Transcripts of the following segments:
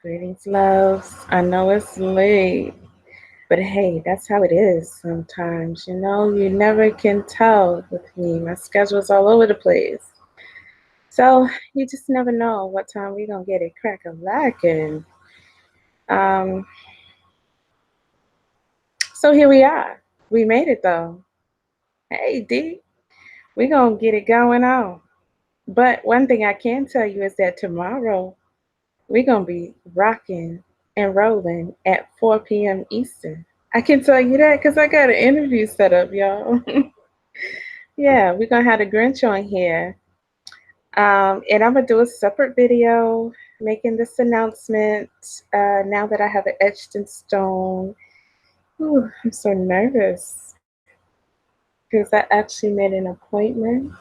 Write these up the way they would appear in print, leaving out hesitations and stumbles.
Greetings, loves. I know it's late, but hey, that's how it is sometimes. You know, you never can tell with me. My schedule's all over the place. So you just never know what time we're going to get it crack-a-lackin'. So here we are. We made it, though. Hey, D, we're going to get it going on. But one thing I can tell you is that tomorrow we're going to be rocking and rolling at 4 p.m. Eastern. I can tell you that because I got an interview set up, y'all. Yeah, we're going to have the Grinch on here. And I'm going to do a separate video making this announcement now that I have it etched in stone. Ooh, I'm so nervous because I actually made an appointment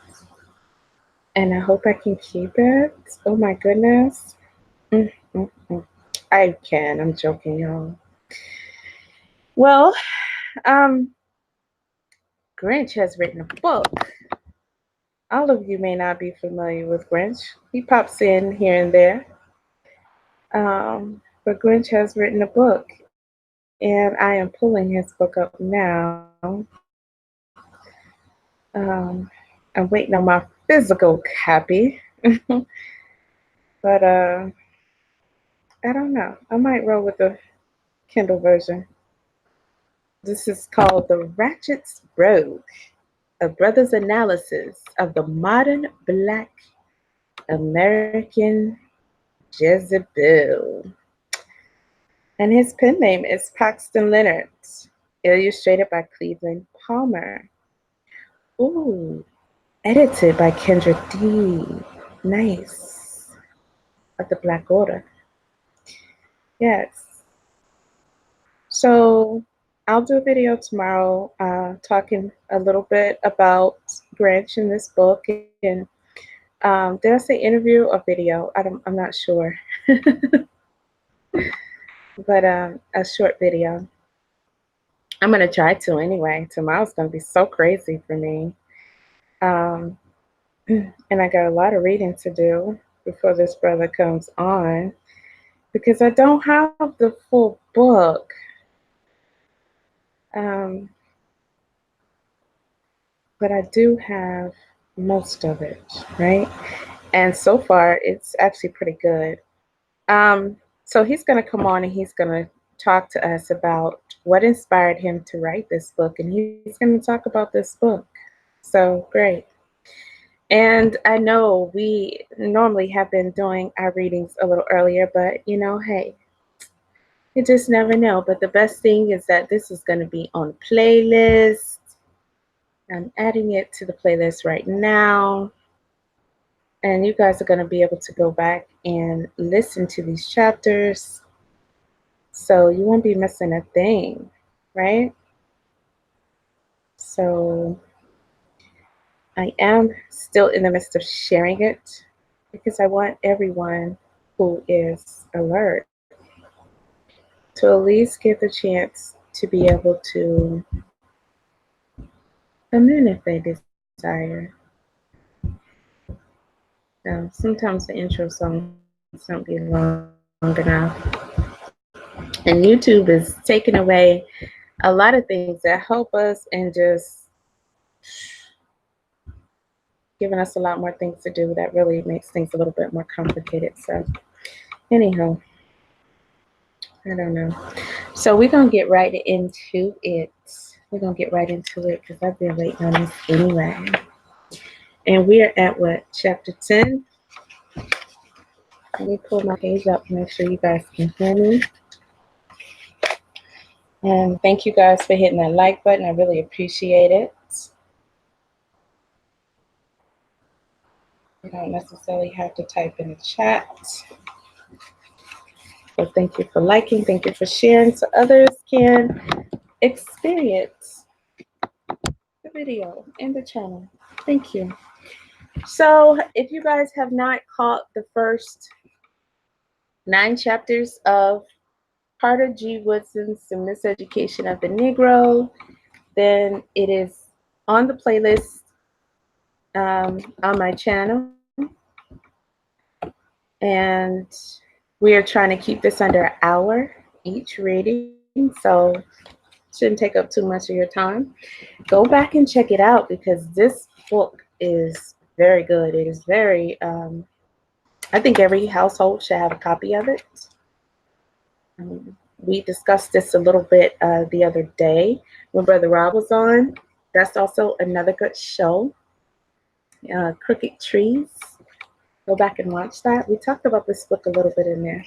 and I hope I can keep it. Oh my goodness. I can. I'm joking, y'all. Well, Grinch has written a book. All of you may not be familiar with Grinch. He pops in here and there. But Grinch has written a book, and I am pulling his book up now. I'm waiting on my physical copy. But I don't know. I might roll with the Kindle version. This is called The Ratchet's Rogue, a brother's analysis of the modern Black American Jezebel. And his pen name is Paxton Leonard, illustrated by Cleveland Palmer. Ooh, edited by Kendra D. Nice. Of the Black Order. Yes. So I'll do a video tomorrow talking a little bit about Grinch in this book. And did I say interview or video? I'm not sure. But a short video. I'm going to try to anyway. Tomorrow's going to be so crazy for me. And I got a lot of reading to do before this brother comes on because I don't have the full book. But I do have most of it, right? And so far, it's actually pretty good. So he's going to come on and he's going to talk to us about what inspired him to write this book. And he's going to talk about this book. So great. And I know we normally have been doing our readings a little earlier, but hey, you just never know. But the best thing is that this is going to be on playlist. I'm adding it to the playlist right now. And you guys are going to be able to go back and listen to these chapters. So you won't be missing a thing, right? So I am still in the midst of sharing it because I want everyone who is alert to at least get the chance to be able to come in if they desire. So sometimes the intro songs don't be long enough. And YouTube is taking away a lot of things that help us and just giving us a lot more things to do that really makes things a little bit more complicated. So anyhow, I don't know. So we're going to get right into it. We're going to get right into it because I've been waiting on this anyway. And we're at what? Chapter 10. Let me pull my page up to make sure you guys can hear me. And thank you guys for hitting that like button. I really appreciate it. You don't necessarily have to type in the chat. But thank you for liking. Thank you for sharing so others can experience the video and the channel. Thank you. So if you guys have not caught the first 9 chapters of Carter G. Woodson's The Miseducation of the Negro, then it is on the playlist on my channel. And we are trying to keep this under an hour each reading, so shouldn't take up too much of your time. Go back and check it out because this book is very good. It is very, I think every household should have a copy of it. We discussed this a little bit the other day when Brother Rob was on. That's also another good show, Crooked Trees. Go back and watch that. We talked about this book a little bit in there.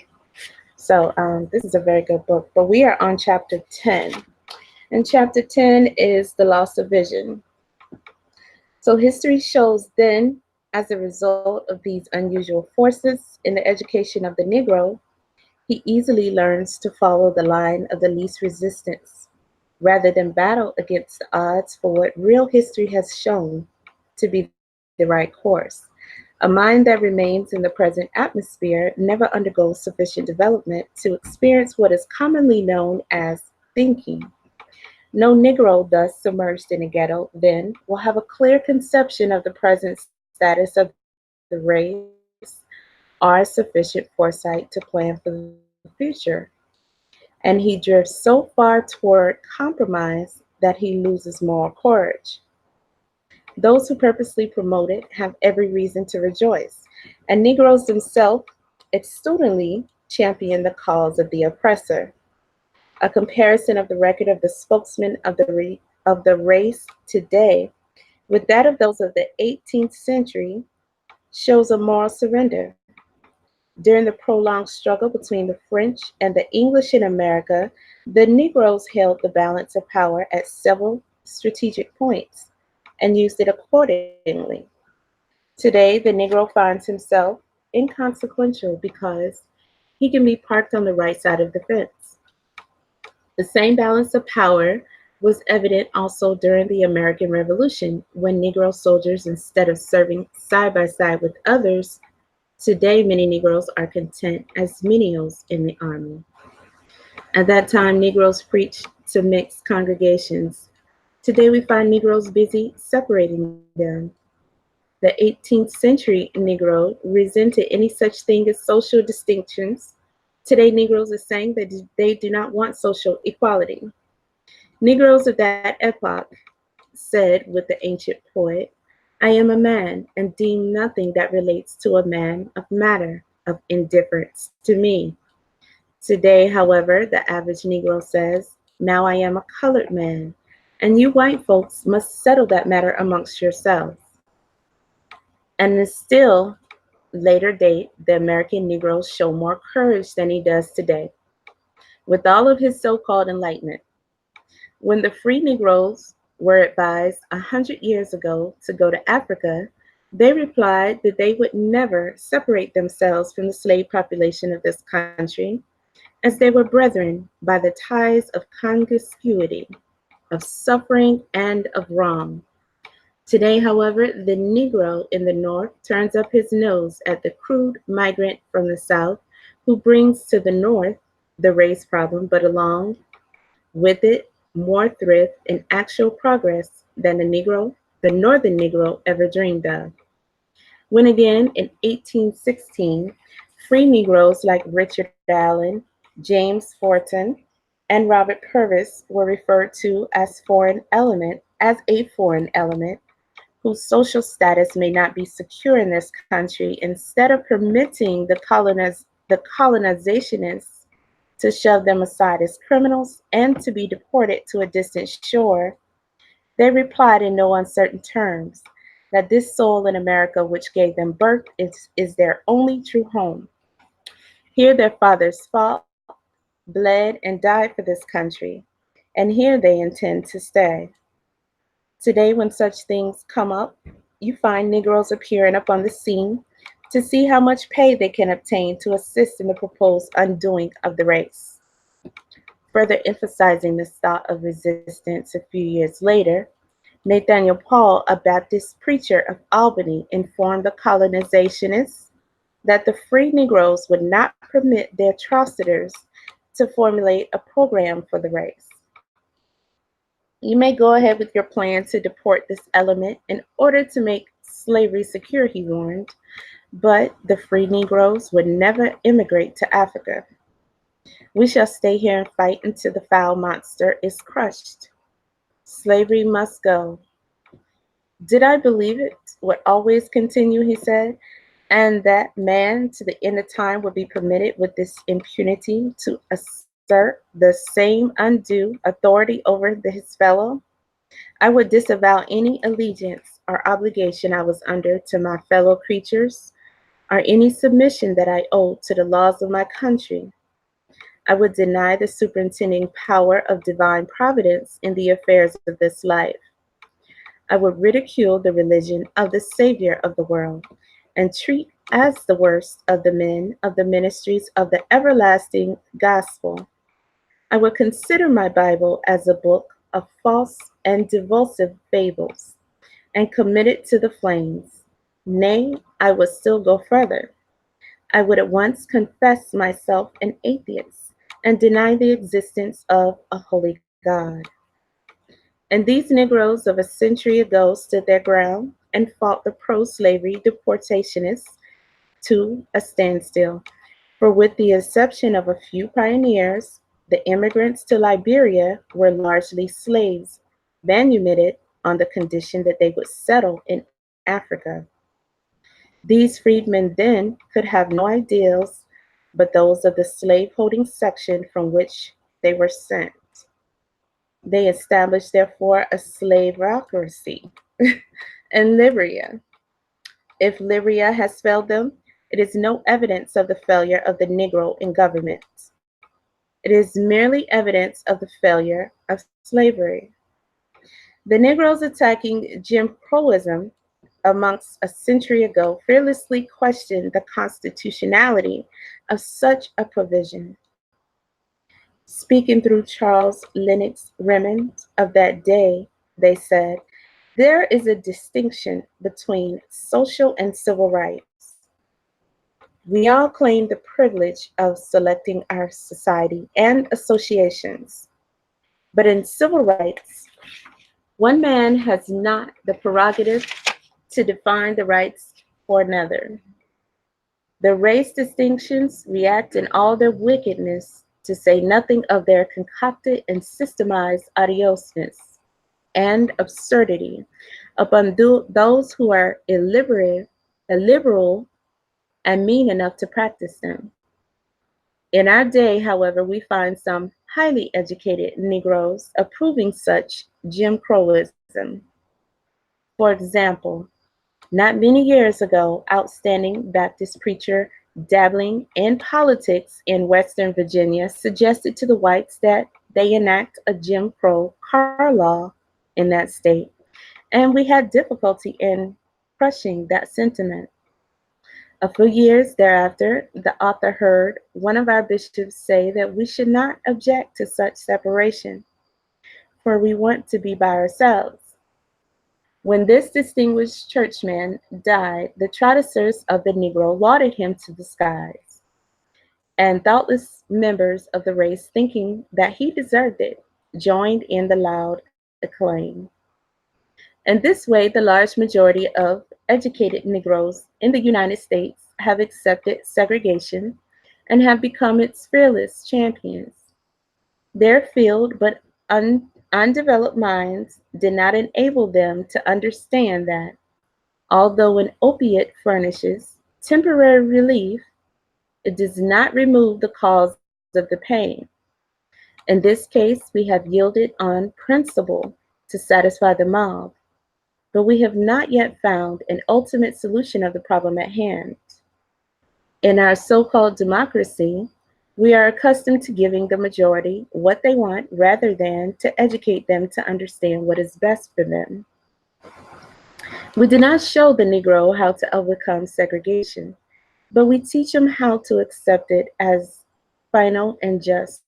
So this is a very good book. But we are on chapter 10. And chapter 10 is The Loss of Vision. So history shows then, as a result of these unusual forces in the education of the Negro, he easily learns to follow the line of the least resistance, rather than battle against the odds for what real history has shown to be the right course. A mind that remains in the present atmosphere never undergoes sufficient development to experience what is commonly known as thinking. No Negro thus submerged in a ghetto then will have a clear conception of the present status of the race or sufficient foresight to plan for the future. And he drifts so far toward compromise that he loses moral courage. Those who purposely promote it have every reason to rejoice, and Negroes themselves extolingly champion the cause of the oppressor. A comparison of the record of the spokesman of the race today with that of those of the 18th century shows a moral surrender. During the prolonged struggle between the French and the English in America, the Negroes held the balance of power at several strategic points and used it accordingly. Today, the Negro finds himself inconsequential because he can be parked on the right side of the fence. The same balance of power was evident also during the American Revolution, when Negro soldiers, instead of serving side by side with others, today many Negroes are content as menials in the army. At that time, Negroes preached to mixed congregations. Today we find Negroes busy separating them. The 18th century Negro resented any such thing as social distinctions. Today, Negroes are saying that they do not want social equality. Negroes of that epoch said with the ancient poet, I am a man and deem nothing that relates to a man of matter, of indifference to me. Today, however, the average Negro says, now I am a colored man, and you white folks must settle that matter amongst yourselves. And in still later date, the American Negro show more courage than he does today, with all of his so-called enlightenment. When the free Negroes were advised 100 years ago to go to Africa, they replied that they would never separate themselves from the slave population of this country, as they were brethren by the ties of consanguinity, of suffering, and of wrong. Today, however, the Negro in the North turns up his nose at the crude migrant from the South who brings to the North the race problem, but along with it more thrift and actual progress than the Northern Negro, ever dreamed of. When again, in 1816, free Negroes like Richard Allen, James Forten, and Robert Purvis were referred to as a foreign element, whose social status may not be secure in this country, instead of permitting the colonizationists to shove them aside as criminals and to be deported to a distant shore, they replied in no uncertain terms that this soul in America which gave them birth is their only true home. Here their fathers fought, bled, and died for this country, and here they intend to stay. Today, when such things come up, you find Negroes appearing up on the scene to see how much pay they can obtain to assist in the proposed undoing of the race. Further emphasizing this thought of resistance a few years later, Nathaniel Paul, a Baptist preacher of Albany, informed the colonizationists that the free Negroes would not permit their atrocitors to formulate a program for the race. You may go ahead with your plan to deport this element in order to make slavery secure, he warned, but the free Negroes would never immigrate to Africa. We shall stay here and fight until the foul monster is crushed. Slavery must go. Did I believe it would always continue, he said, and that man to the end of time would be permitted with this impunity to assert the same undue authority over his fellow? I would disavow any allegiance or obligation I was under to my fellow creatures, or any submission that I owed to the laws of my country. I would deny the superintending power of divine providence in the affairs of this life. I would ridicule the religion of the Savior of the world, and treat as the worst of the men of the ministries of the everlasting gospel. I would consider my Bible as a book of false and divulsive fables, and commit it to the flames. Nay, I would still go further. I would at once confess myself an atheist, and deny the existence of a holy God. And these Negroes of a century ago stood their ground and fought the pro-slavery deportationists to a standstill. For with the exception of a few pioneers, the immigrants to Liberia were largely slaves, manumitted on the condition that they would settle in Africa. These freedmen then could have no ideals but those of the slave-holding section from which they were sent. They established, therefore, a slaveocracy in Liberia. If Liberia has failed them, it is no evidence of the failure of the Negro in government. It is merely evidence of the failure of slavery. The Negroes attacking Jim Crowism amongst a century ago fearlessly questioned the constitutionality of such a provision. Speaking through Charles Lennox Remond of that day, they said, there is a distinction between social and civil rights. We all claim the privilege of selecting our society and associations, but in civil rights, one man has not the prerogative to define the rights for another. The race distinctions react in all their wickedness, to say nothing of their concocted and systemized odiousness and absurdity, upon those who are illiberal and mean enough to practice them. In our day, however, we find some highly educated Negroes approving such Jim Crowism. For example, Not many years ago, outstanding Baptist preacher dabbling in politics in Western Virginia suggested to the whites that they enact a Jim Crow car law in that state, and we had difficulty in crushing that sentiment. A few years thereafter, the author heard one of our bishops say that we should not object to such separation, for we want to be by ourselves. When this distinguished churchman died, the traducers of the Negro lauded him to the skies, and thoughtless members of the race, thinking that he deserved it, joined in the loud acclaim. In this way, the large majority of educated Negroes in the United States have accepted segregation and have become its fearless champions. Their filled but undeveloped minds did not enable them to understand that, although an opiate furnishes temporary relief, it does not remove the cause of the pain. In this case, we have yielded on principle to satisfy the mob, but we have not yet found an ultimate solution of the problem at hand. In our so-called democracy, we are accustomed to giving the majority what they want rather than to educate them to understand what is best for them. We do not show the Negro how to overcome segregation, but we teach him how to accept it as final and just.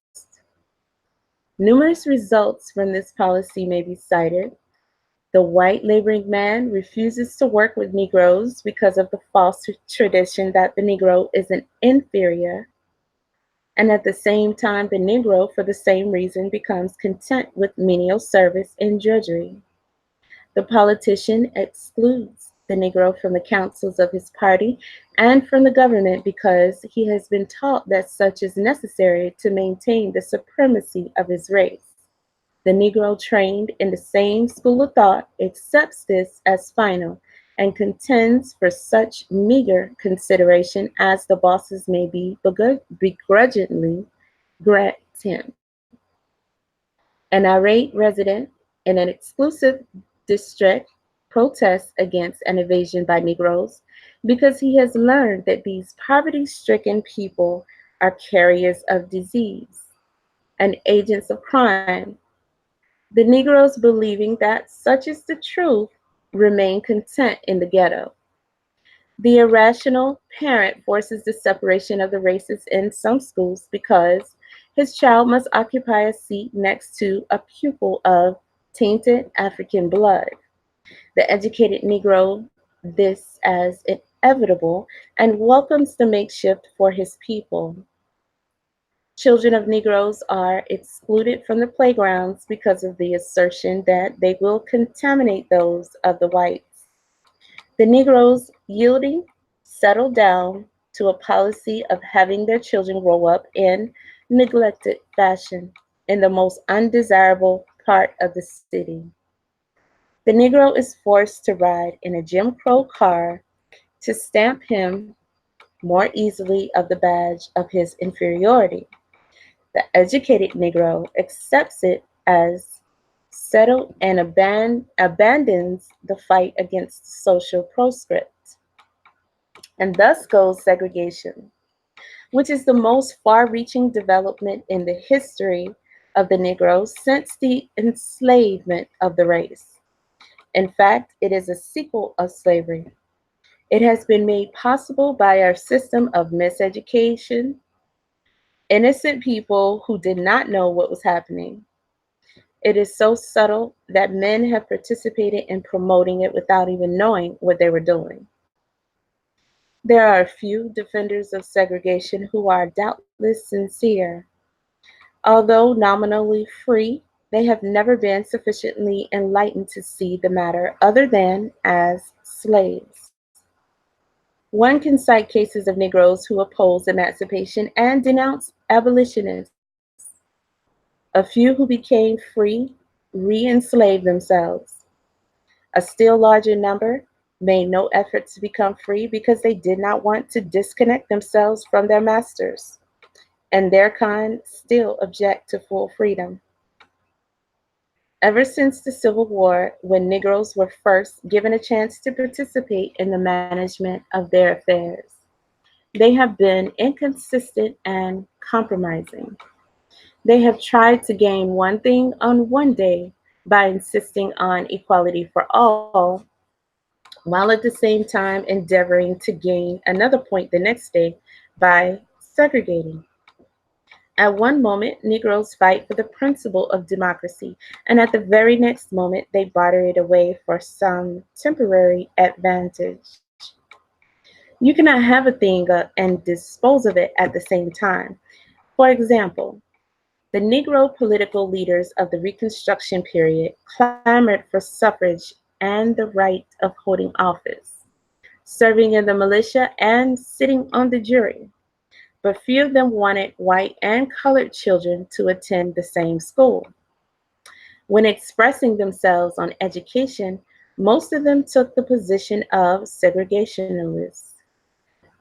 Numerous results from this policy may be cited. The white laboring man refuses to work with Negroes because of the false tradition that the Negro is an inferior, and at the same time, the Negro, for the same reason, becomes content with menial service and drudgery. The politician excludes the Negro from the councils of his party and from the government because he has been taught that such is necessary to maintain the supremacy of his race. The Negro trained in the same school of thought accepts this as final and contends for such meager consideration as the bosses may begrudgingly grant him. An irate resident in an exclusive district protests against an invasion by Negroes because he has learned that these poverty-stricken people are carriers of disease and agents of crime. The Negroes, believing that such is the truth, remain content in the ghetto. The irrational parent forces the separation of the races in some schools because his child must occupy a seat next to a pupil of tainted African blood. The educated Negro this as inevitable and welcomes the makeshift for his people. Children of Negroes are excluded from the playgrounds because of the assertion that they will contaminate those of the whites. The Negroes, yielding, settle down to a policy of having their children grow up in neglected fashion in the most undesirable part of the city. The Negro is forced to ride in a Jim Crow car to stamp him more easily of the badge of his inferiority. The educated Negro accepts it as settled and abandons the fight against the social proscript. And thus goes segregation, which is the most far-reaching development in the history of the Negro since the enslavement of the race. In fact, it is a sequel of slavery. It has been made possible by our system of miseducation, innocent people who did not know what was happening. It is so subtle that men have participated in promoting it without even knowing what they were doing. There are a few defenders of segregation who are doubtless sincere. Although nominally free, they have never been sufficiently enlightened to see the matter other than as slaves. One can cite cases of Negroes who oppose emancipation and denounce abolitionists. A few who became free re-enslaved themselves. A still larger number made no effort to become free because they did not want to disconnect themselves from their masters, and their kind still object to full freedom. Ever since the Civil War, when Negroes were first given a chance to participate in the management of their affairs, they have been inconsistent and compromising. They have tried to gain one thing on one day by insisting on equality for all, while at the same time endeavoring to gain another point the next day by segregating. At one moment, Negroes fight for the principle of democracy, and at the very next moment, they barter it away for some temporary advantage. You cannot have a thing and dispose of it at the same time. For example, the Negro political leaders of the Reconstruction period clamored for suffrage and the right of holding office, serving in the militia, and sitting on the jury. But few of them wanted white and colored children to attend the same school. When expressing themselves on education, most of them took the position of segregationalists.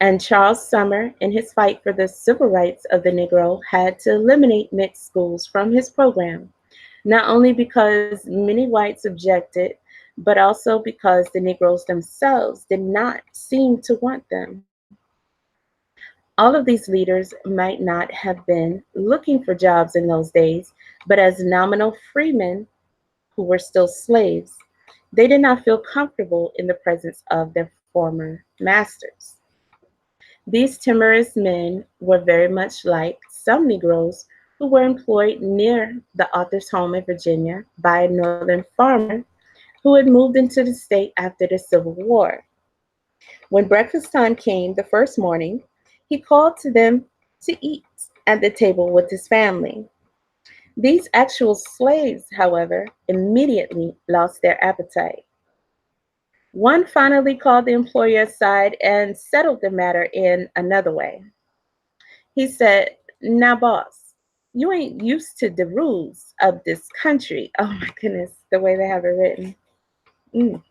And Charles Sumner, in his fight for the civil rights of the Negro, had to eliminate mixed schools from his program, not only because many whites objected, but also because the Negroes themselves did not seem to want them. All of these leaders might not have been looking for jobs in those days, but as nominal freemen who were still slaves, they did not feel comfortable in the presence of their former masters. These timorous men were very much like some Negroes who were employed near the author's home in Virginia by a northern farmer who had moved into the state after the Civil War. When breakfast time came the first morning, he called to them to eat at the table with his family. These actual slaves, however, immediately lost their appetite. One finally called the employer aside and settled the matter in another way. He said, "Now, boss, you ain't used to the rules of this country." Oh my goodness, the way they have it written. Mm.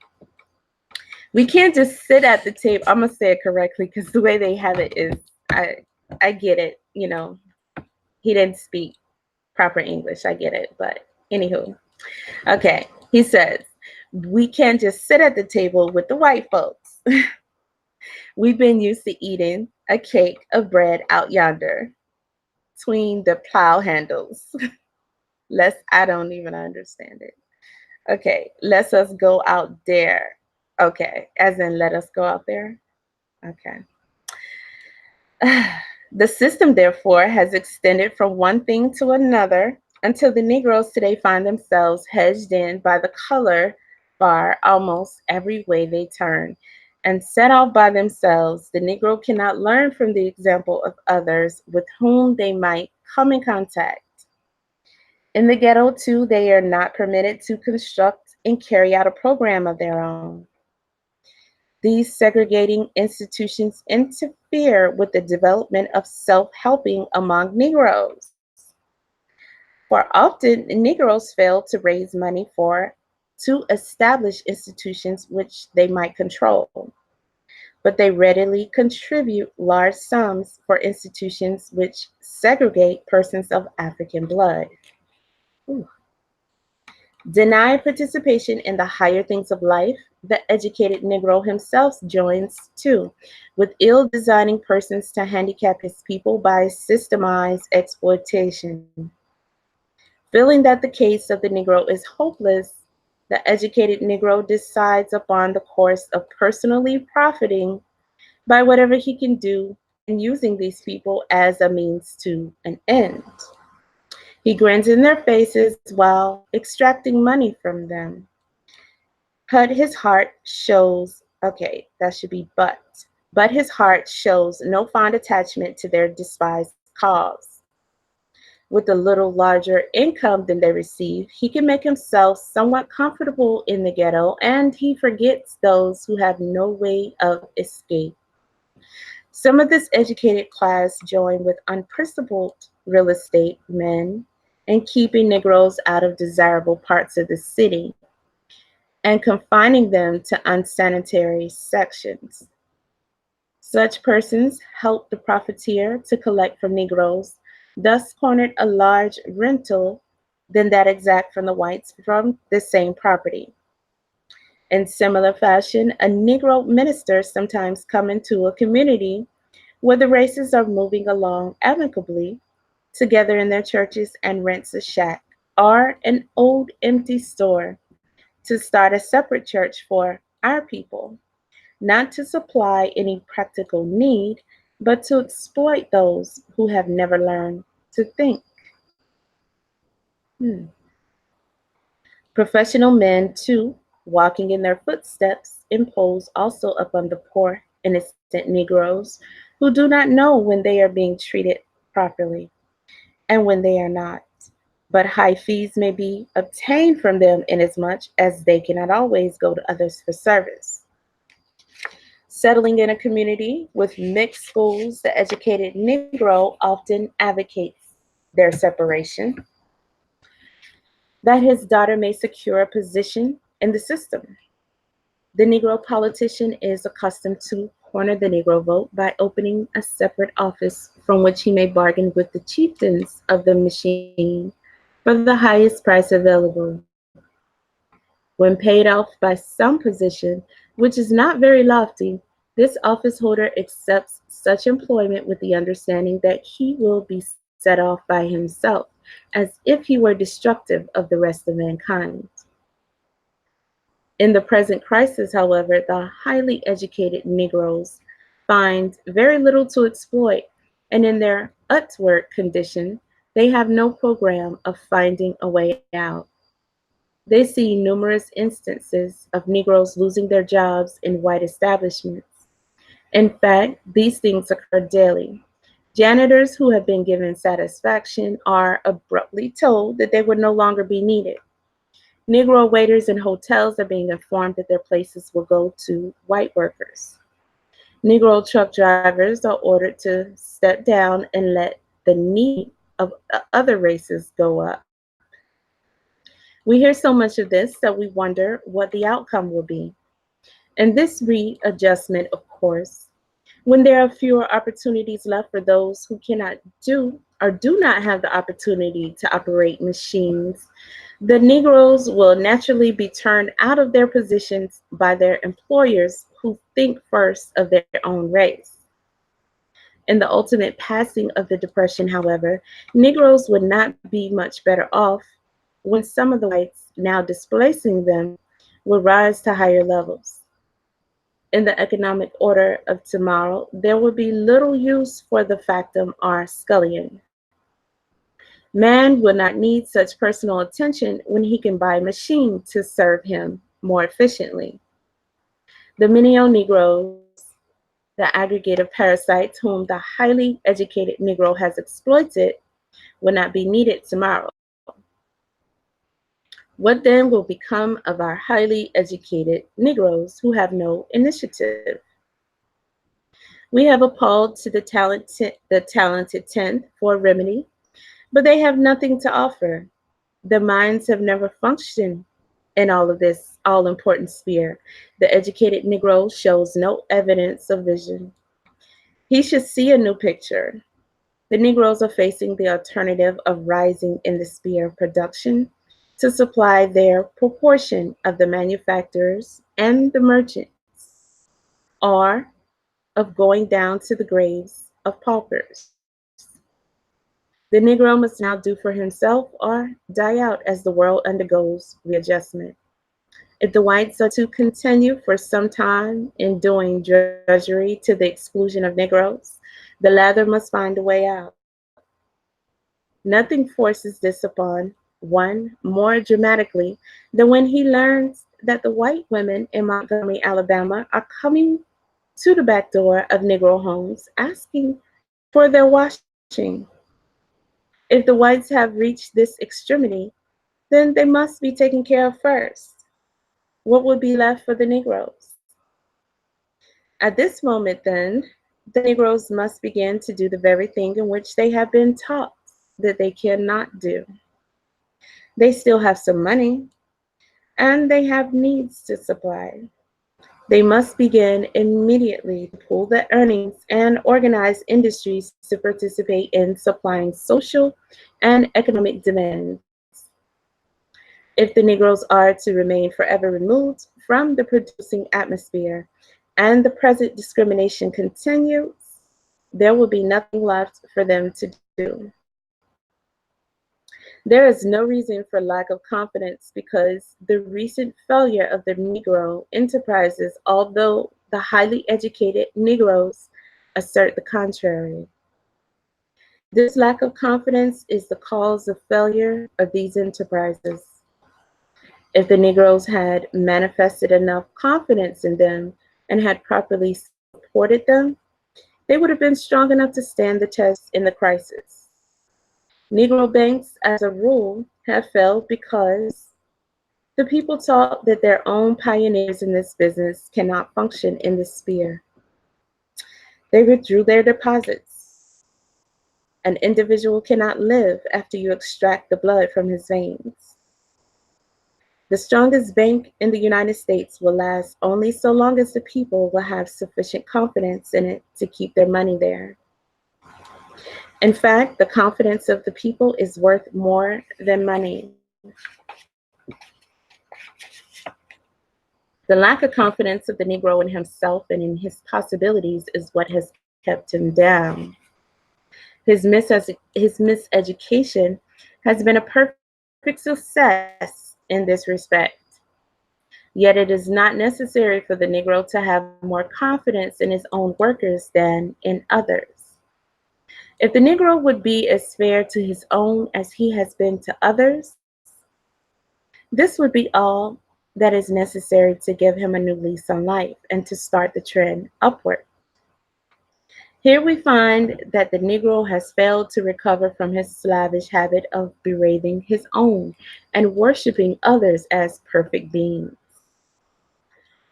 We can't just sit at the table. I'm gonna say it correctly because the way they have it is, I I get it. He didn't speak proper English. I get it, but anywho, okay. He says we can't just sit at the table with the white folks. We've been used to eating a cake of bread out yonder, between the plow handles. I don't even understand it. Okay, let us go out there. Okay, as in let us go out there. Okay. The system, therefore, has extended from one thing to another until the Negroes today find themselves hedged in by the color bar almost every way they turn. And set off by themselves, the Negro cannot learn from the example of others with whom they might come in contact. In the ghetto, too, they are not permitted to construct and carry out a program of their own. These segregating institutions interfere with the development of self-helping among Negroes. For often, Negroes fail to raise money to establish institutions which they might control, but they readily contribute large sums for institutions which segregate persons of African blood. Ooh. Denied participation in the higher things of life, the educated Negro himself joins too, with ill designing persons to handicap his people by systemized exploitation. Feeling that the case of the Negro is hopeless, the educated Negro decides upon the course of personally profiting by whatever he can do and using these people as a means to an end. He grins in their faces while extracting money from them. But his heart shows, okay, that should be but his heart shows no fond attachment to their despised cause. With a little larger income than they receive, he can make himself somewhat comfortable in the ghetto, and he forgets those who have no way of escape. Some of this educated class join with unprincipled real estate men in keeping Negroes out of desirable parts of the city and confining them to unsanitary sections. Such persons help the profiteer to collect from Negroes, thus cornered a large rental than that exact from the whites from the same property. In similar fashion, a Negro minister sometimes come into a community where the races are moving along amicably together in their churches and rents a shack or an old empty store to start a separate church for our people, not to supply any practical need, but to exploit those who have never learned to think. Hmm. Professional men, too, walking in their footsteps, impose also upon the poor, innocent Negroes who do not know when they are being treated properly and when they are not. But high fees may be obtained from them inasmuch as they cannot always go to others for service. Settling in a community with mixed schools, the educated Negro often advocates their separation, that his daughter may secure a position in the system. The Negro politician is accustomed to corner the Negro vote by opening a separate office from which he may bargain with the chieftains of the machine for the highest price available. When paid off by some position, which is not very lofty, this office holder accepts such employment with the understanding that he will be set off by himself, as if he were destructive of the rest of mankind. In the present crisis, however, the highly educated Negroes find very little to exploit, and in their utward condition, they have no program of finding a way out. They see numerous instances of Negroes losing their jobs in white establishments. In fact, these things occur daily. Janitors who have been given satisfaction are abruptly told that they would no longer be needed. Negro waiters in hotels are being informed that their places will go to white workers. Negro truck drivers are ordered to step down and let the need of other races go up. We hear so much of this that we wonder what the outcome will be. And this readjustment, of course, when there are fewer opportunities left for those who cannot do or do not have the opportunity to operate machines, the Negroes will naturally be turned out of their positions by their employers who think first of their own race. In the ultimate passing of the Depression, however, Negroes would not be much better off when some of the whites now displacing them will rise to higher levels. In the economic order of tomorrow, there will be little use for the factum or scullion. Man will not need such personal attention when he can buy a machine to serve him more efficiently. The menial Negroes, the aggregate of parasites whom the highly educated Negro has exploited, will not be needed tomorrow. What then will become of our highly educated Negroes who have no initiative? We have appalled to the talented tenth for a remedy, but they have nothing to offer. Their minds have never functioned in all of this all important sphere. The educated Negro shows no evidence of vision. He should see a new picture. The Negroes are facing the alternative of rising in the sphere of production to supply their proportion of the manufacturers and the merchants, or of going down to the graves of paupers. The Negro must now do for himself or die out as the world undergoes readjustment. If the whites are to continue for some time in doing drudgery to the exclusion of Negroes, the latter must find a way out. Nothing forces this upon one more dramatically than when he learns that the white women in Montgomery, Alabama, are coming to the back door of Negro homes asking for their washing. If the whites have reached this extremity, then they must be taken care of first. What would be left for the Negroes? At this moment, then, the Negroes must begin to do the very thing in which they have been taught that they cannot do. They still have some money, and they have needs to supply. They must begin immediately to pool their earnings and organize industries to participate in supplying social and economic demands. If the Negroes are to remain forever removed from the producing atmosphere and the present discrimination continues, there will be nothing left for them to do. There is no reason for lack of confidence because the recent failure of the Negro enterprises, although the highly educated Negroes assert the contrary. This lack of confidence is the cause of failure of these enterprises. If the Negroes had manifested enough confidence in them and had properly supported them, they would have been strong enough to stand the test in the crisis. Negro banks, as a rule, have failed because the people taught that their own pioneers in this business cannot function in this sphere. They withdrew their deposits. An individual cannot live after you extract the blood from his veins. The strongest bank in the United States will last only so long as the people will have sufficient confidence in it to keep their money there. In fact, the confidence of the people is worth more than money. The lack of confidence of the Negro in himself and in his possibilities is what has kept him down. His miseducation has been a perfect success in this respect. Yet it is not necessary for the Negro to have more confidence in his own workers than in others. If the Negro would be as fair to his own as he has been to others, this would be all that is necessary to give him a new lease on life and to start the trend upward. Here we find that the Negro has failed to recover from his slavish habit of berating his own and worshiping others as perfect beings.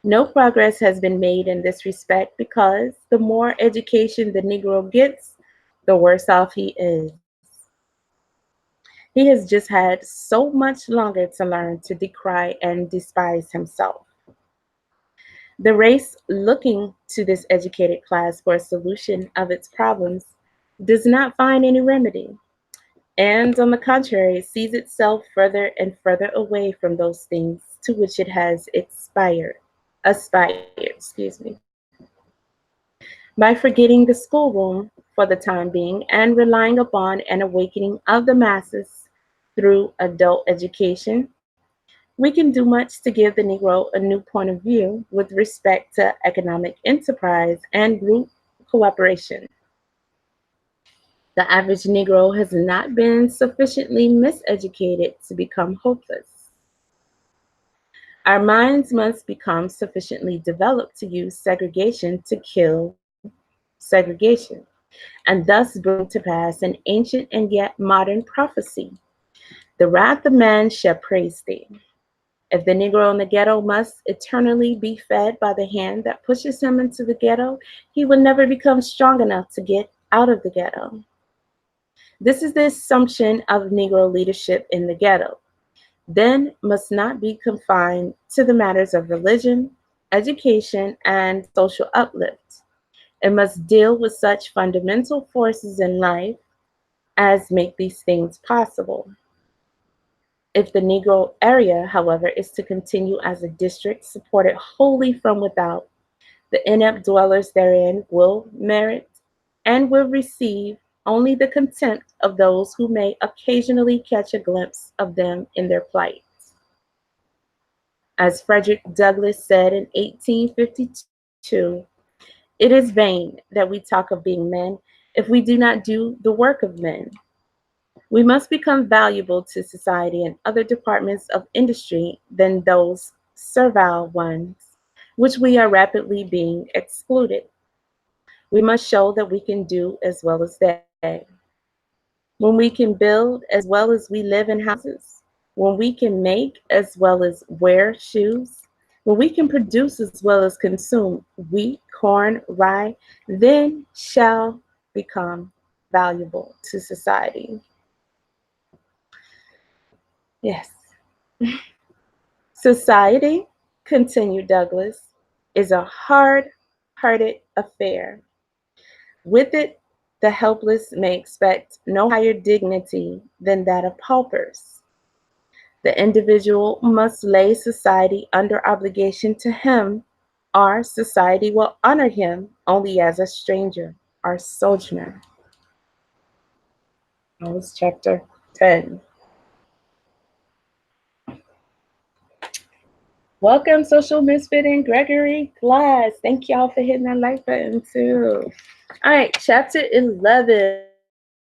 No progress has been made in this respect because the more education the Negro gets, the worse off he is. He has just had so much longer to learn to decry and despise himself. The race looking to this educated class for a solution of its problems does not find any remedy, and on the contrary, sees itself further and further away from those things to which it has aspired, by forgetting the schoolroom for the time being and relying upon an awakening of the masses through adult education. We can do much to give the Negro a new point of view with respect to economic enterprise and group cooperation. The average Negro has not been sufficiently miseducated to become hopeless. Our minds must become sufficiently developed to use segregation to kill segregation, and thus bring to pass an ancient and yet modern prophecy. The wrath of man shall praise thee. If the Negro in the ghetto must eternally be fed by the hand that pushes him into the ghetto, he will never become strong enough to get out of the ghetto. This is the assumption of Negro leadership in the ghetto, then must not be confined to the matters of religion, education, and social uplift. It must deal with such fundamental forces in life as make these things possible. If the Negro area, however, is to continue as a district supported wholly from without, the inept dwellers therein will merit and will receive only the contempt of those who may occasionally catch a glimpse of them in their plight. As Frederick Douglass said in 1852, it is vain that we talk of being men if we do not do the work of men. We must become valuable to society in other departments of industry than those servile ones, which we are rapidly being excluded. We must show that we can do as well as they. When we can build as well as we live in houses, when we can make as well as wear shoes, when we can produce as well as consume wheat, corn, rye, then shall become valuable to society. Yes. Society, continued Douglas, is a hard-hearted affair. With it, the helpless may expect no higher dignity than that of paupers. The individual must lay society under obligation to him, or society will honor him only as a stranger or sojourner. That was chapter 10. Welcome, Social Misfit and Gregory class. Thank y'all for hitting that like button too. All right, chapter 11.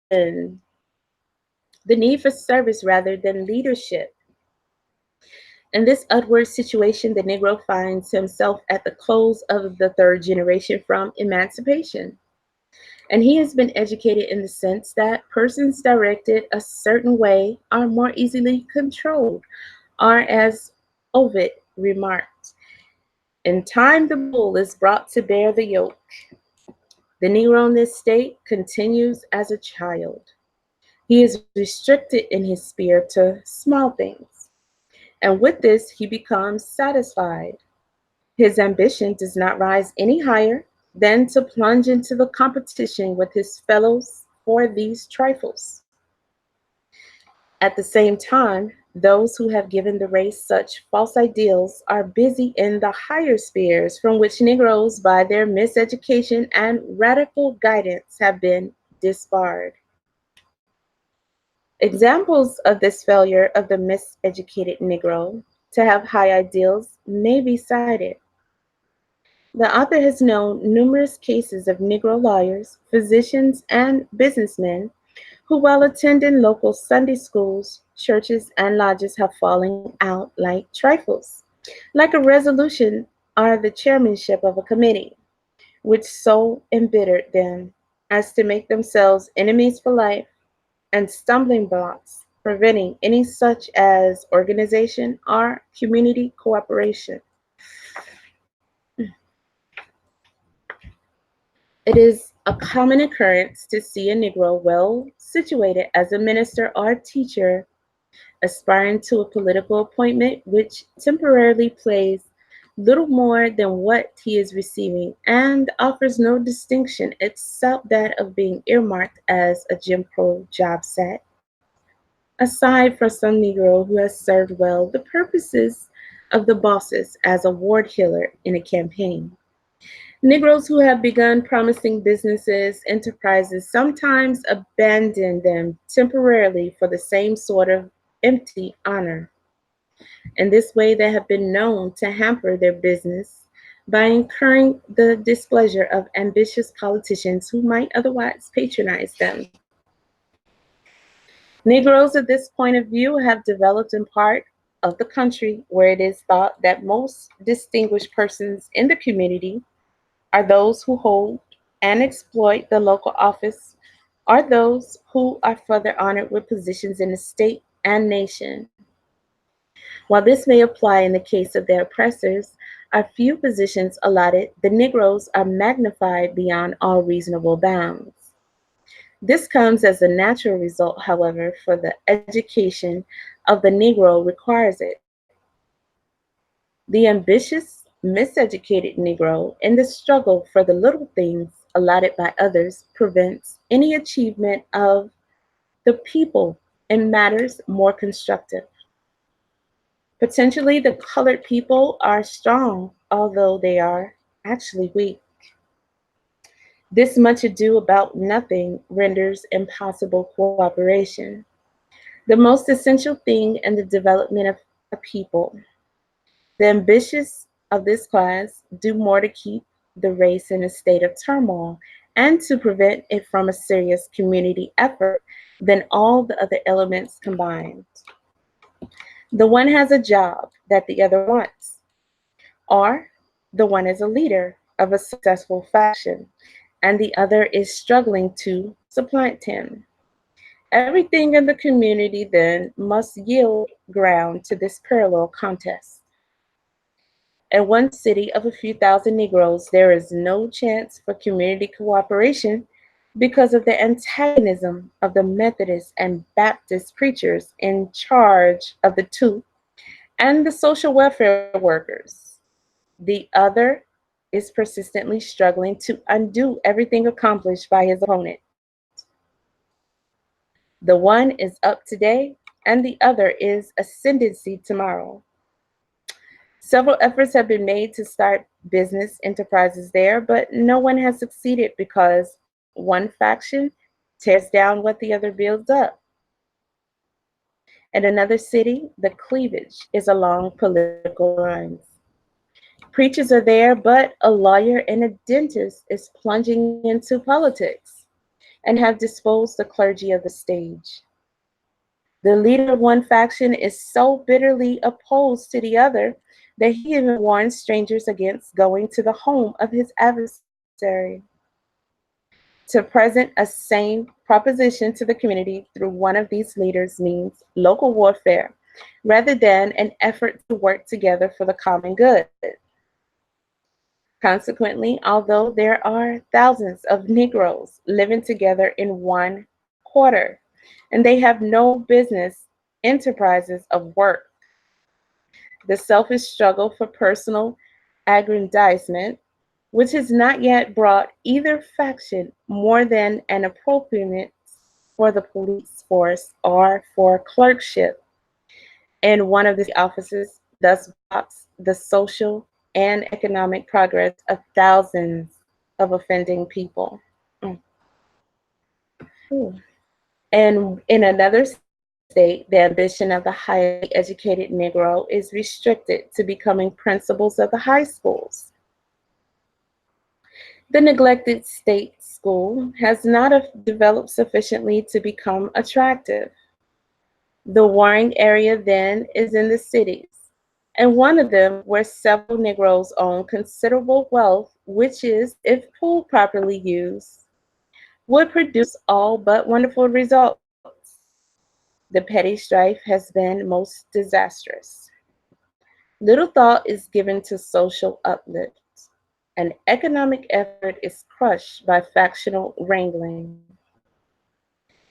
The need for service rather than leadership. In this upward situation, the Negro finds himself at the close of the third generation from emancipation. And he has been educated in the sense that persons directed a certain way are more easily controlled, or as Ovid remarked, in time the bull is brought to bear the yoke. The Negro in this state continues as a child. He is restricted in his sphere to small things, and with this he becomes satisfied. His ambition does not rise any higher than to plunge into the competition with his fellows for these trifles. At the same time, those who have given the race such false ideals are busy in the higher spheres from which Negroes, by their miseducation and radical guidance, have been disbarred. Examples of this failure of the miseducated Negro to have high ideals may be cited. The author has known numerous cases of Negro lawyers, physicians, and businessmen who, while attending local Sunday schools, churches, and lodges, have fallen out like trifles, like a resolution or the chairmanship of a committee, which so embittered them as to make themselves enemies for life and stumbling blocks, preventing any such as organization or community cooperation. It is a common occurrence to see a Negro well situated as a minister or teacher aspiring to a political appointment which temporarily pays little more than what he is receiving and offers no distinction except that of being earmarked as a Jim Crow job set. Aside from some Negro who has served well the purposes of the bosses as a ward healer in a campaign. Negroes who have begun promising businesses, enterprises, sometimes abandon them temporarily for the same sort of empty honor. In this way, they have been known to hamper their business by incurring the displeasure of ambitious politicians who might otherwise patronize them. Negroes at this point of view have developed in part of the country where it is thought that most distinguished persons in the community are those who hold and exploit the local office, or those who are further honored with positions in the state and nation. While this may apply in the case of their oppressors, a few positions allotted, the Negroes are magnified beyond all reasonable bounds. This comes as a natural result, however, for the education of the Negro requires it. The ambitious, miseducated Negro in the struggle for the little things allotted by others prevents any achievement of the people in matters more constructive. Potentially, the colored people are strong, although they are actually weak. This much ado about nothing renders impossible cooperation, the most essential thing in the development of a people. The ambitious of this class do more to keep the race in a state of turmoil and to prevent it from a serious community effort than all the other elements combined. The one has a job that the other wants, or the one is a leader of a successful faction, and the other is struggling to supplant him. Everything in the community then must yield ground to this parallel contest. In one city of a few thousand Negroes, there is no chance for community cooperation because of the antagonism of the Methodist and Baptist preachers in charge of the two and the social welfare workers. The other is persistently struggling to undo everything accomplished by his opponent. The one is up today, and the other is Ascendancy Tomorrow. Several efforts have been made to start business enterprises there, but no one has succeeded because one faction tears down what the other builds up. In another city, the cleavage is along political lines. Preachers are there, but a lawyer and a dentist is plunging into politics and have disposed the clergy of the stage. The leader of one faction is so bitterly opposed to the other that he even warns strangers against going to the home of his adversary. To present a sane proposition to the community through one of these leaders means local warfare rather than an effort to work together for the common good. Consequently, although there are thousands of Negroes living together in one quarter, and they have no business enterprises of work, the selfish struggle for personal aggrandizement, which has not yet brought either faction more than an appropriate for the police force or for clerkship in one of the city offices, thus blocks the social and economic progress of thousands of offending people. Mm. And in another state, the ambition of the highly educated Negro is restricted to becoming principals of the high schools. The neglected state school has not developed sufficiently to become attractive. The warring area then is in the cities, and one of them where several Negroes own considerable wealth, which is, if pooled properly used, would produce all but wonderful results. The petty strife has been most disastrous. Little thought is given to social uplift. An economic effort is crushed by factional wrangling.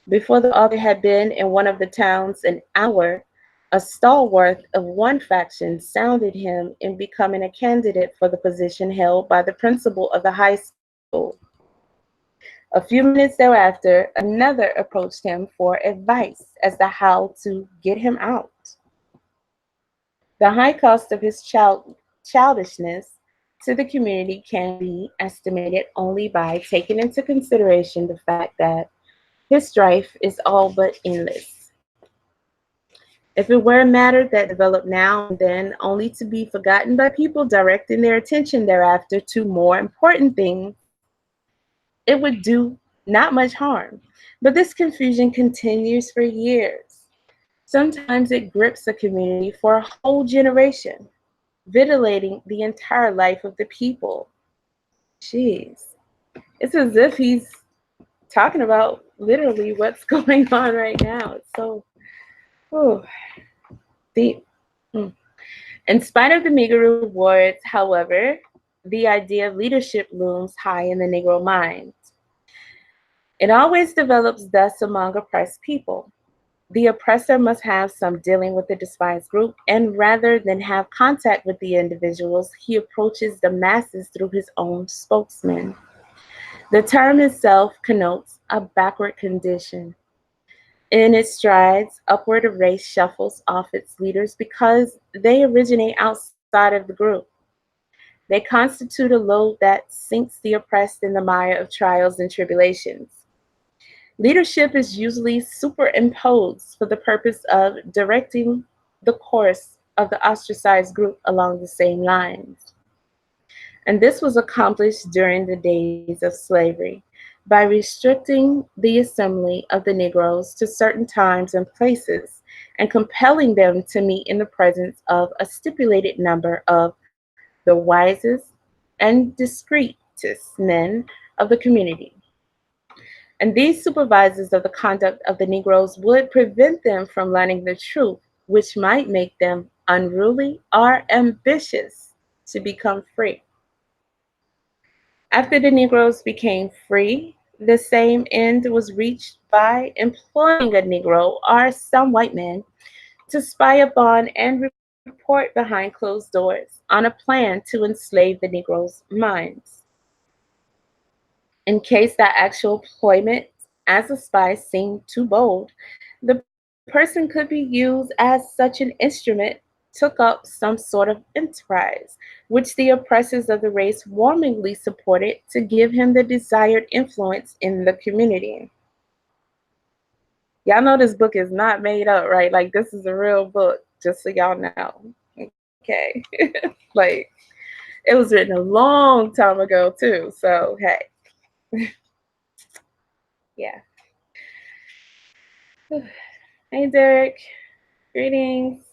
Before the author had been in one of the towns an hour, a stalwart of one faction sounded him in becoming a candidate for the position held by the principal of the high school. A few minutes thereafter, another approached him for advice as to how to get him out. The high cost of his childishness to the community can be estimated only by taking into consideration the fact that his strife is all but endless. If it were a matter that developed now and then only to be forgotten by people directing their attention thereafter to more important things, it would do not much harm. But this confusion continues for years. Sometimes it grips a community for a whole generation, vitiating the entire life of the people. Jeez. It's as if he's talking about literally what's going on right now. It's so oh, deep. Mm. In spite of the meager rewards, however, the idea of leadership looms high in the Negro mind. It always develops thus among oppressed people. The oppressor must have some dealing with the despised group, and rather than have contact with the individuals, he approaches the masses through his own spokesman. The term itself connotes a backward condition. In its strides, upward a race shuffles off its leaders because they originate outside of the group. They constitute a load that sinks the oppressed in the mire of trials and tribulations. Leadership is usually superimposed for the purpose of directing the course of the ostracized group along the same lines. And this was accomplished during the days of slavery by restricting the assembly of the Negroes to certain times and places and compelling them to meet in the presence of a stipulated number of the wisest and discreetest men of the community. And these supervisors of the conduct of the Negroes would prevent them from learning the truth, which might make them unruly or ambitious to become free. After the Negroes became free, the same end was reached by employing a Negro or some white man to spy upon and report behind closed doors on a plan to enslave the Negroes' minds. In case that actual employment as a spy seemed too bold, the person person could be used as such an instrument, took up some sort of enterprise, which the oppressors of the race warmly supported to give him the desired influence in the community. Y'all know this book is not made up, right? Like, this is a real book, just so y'all know. Okay. Like, it was written a long time ago, too. So, hey. Yeah. Hey, Derek. Greetings.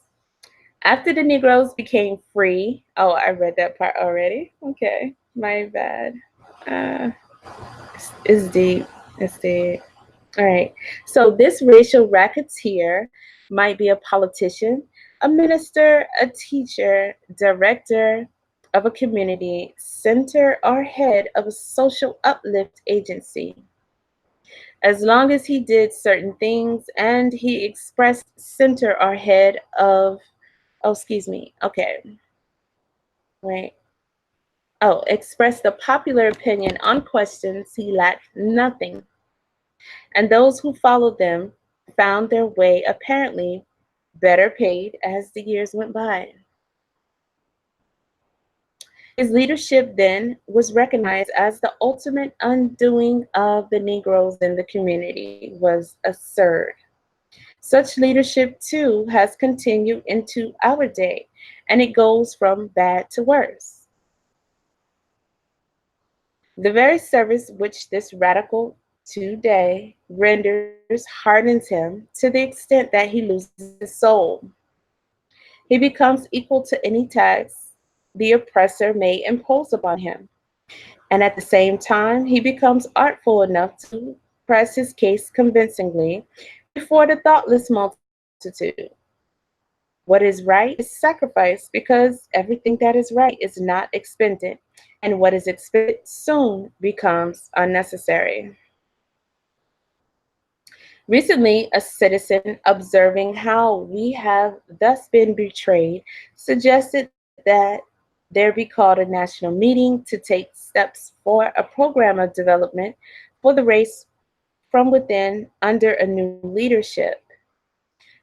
After the Negroes became free, oh, I read that part already. Okay, my bad. Uh, it's deep. It's deep. All right. So this racial racketeer might be a politician, a minister, a teacher, director of a community center, or head of a social uplift agency. As long as he did certain things and he expressed center or head of, oh, excuse me. Okay. Wait. Oh, expressed the popular opinion on questions he lacked nothing. And those who followed them found their way apparently better paid as the years went by. His leadership then was recognized as the ultimate undoing of the Negroes in the community was absurd. Such leadership too has continued into our day, and it goes from bad to worse. The very service which this radical today renders hardens him to the extent that he loses his soul. He becomes equal to any tax the oppressor may impose upon him, and at the same time he becomes artful enough to press his case convincingly before the thoughtless multitude. What is right is sacrificed because everything that is right is not expended, and what is expended soon becomes unnecessary. Recently, a citizen observing how we have thus been betrayed suggested that there be called a national meeting to take steps for a program of development for the race from within under a new leadership.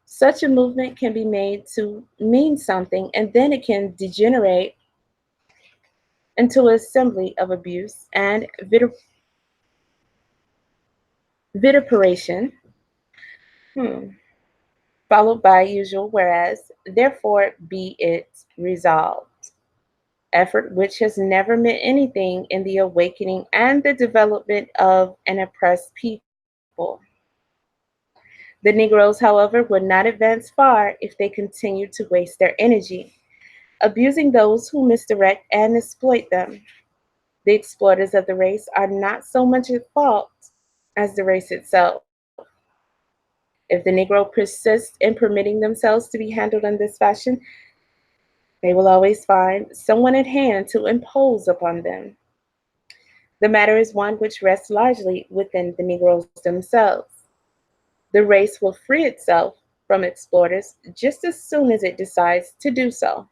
Such a movement can be made to mean something, and then it can degenerate into an assembly of abuse and vituperation, followed by usual whereas, therefore be it resolved. Effort which has never meant anything in the awakening and the development of an oppressed people. The Negroes, however, would not advance far if they continued to waste their energy, abusing those who misdirect and exploit them. The exploiters of the race are not so much at fault as the race itself. If the Negro persists in permitting themselves to be handled in this fashion, they will always find someone at hand to impose upon them. The matter is one which rests largely within the Negroes themselves. The race will free itself from exploiters just as soon as it decides to do so.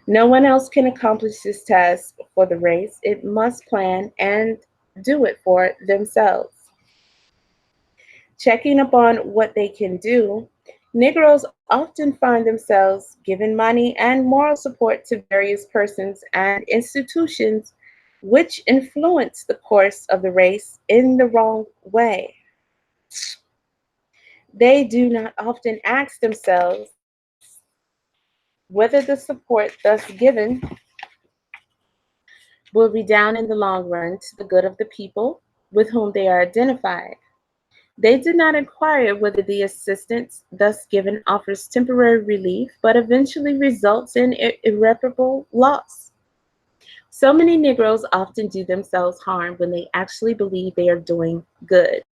No one else can accomplish this task for the race. It must plan and do it for themselves. Checking upon what they can do, Negroes often find themselves giving money and moral support to various persons and institutions which influence the course of the race in the wrong way. They do not often ask themselves whether the support thus given will redound in the long run to the good of the people with whom they are identified. They do not inquire whether the assistance thus given offers temporary relief, but eventually results in irreparable loss. So many Negroes often do themselves harm when they actually believe they are doing good.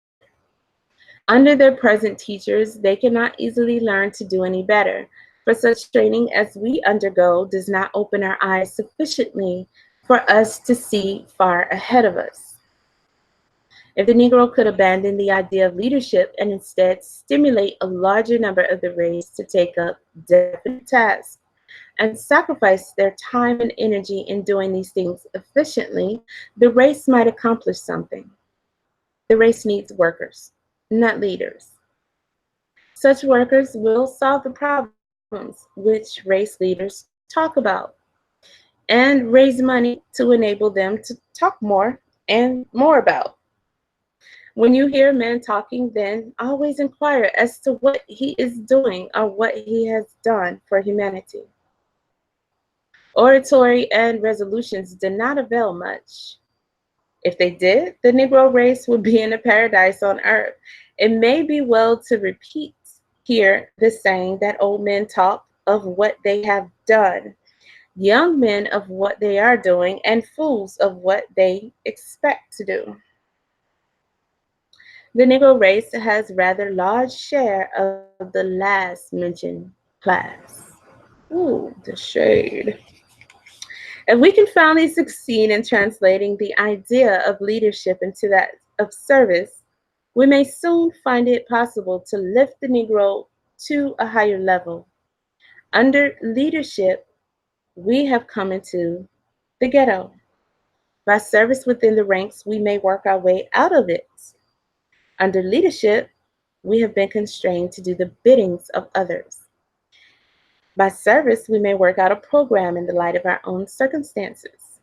Under their present teachers, they cannot easily learn to do any better, for such training as we undergo does not open our eyes sufficiently for us to see far ahead of us. If the Negro could abandon the idea of leadership and instead stimulate a larger number of the race to take up definite tasks and sacrifice their time and energy in doing these things efficiently, the race might accomplish something. The race needs workers, not leaders. Such workers will solve the problems which race leaders talk about and raise money to enable them to talk more and more about. When you hear a man talking, then always inquire as to what he is doing or what he has done for humanity. Oratory and resolutions did not avail much. If they did, the Negro race would be in a paradise on earth. It may be well to repeat here the saying that old men talk of what they have done, young men of what they are doing, and fools of what they expect to do. The Negro race has rather large share of the last mentioned class. Ooh, the shade. If we can finally succeed in translating the idea of leadership into that of service, we may soon find it possible to lift the Negro to a higher level. Under leadership, we have come into the ghetto. By service within the ranks, we may work our way out of it. Under leadership, we have been constrained to do the biddings of others. By service, we may work out a program in the light of our own circumstances.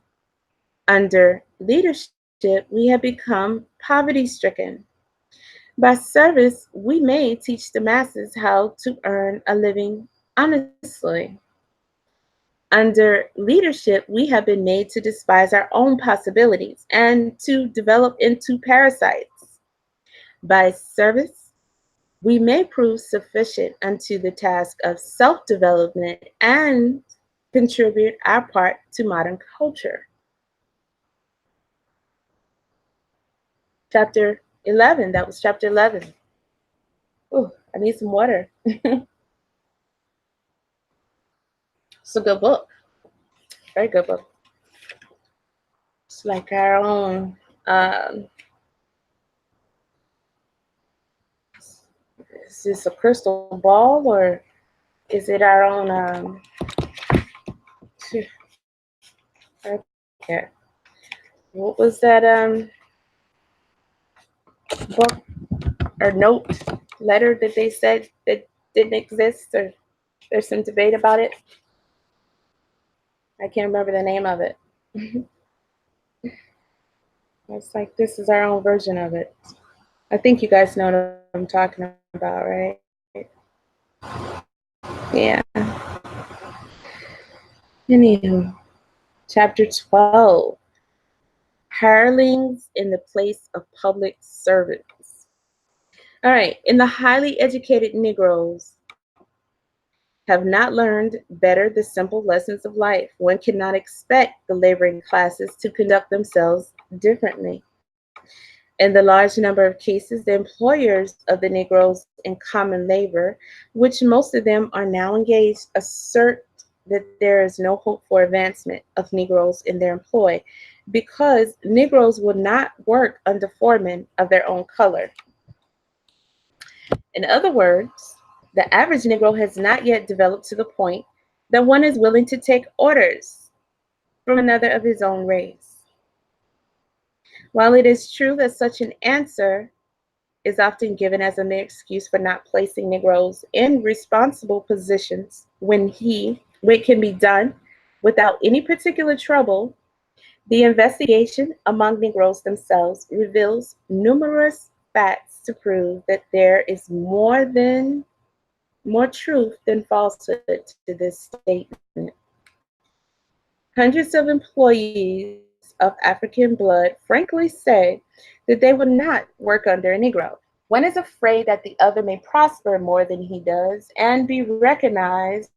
Under leadership, we have become poverty-stricken. By service, we may teach the masses how to earn a living honestly. Under leadership, we have been made to despise our own possibilities and to develop into parasites. By service, we may prove sufficient unto the task of self-development and contribute our part to modern culture. Chapter 11, that was chapter 11. Ooh, I need some water. It's a good book, very good book. It's like our own, is this a crystal ball or is it our own, okay. What was that book or note, letter that they said that didn't exist, or there's some debate about it? I can't remember the name of it. It's like this is our own version of it. I think you guys know what I'm talking about, right? Yeah. Anywho, chapter 12, hirelings in the place of public servants. All right, in the highly educated Negroes have not learned better the simple lessons of life. One cannot expect the laboring classes to conduct themselves differently. In the large number of cases, the employers of the Negroes in common labor, which most of them are now engaged, assert that there is no hope for advancement of Negroes in their employ because Negroes will not work under foremen of their own color. In other words, the average Negro has not yet developed to the point that one is willing to take orders from another of his own race. While it is true that such an answer is often given as a mere excuse for not placing Negroes in responsible positions when it can be done without any particular trouble, the investigation among Negroes themselves reveals numerous facts to prove that there is more truth than falsehood to this statement. Hundreds of employees of African blood frankly say that they would not work under a Negro. One is afraid that the other may prosper more than he does and be recognized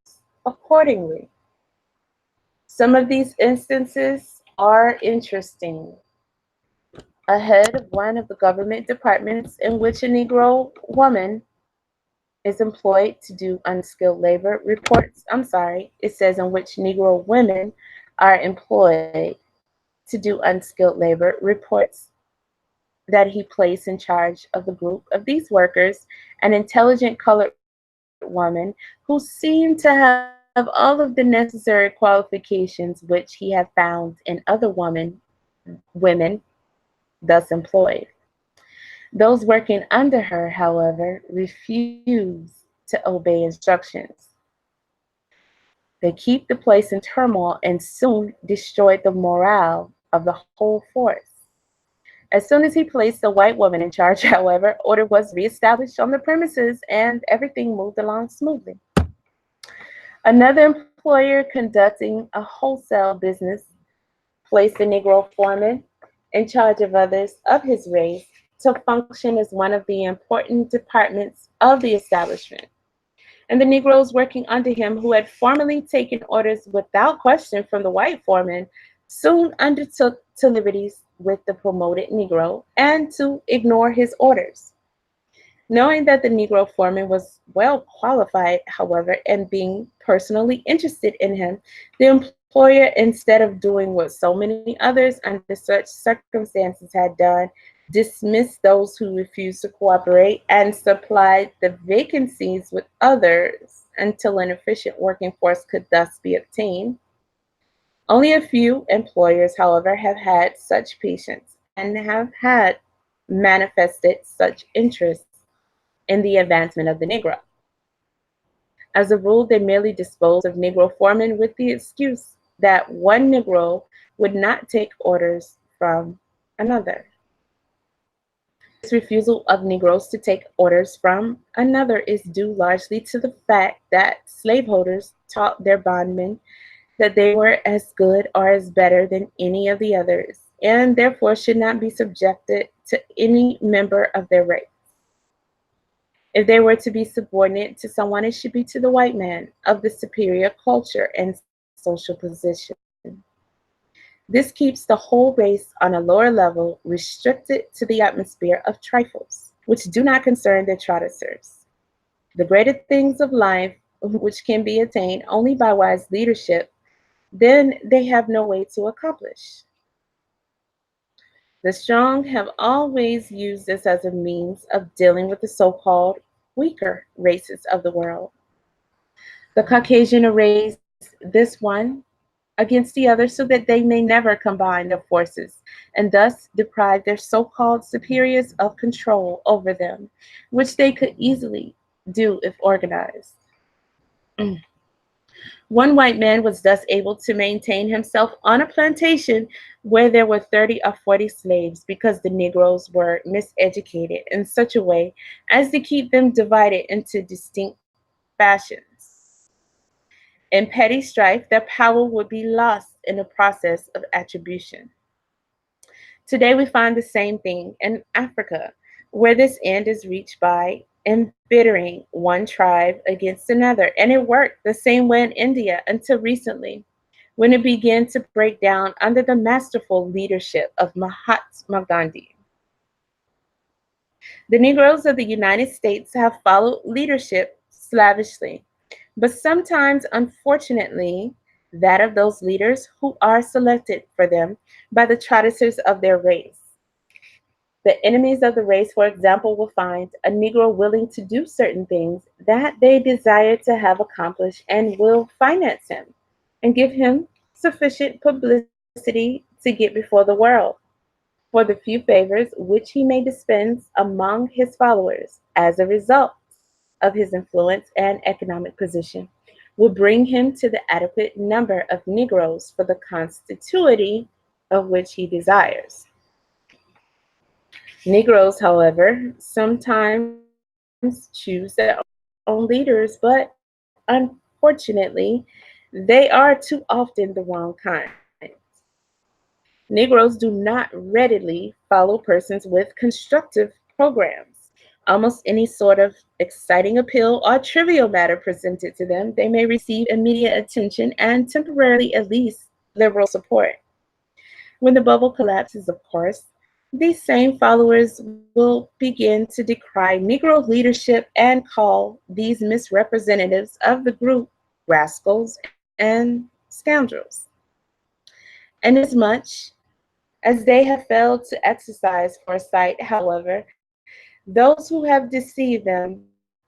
accordingly. Some of these instances are interesting. A head of one of the government departments in which a Negro woman is employed to do unskilled labor it says in which Negro women are employed to do unskilled labor, reports that he placed in charge of the group of these workers an intelligent colored woman who seemed to have all of the necessary qualifications which he had found in other women thus employed. Those working under her, however, refuse to obey instructions. They keep the place in turmoil and soon destroyed the morale of the whole force. As soon as he placed the white woman in charge, however, order was reestablished on the premises and everything moved along smoothly. Another employer conducting a wholesale business placed the Negro foreman in charge of others of his race to function as one of the important departments of the establishment. And the Negroes working under him, who had formerly taken orders without question from the white foreman, soon undertook to liberties with the promoted Negro and to ignore his orders. Knowing that the Negro foreman was well qualified, however, and being personally interested in him, the employer, instead of doing what so many others under such circumstances had done, dismissed those who refused to cooperate and supplied the vacancies with others until an efficient working force could thus be obtained. Only a few employers, however, have had such patience and have had manifested such interest in the advancement of the Negro. As a rule, they merely disposed of Negro foremen with the excuse that one Negro would not take orders from another. This refusal of Negroes to take orders from another is due largely to the fact that slaveholders taught their bondmen that they were as good or as better than any of the others, and therefore should not be subjected to any member of their race. If they were to be subordinate to someone, it should be to the white man of the superior culture and social position. This keeps the whole race on a lower level, restricted to the atmosphere of trifles, which do not concern their traditors. The greater things of life, which can be attained only by wise leadership, then they have no way to accomplish. The strong have always used this as a means of dealing with the so-called weaker races of the world. The Caucasian arrays this one against the other so that they may never combine their forces and thus deprive their so-called superiors of control over them, which they could easily do if organized. One white man was thus able to maintain himself on a plantation where there were 30 or 40 slaves because the Negroes were miseducated in such a way as to keep them divided into distinct fashions. In petty strife, their power would be lost in the process of attribution. Today, we find the same thing in Africa, where this end is reached by embittering one tribe against another. And it worked the same way in India until recently, when it began to break down under the masterful leadership of Mahatma Gandhi. The Negroes of the United States have followed leadership slavishly, but sometimes, unfortunately, that of those leaders who are selected for them by the traditors of their race. The enemies of the race, for example, will find a Negro willing to do certain things that they desire to have accomplished and will finance him and give him sufficient publicity to get before the world for the few favors which he may dispense among his followers as a result of his influence and economic position will bring him to the adequate number of Negroes for the constituency of which he desires. Negroes, however, sometimes choose their own leaders, but unfortunately, they are too often the wrong kind. Negroes do not readily follow persons with constructive programs. Almost any sort of exciting appeal or trivial matter presented to them, they may receive immediate attention and temporarily at least liberal support. When the bubble collapses, of course, these same followers will begin to decry Negro leadership and call these misrepresentatives of the group rascals and scoundrels. Inasmuch as they have failed to exercise foresight, however, those who have deceived them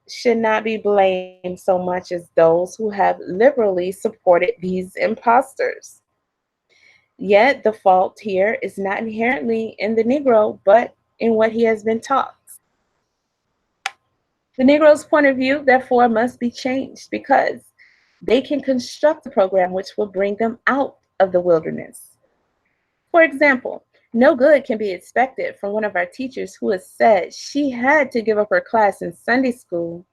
should not be blamed so much as those who have liberally supported these impostors. Yet the fault here is not inherently in the Negro, but in what he has been taught. The Negro's point of view, therefore, must be changed because they can construct a program which will bring them out of the wilderness. For example, no good can be expected from one of our teachers who has said she had to give up her class in Sunday school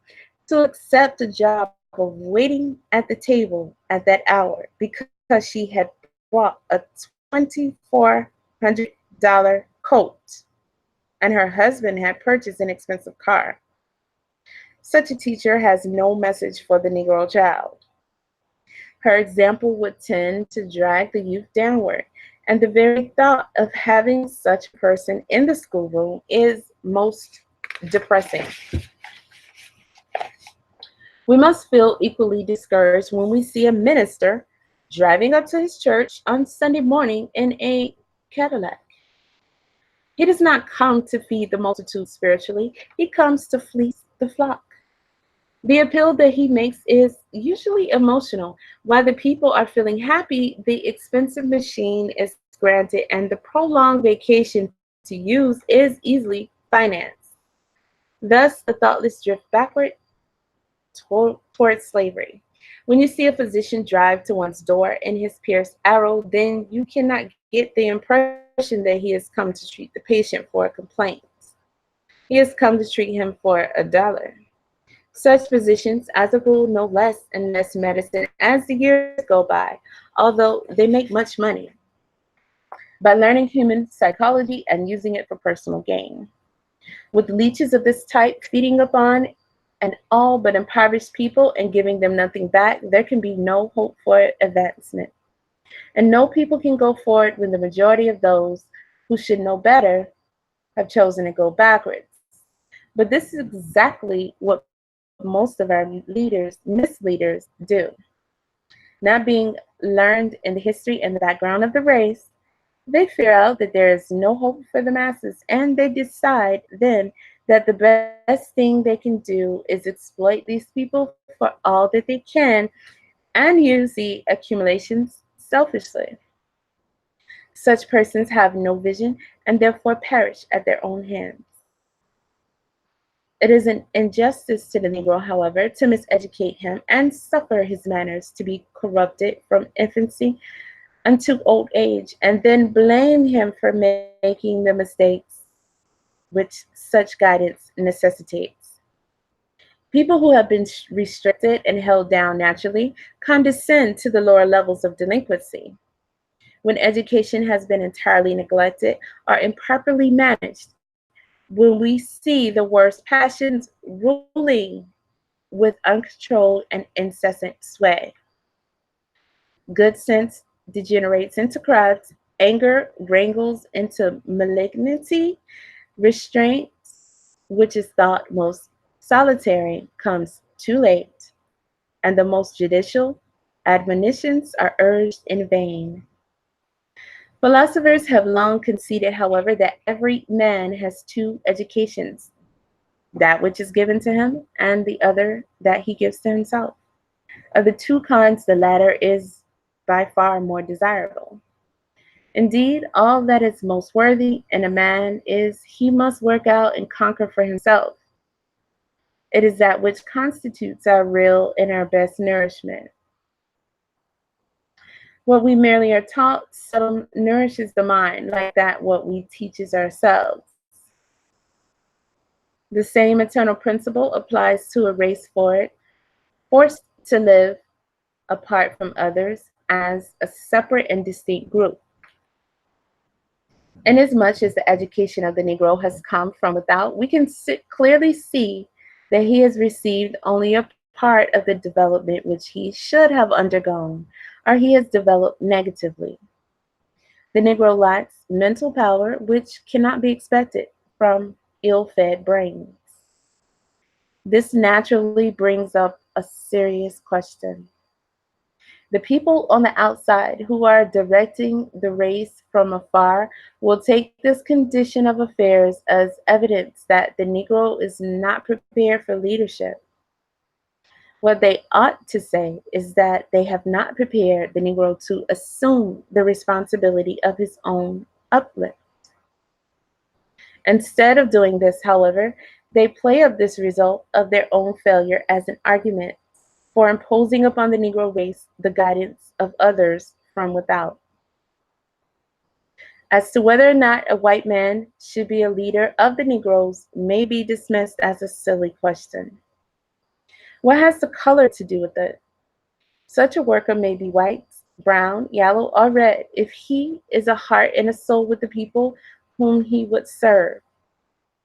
to accept a job of waiting at the table at that hour because she had bought a $2,400 coat and her husband had purchased an expensive car. Such a teacher has no message for the Negro child. Her example would tend to drag the youth downward, and the very thought of having such a person in the schoolroom is most depressing. We must feel equally discouraged when we see a minister driving up to his church on Sunday morning in a Cadillac. He does not come to feed the multitude spiritually, he comes to fleece the flock. The appeal that he makes is usually emotional. While the people are feeling happy, the expensive machine is granted and the prolonged vacation to use is easily financed. Thus, the thoughtless drift backward towards slavery. When you see a physician drive to one's door in his pierced arrow, then you cannot get the impression that he has come to treat the patient for a complaint. He has come to treat him for $1. Such physicians, as a rule, know less and less medicine as the years go by, although they make much money by learning human psychology and using it for personal gain. With leeches of this type feeding upon an all but impoverished people and giving them nothing back, there can be no hope for advancement. And no people can go forward when the majority of those who should know better have chosen to go backwards. But this is exactly what most of our misleaders do. Not being learned in the history and the background of the race, they figure out that there is no hope for the masses, and they decide then that the best thing they can do is exploit these people for all that they can and use the accumulations selfishly. Such persons have no vision and therefore perish at their own hands. It is an injustice to the Negro, however, to miseducate him and suffer his manners to be corrupted from infancy unto old age, and then blame him for making the mistakes which such guidance necessitates. People who have been restricted and held down naturally condescend to the lower levels of delinquency. When education has been entirely neglected or improperly managed, when we see the worst passions ruling with uncontrolled and incessant sway. Good sense degenerates into crowds, anger wrangles into malignity, restraint, which is thought most solitary, comes too late, and the most judicial admonitions are urged in vain. Philosophers have long conceded, however, that every man has two educations, that which is given to him and the other that he gives to himself. Of the two kinds, the latter is by far more desirable. Indeed, all that is most worthy in a man is he must work out and conquer for himself. It is that which constitutes our real and our best nourishment. What we merely are taught seldom nourishes the mind like that what we teaches ourselves. The same eternal principle applies to a race forced to live apart from others as a separate and distinct group. Inasmuch as the education of the Negro has come from without, we can clearly see that he has received only a part of the development which he should have undergone, or he has developed negatively. The Negro lacks mental power, which cannot be expected from ill-fed brains. This naturally brings up a serious question. The people on the outside who are directing the race from afar will take this condition of affairs as evidence that the Negro is not prepared for leadership. What they ought to say is that they have not prepared the Negro to assume the responsibility of his own uplift. Instead of doing this, however, they play up this result of their own failure as an argument for imposing upon the Negro race the guidance of others from without. As to whether or not a white man should be a leader of the Negroes may be dismissed as a silly question. What has the color to do with it? Such a worker may be white, brown, yellow, or red if he is a heart and a soul with the people whom he would serve.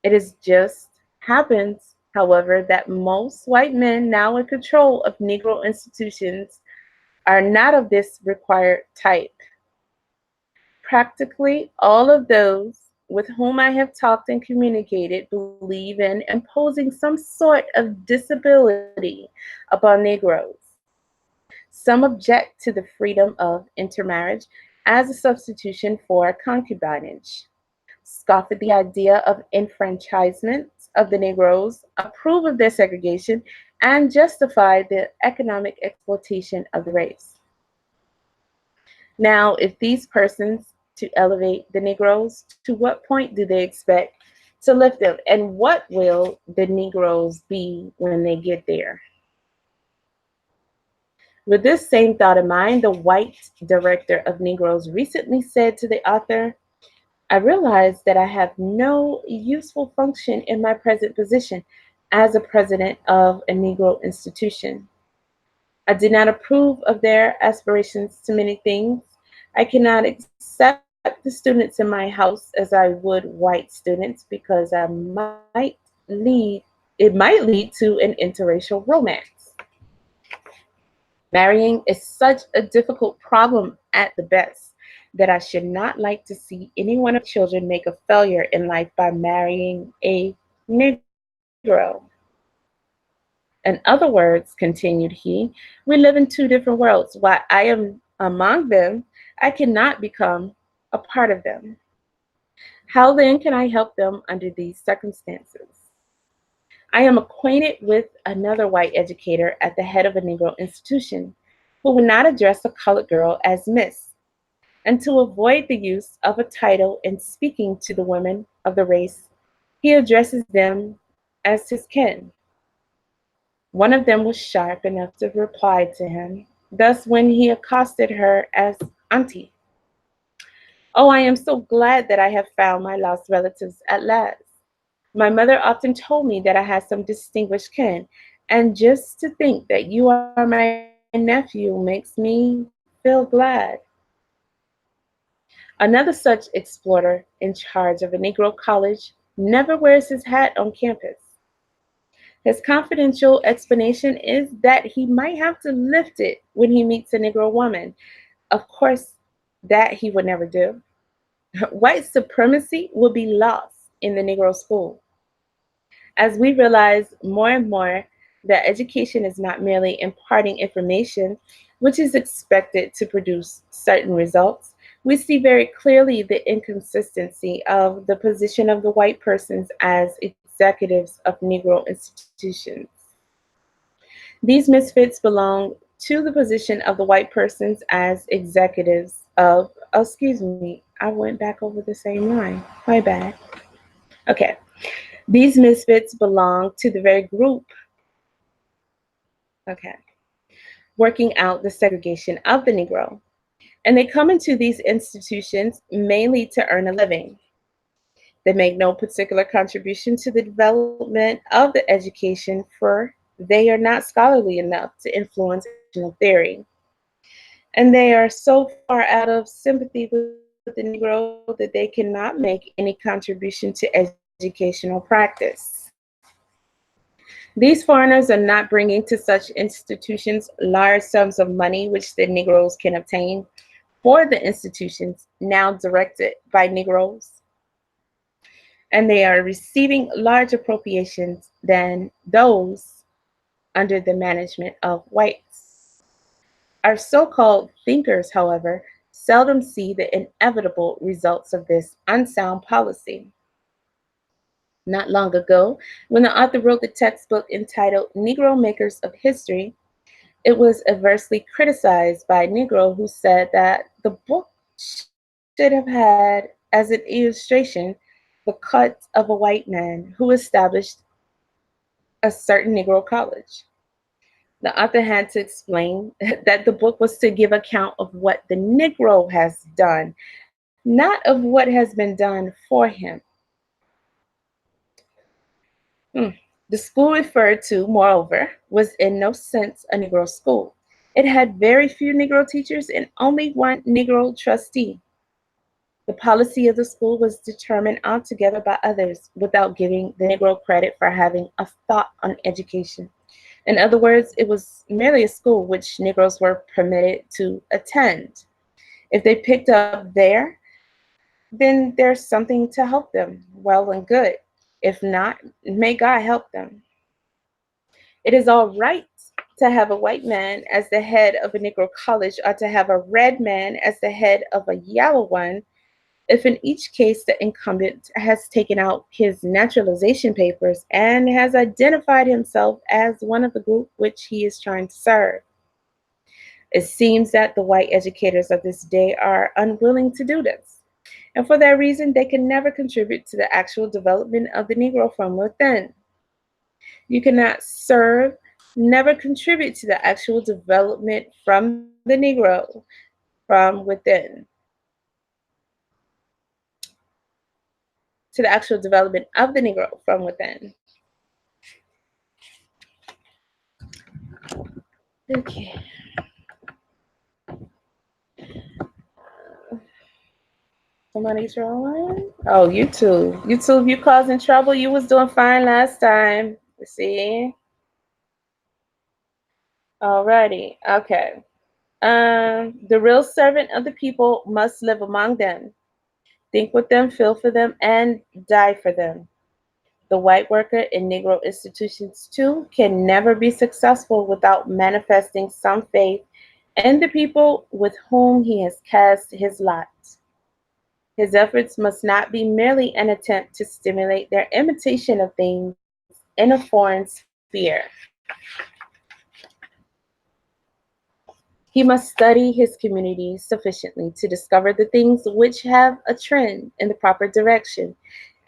It is just happens, however, that most white men now in control of Negro institutions are not of this required type. Practically all of those with whom I have talked and communicated believe in imposing some sort of disability upon Negroes. Some object to the freedom of intermarriage as a substitution for concubinage, scoff at the idea of enfranchisement of the Negroes, approve of their segregation, and justify the economic exploitation of the race. Now, if these persons to elevate the Negroes, to what point do they expect to lift them? And what will the Negroes be when they get there? With this same thought in mind, the white director of Negroes recently said to the author, I realize that I have no useful function in my present position as a president of a Negro institution. I do not approve of their aspirations to many things. I cannot accept the students in my house as I would white students because it might lead to an interracial romance. Marrying is such a difficult problem at the best that I should not like to see any one of children make a failure in life by marrying a Negro. In other words, continued he, we live in two different worlds. While I am among them, I cannot become a part of them. How then can I help them under these circumstances? I am acquainted with another white educator at the head of a Negro institution who will not address a colored girl as Miss, and to avoid the use of a title in speaking to the women of the race, he addresses them as his kin. One of them was sharp enough to reply to him, thus when he accosted her as Auntie. Oh, I am so glad that I have found my lost relatives at last. My mother often told me that I had some distinguished kin, and just to think that you are my nephew makes me feel glad. Another such exploiter in charge of a Negro college never wears his hat on campus. His confidential explanation is that he might have to lift it when he meets a Negro woman. Of course, that he would never do. White supremacy will be lost in the Negro school. As we realize more and more that education is not merely imparting information, which is expected to produce certain results, we see very clearly the inconsistency of the position of the white persons as executives of Negro institutions. These misfits belong to the position of the white persons as executives of, oh, excuse me, I went back over the same line. My bad. Okay. These misfits belong to the very group, okay, working out the segregation of the Negro. And they come into these institutions mainly to earn a living. They make no particular contribution to the development of the education, for they are not scholarly enough to influence educational theory. And they are so far out of sympathy with the Negro that they cannot make any contribution to educational practice. These foreigners are not bringing to such institutions large sums of money which the Negroes can obtain for the institutions now directed by Negroes, and they are receiving large appropriations than those under the management of whites. Our so-called thinkers, however, seldom see the inevitable results of this unsound policy. Not long ago, when the author wrote the textbook entitled Negro Makers of History, it was adversely criticized by a Negro who said that the book should have had as an illustration the cut of a white man who established a certain Negro college. The author had to explain that the book was to give account of what the Negro has done, not of what has been done for him. The school referred to, moreover, was in no sense a Negro school. It had very few Negro teachers and only one Negro trustee. The policy of the school was determined altogether by others without giving the Negro credit for having a thought on education. In other words, it was merely a school which Negroes were permitted to attend. If they picked up there, then there's something to help them. Well and good. If not, may God help them. It is all right to have a white man as the head of a Negro college or to have a red man as the head of a yellow one, if in each case the incumbent has taken out his naturalization papers and has identified himself as one of the group which he is trying to serve. It seems that the white educators of this day are unwilling to do this. And for that reason, they can never contribute to the actual development of the Negro from within. You cannot serve, never contribute to the actual development from the Negro from within. To the actual development of the Negro from within. Okay. Somebody's rolling. Oh, YouTube. YouTube, you causing trouble. You was doing fine last time. Let's see. Alrighty. Okay. The real servant of the people must live among them, think with them, feel for them, and die for them. The white worker in Negro institutions, too, can never be successful without manifesting some faith in the people with whom he has cast his lot. His efforts must not be merely an attempt to stimulate their imitation of things in a foreign sphere. He must study his community sufficiently to discover the things which have a trend in the proper direction,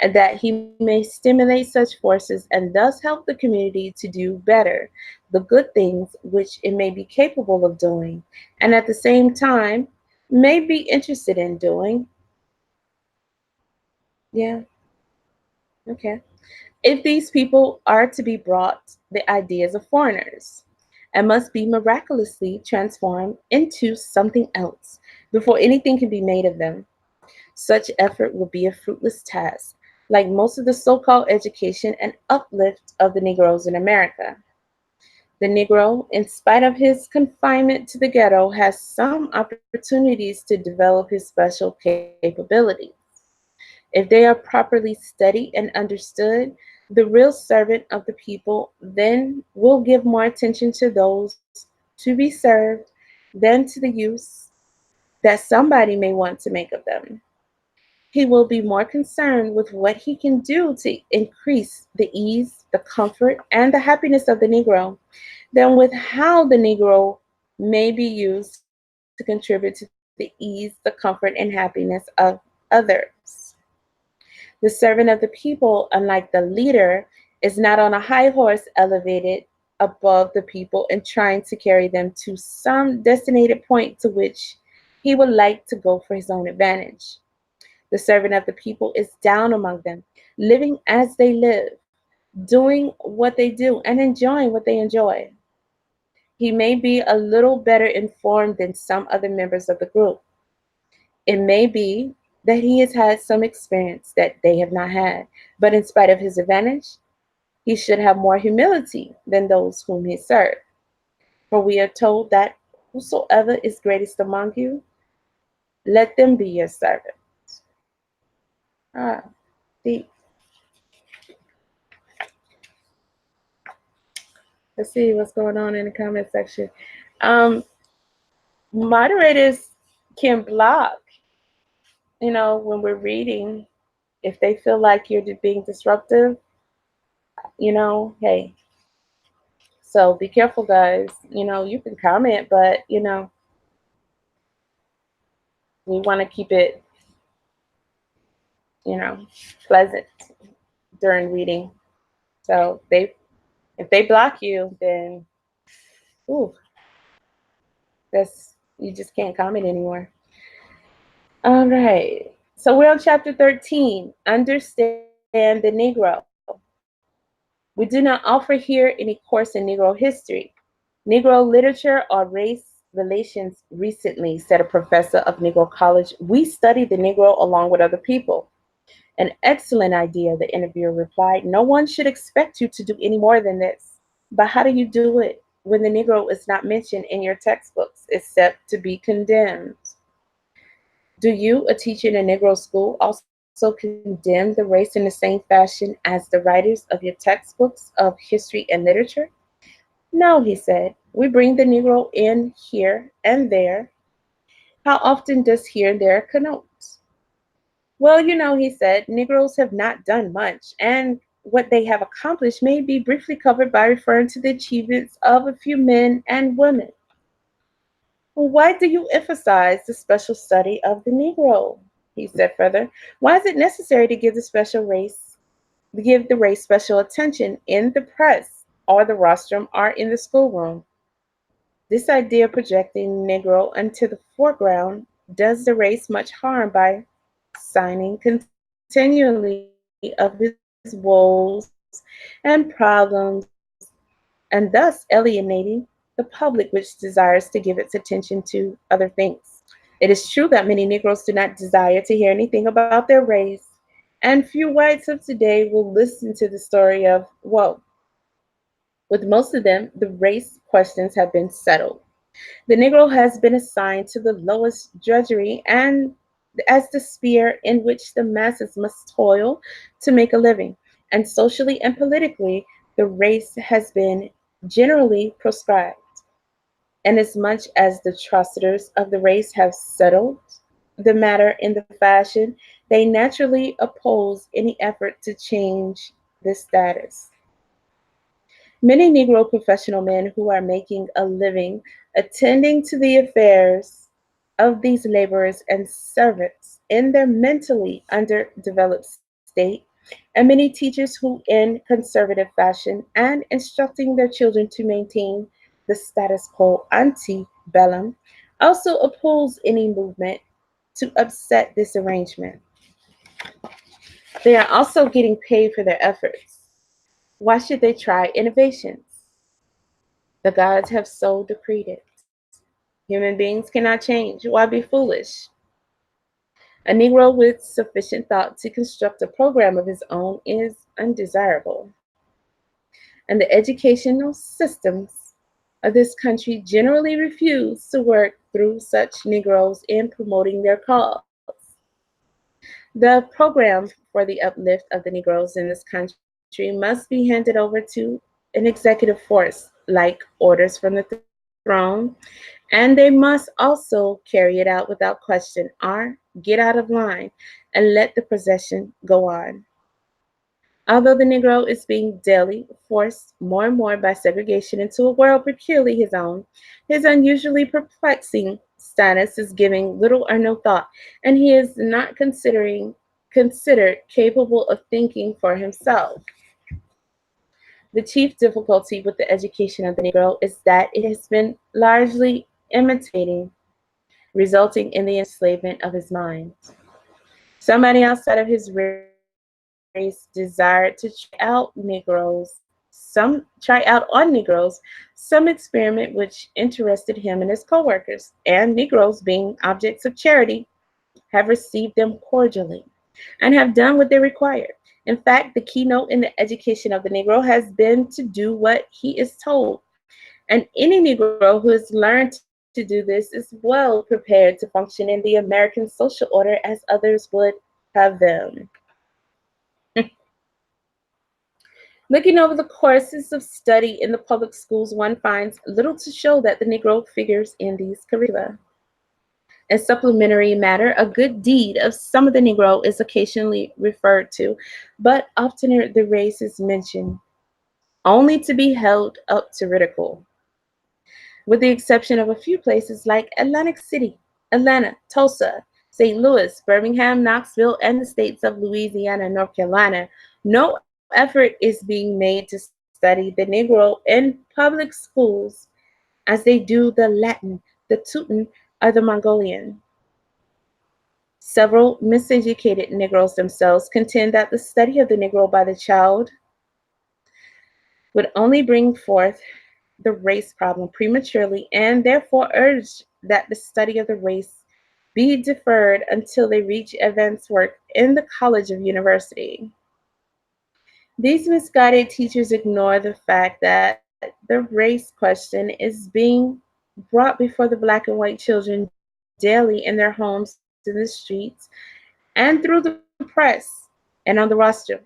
and that he may stimulate such forces and thus help the community to do better the good things which it may be capable of doing, and at the same time may be interested in doing. Yeah, okay. If these people are to be brought the ideas of foreigners and must be miraculously transformed into something else before anything can be made of them, such effort will be a fruitless task, like most of the so-called education and uplift of the Negroes in America. The Negro, in spite of his confinement to the ghetto, has some opportunities to develop his special capabilities. If they are properly studied and understood, the real servant of the people then will give more attention to those to be served than to the use that somebody may want to make of them. He will be more concerned with what he can do to increase the ease, the comfort, and the happiness of the Negro than with how the Negro may be used to contribute to the ease, the comfort, and happiness of others. The servant of the people, unlike the leader, is not on a high horse elevated above the people and trying to carry them to some designated point to which he would like to go for his own advantage. The servant of the people is down among them, living as they live, doing what they do, and enjoying what they enjoy. He may be a little better informed than some other members of the group. It may be that he has had some experience that they have not had, but in spite of his advantage, he should have more humility than those whom he served. For we are told that whosoever is greatest among you, let them be your servant. Ah, deep. Let's see what's going on in the comment section. Um, Moderators can block, when we're reading, if they feel like you're being disruptive, hey. So be careful, guys. You can comment, but, we want to keep it you know, pleasant during reading. So if they block you, then ooh, that's you just can't comment anymore. All right. So we're on chapter 13. Understand the Negro. We do not offer here any course in Negro history, Negro literature, or race relations recently, said a professor of Negro College. We study the Negro along with other people. An excellent idea, the interviewer replied. No one should expect you to do any more than this. But how do you do it when the Negro is not mentioned in your textbooks except to be condemned? Do you, a teacher in a Negro school, also condemn the race in the same fashion as the writers of your textbooks of history and literature? No, he said. We bring the Negro in here and there. How often does here and there connote? Well, he said, Negroes have not done much, and what they have accomplished may be briefly covered by referring to the achievements of a few men and women. Well, why do you emphasize the special study of the Negro? He said further. Why is it necessary to give the race special attention in the press or the rostrum or in the schoolroom? This idea of projecting Negro into the foreground does the race much harm by signing continually of his woes and problems, and thus alienating the public which desires to give its attention to other things. It is true that many Negroes do not desire to hear anything about their race, and few whites of today will listen to the story of woe. With most of them, the race questions have been settled. The Negro has been assigned to the lowest drudgery and as the sphere in which the masses must toil to make a living, and socially and politically, the race has been generally proscribed. Inasmuch as the trustees of the race have settled the matter in the fashion, they naturally oppose any effort to change this status. Many Negro professional men who are making a living attending to the affairs of these laborers and servants in their mentally underdeveloped state, and many teachers who, in conservative fashion, and instructing their children to maintain the status quo ante bellum, also oppose any movement to upset this arrangement. They are also getting paid for their efforts. Why should they try innovations? The gods have so decreed it. Human beings cannot change. Why be foolish? A Negro with sufficient thought to construct a program of his own is undesirable. And the educational systems of this country generally refuse to work through such Negroes in promoting their cause. The program for the uplift of the Negroes in this country must be handed over to an executive force, like orders from the throne, and they must also carry it out without question or get out of line and let the procession go on. Although the Negro is being daily forced more and more by segregation into a world peculiarly his own, his unusually perplexing status is giving little or no thought, and he is not considered capable of thinking for himself. The chief difficulty with the education of the Negro is that it has been largely imitating, resulting in the enslavement of his mind. Somebody outside of his race desired to try out on Negroes some experiment which interested him and his coworkers, and Negroes, being objects of charity, have received them cordially and have done what they required. In fact, the keynote in the education of the Negro has been to do what he is told. And any Negro who has learned to do this is well prepared to function in the American social order as others would have them. Looking over the courses of study in the public schools, one finds little to show that the Negro figures in these curricula. As supplementary matter, a good deed of some of the Negro is occasionally referred to, but oftener the race is mentioned, only to be held up to ridicule. With the exception of a few places like Atlantic City, Atlanta, Tulsa, St. Louis, Birmingham, Knoxville, and the states of Louisiana and North Carolina, no effort is being made to study the Negro in public schools as they do the Latin, the Teuton, or the Mongolian. Several miseducated Negroes themselves contend that the study of the Negro by the child would only bring forth the race problem prematurely and therefore urge that the study of the race be deferred until they reach advanced work in the college or university. These misguided teachers ignore the fact that the race question is being brought before the black and white children daily in their homes, in the streets, and through the press and on the roster.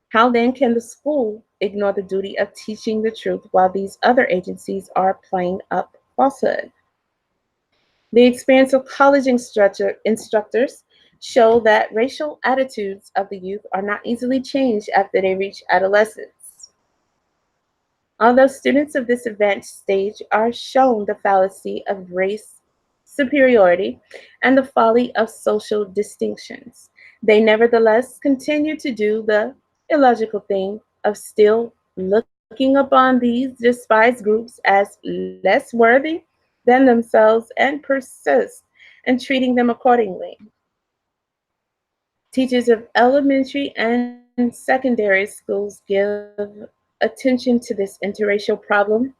How then can the school ignore the duty of teaching the truth while these other agencies are playing up falsehood? The experience of college instructors show that racial attitudes of the youth are not easily changed after they reach adolescence. Although students of this advanced stage are shown the fallacy of race superiority and the folly of social distinctions, they nevertheless continue to do the illogical thing of still looking upon these despised groups as less worthy than themselves and persist in treating them accordingly. Teachers of elementary and secondary schools give attention to this interracial problem,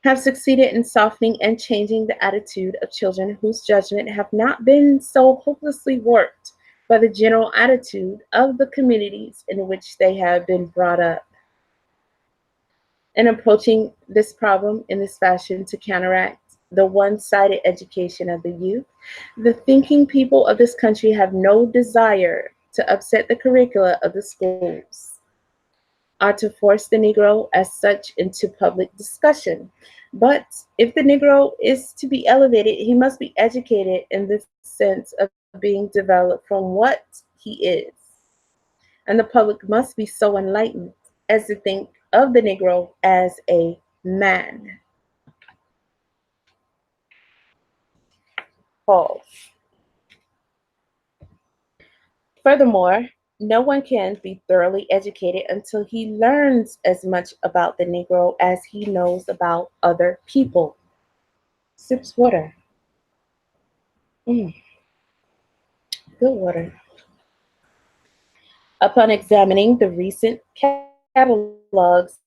have succeeded in softening and changing the attitude of children whose judgment have not been so hopelessly warped by the general attitude of the communities in which they have been brought up. In approaching this problem in this fashion to counteract the one sided education of the youth, the thinking people of this country have no desire to upset the curricula of the schools or to force the Negro as such into public discussion. But if the Negro is to be elevated, he must be educated in the sense of being developed from what he is. And the public must be so enlightened as to think of the Negro as a man. Pause. Furthermore, no one can be thoroughly educated until he learns as much about the Negro as he knows about other people. Sips water. Mm, good water. Upon examining the recent catalogs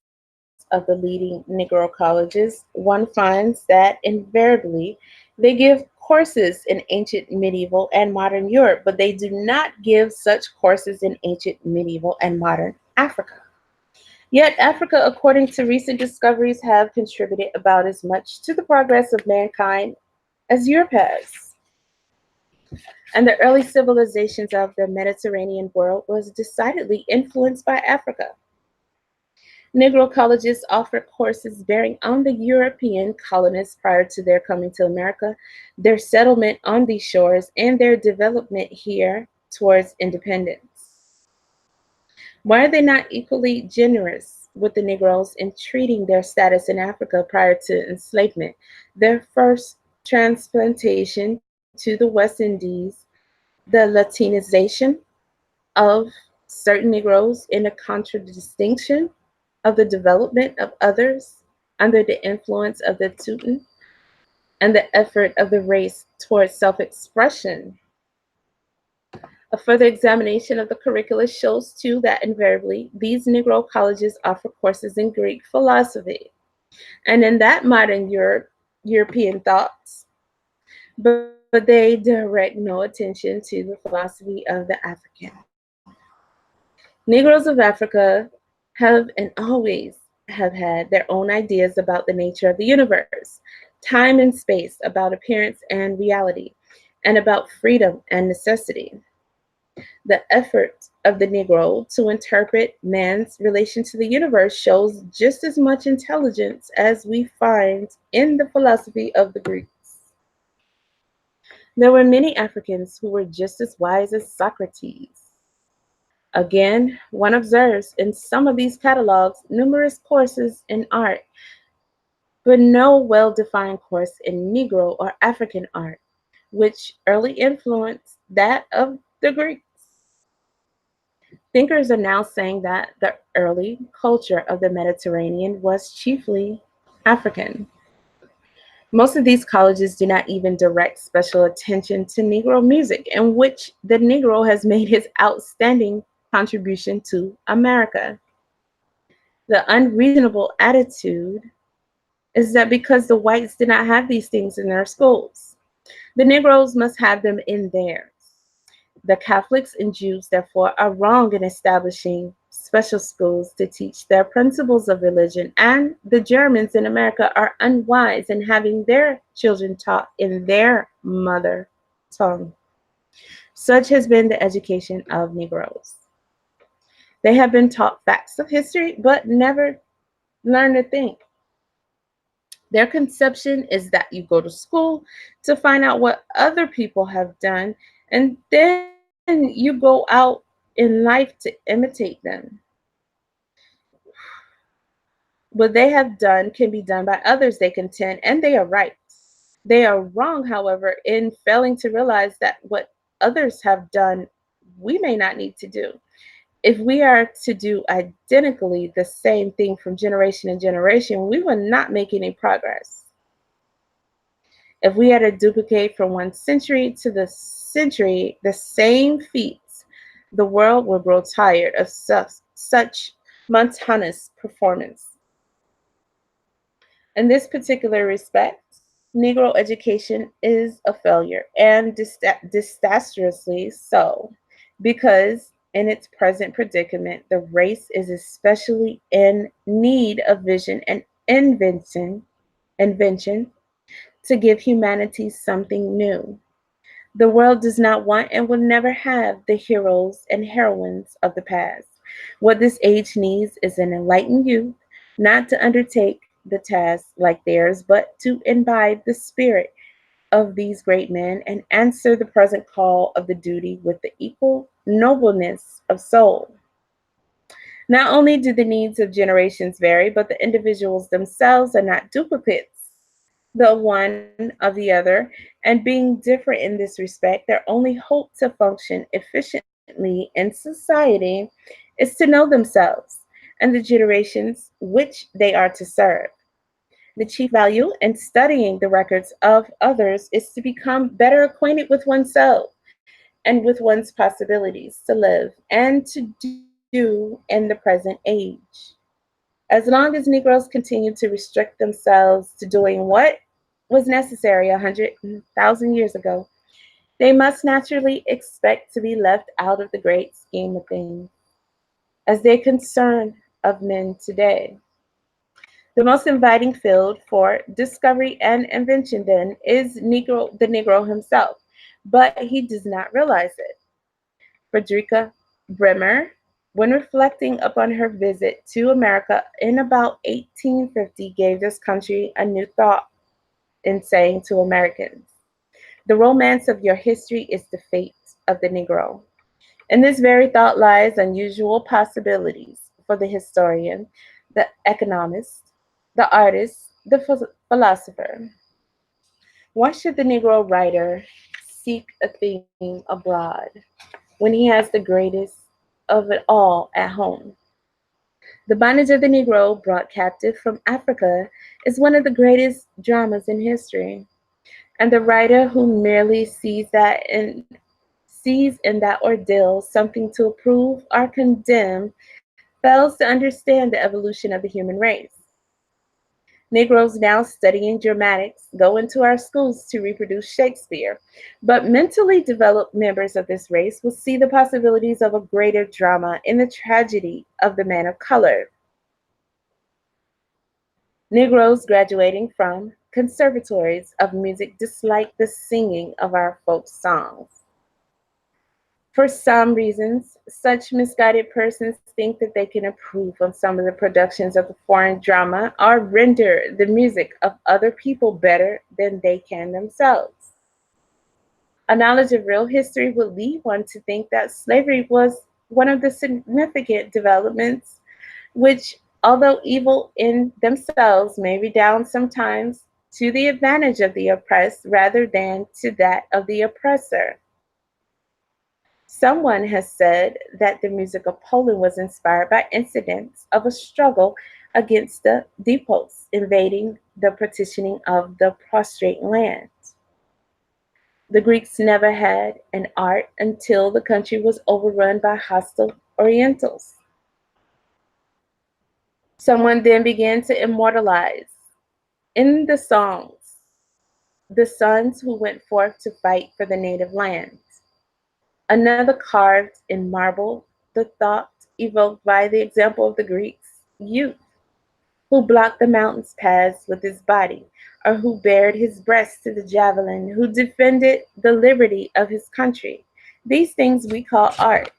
of the leading Negro colleges, one finds that invariably they give courses in ancient, medieval, and modern Europe, but they do not give such courses in ancient, medieval, and modern Africa. Yet Africa, according to recent discoveries, have contributed about as much to the progress of mankind as Europe has. And the early civilizations of the Mediterranean world was decidedly influenced by Africa. Negro colleges offer courses bearing on the European colonists prior to their coming to America, their settlement on these shores, and their development here towards independence. Why are they not equally generous with the Negroes in treating their status in Africa prior to enslavement, their first transplantation to the West Indies, the Latinization of certain Negroes in a contradistinction of the development of others under the influence of the Teuton and the effort of the race towards self-expression? A further examination of the curricula shows too that invariably these Negro colleges offer courses in Greek philosophy and in that modern European thoughts, but they direct no attention to the philosophy of the African. Negroes of Africa have and always have had their own ideas about the nature of the universe, time and space, about appearance and reality, and about freedom and necessity. The effort of the Negro to interpret man's relation to the universe shows just as much intelligence as we find in the philosophy of the Greeks. There were many Africans who were just as wise as Socrates. Again, one observes in some of these catalogs numerous courses in art, but no well defined course in Negro or African art, which early influenced that of the Greeks. Thinkers are now saying that the early culture of the Mediterranean was chiefly African. Most of these colleges do not even direct special attention to Negro music, in which the Negro has made his outstanding contribution to America. The unreasonable attitude is that because the whites did not have these things in their schools, the Negroes must have them in theirs. The Catholics and Jews, therefore, are wrong in establishing special schools to teach their principles of religion, and the Germans in America are unwise in having their children taught in their mother tongue. Such has been the education of Negroes. They have been taught facts of history, but never learned to think. Their conception is that you go to school to find out what other people have done, and then you go out in life to imitate them. What they have done can be done by others, they contend, and they are right. They are wrong, however, in failing to realize that what others have done, we may not need to do. If we are to do identically the same thing from generation to generation, we will not make any progress. If we had to duplicate from one century to the century the same feats, the world will grow tired of such monotonous performance. In this particular respect, Negro education is a failure, and disastrously so, because in its present predicament, the race is especially in need of vision and invention to give humanity something new. The world does not want and will never have the heroes and heroines of the past. What this age needs is an enlightened youth, not to undertake the task like theirs, but to imbibe the spirit of these great men and answer the present call of the duty with the equal nobleness of soul. Not only do the needs of generations vary, but the individuals themselves are not duplicates the one of the other, and being different in this respect, their only hope to function efficiently in society is to know themselves and the generations which they are to serve. The chief value in studying the records of others is to become better acquainted with oneself and with one's possibilities to live and to do in the present age. As long as Negroes continue to restrict themselves to doing what was necessary 100,000 years ago, they must naturally expect to be left out of the great scheme of things as they concern of men today. The most inviting field for discovery and invention, then, is the Negro himself, but he does not realize it. Frederica Bremer, when reflecting upon her visit to America in about 1850, gave this country a new thought in saying to Americans, "The romance of your history is the fate of the Negro." In this very thought lies unusual possibilities for the historian, the economist, the artist, the philosopher. Why should the Negro writer seek a theme abroad when he has the greatest of it all at home? The bondage of the Negro brought captive from Africa is one of the greatest dramas in history, and the writer who merely sees in that ordeal something to approve or condemn fails to understand the evolution of the human race. Negroes now studying dramatics go into our schools to reproduce Shakespeare, but mentally developed members of this race will see the possibilities of a greater drama in the tragedy of the man of color. Negroes graduating from conservatories of music dislike the singing of our folk songs. For some reasons, such misguided persons think that they can improve on some of the productions of the foreign drama or render the music of other people better than they can themselves. A knowledge of real history would lead one to think that slavery was one of the significant developments which, although evil in themselves, may redound sometimes to the advantage of the oppressed rather than to that of the oppressor. Someone has said that the music of Poland was inspired by incidents of a struggle against the depots invading the partitioning of the prostrate land. The Greeks never had an art until the country was overrun by hostile Orientals. Someone then began to immortalize in the songs the sons who went forth to fight for the native lands. Another carved in marble the thought evoked by the example of the Greeks' youth, who blocked the mountain's paths with his body, or who bared his breast to the javelin, who defended the liberty of his country. These things we call art.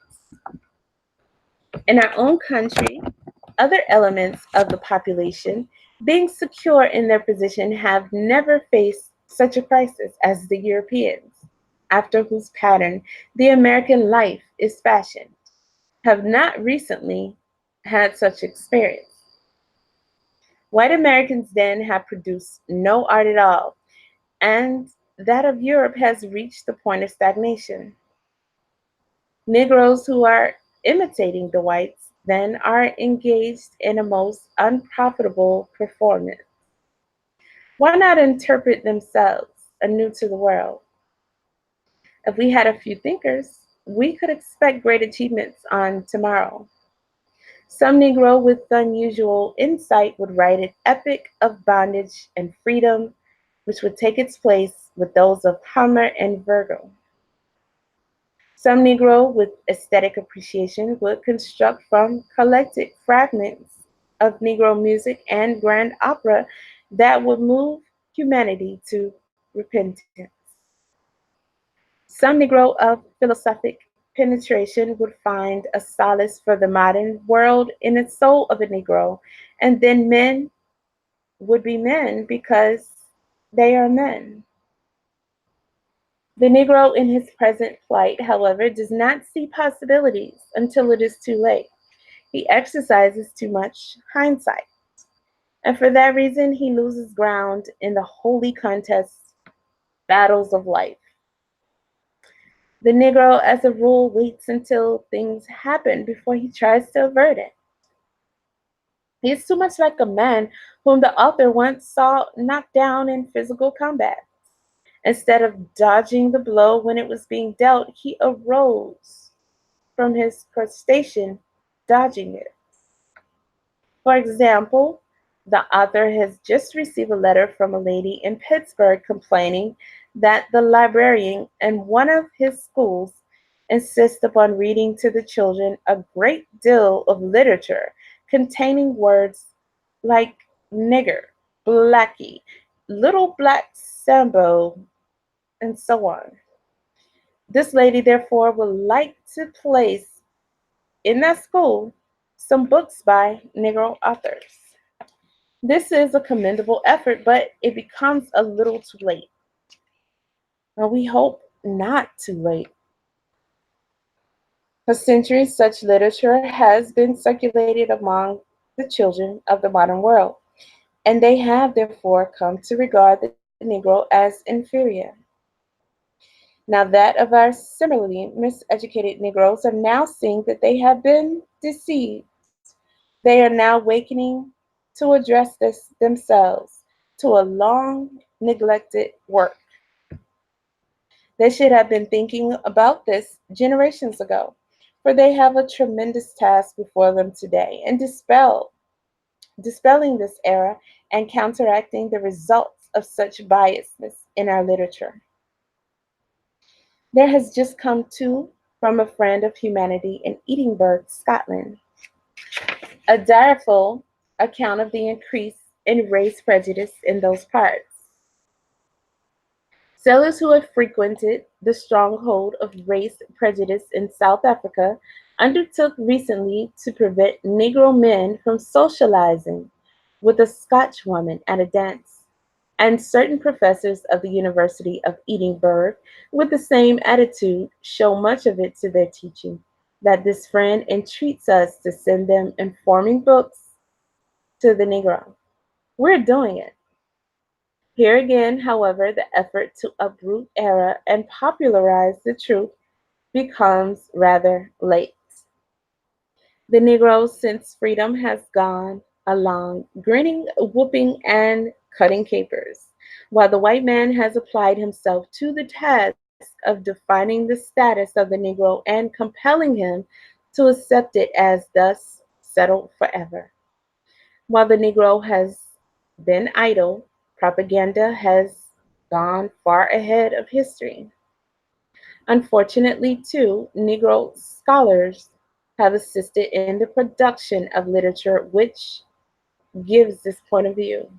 In our own country, other elements of the population, being secure in their position, have never faced such a crisis as the Europeans, after whose pattern the American life is fashioned, have not recently had such experience. White Americans then have produced no art at all, and that of Europe has reached the point of stagnation. Negroes who are imitating the whites then are engaged in a most unprofitable performance. Why not interpret themselves anew to the world? If we had a few thinkers, we could expect great achievements on tomorrow. Some Negro with unusual insight would write an epic of bondage and freedom, which would take its place with those of Homer and Virgil. Some Negro with aesthetic appreciation would construct from collected fragments of Negro music and grand opera that would move humanity to repentance. Some Negro of philosophic penetration would find a solace for the modern world in the soul of a Negro, and then men would be men because they are men. The Negro in his present plight, however, does not see possibilities until it is too late. He exercises too much hindsight, and for that reason he loses ground in the holy contests, battles of life. The Negro, as a rule, waits until things happen before he tries to avert it. He is too much like a man whom the author once saw knocked down in physical combat. Instead of dodging the blow when it was being dealt, he arose from his prostration, dodging it. For example, the author has just received a letter from a lady in Pittsburgh complaining that the librarian in one of his schools insists upon reading to the children a great deal of literature containing words like nigger, blackie, little black Sambo, and so on. This lady, therefore, would like to place in that school some books by Negro authors. This is a commendable effort, but it becomes a little too late. Now, we hope not too late. For centuries, such literature has been circulated among the children of the modern world, and they have therefore come to regard the Negro as inferior. Now that of our similarly miseducated Negroes are now seeing that they have been deceived. They are now wakening to address themselves to a long neglected work. They should have been thinking about this generations ago, for they have a tremendous task before them today in dispelling this error and counteracting the results of such biasness in our literature. There has just come to from a friend of humanity in Edinburgh, Scotland, a direful account of the increase in race prejudice in those parts. Sailors who have frequented the stronghold of race prejudice in South Africa undertook recently to prevent Negro men from socializing with a Scotch woman at a dance, and certain professors of the University of Edinburgh, with the same attitude, show much of it to their teaching, that this friend entreats us to send them informing books to the Negro. We're doing it. Here again, however, the effort to uproot error and popularize the truth becomes rather late. The Negro, since freedom has gone along, grinning, whooping, and cutting capers, while the white man has applied himself to the task of defining the status of the Negro and compelling him to accept it as thus settled forever. While the Negro has been idle, propaganda has gone far ahead of history. Unfortunately, too, Negro scholars have assisted in the production of literature which gives this point of view.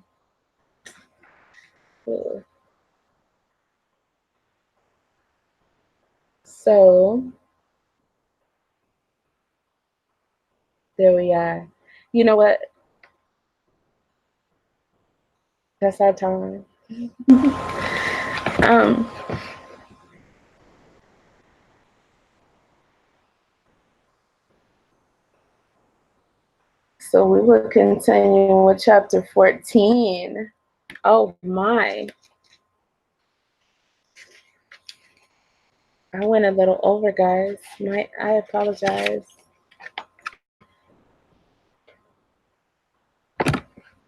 So, there we are. You know what? That's our time. um, so we will continue with chapter 14. Oh my. I went a little over, guys. I apologize.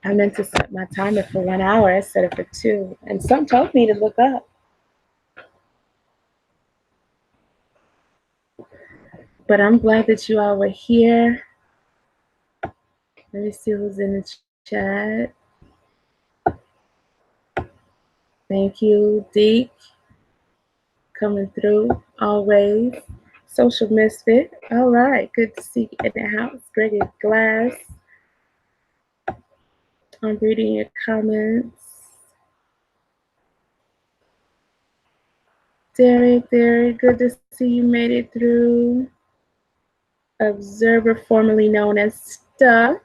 I meant to set my timer for 1 hour. I set it for 2. And some told me to look up. But I'm glad that you all were here. Let me see who's in the chat. Thank you, Deke, coming through always. Social Misfit. All right, good to see you in the house. Gregory Glass. I'm reading your comments. Derek, good to see you made it through. Observer, formerly known as Stuff.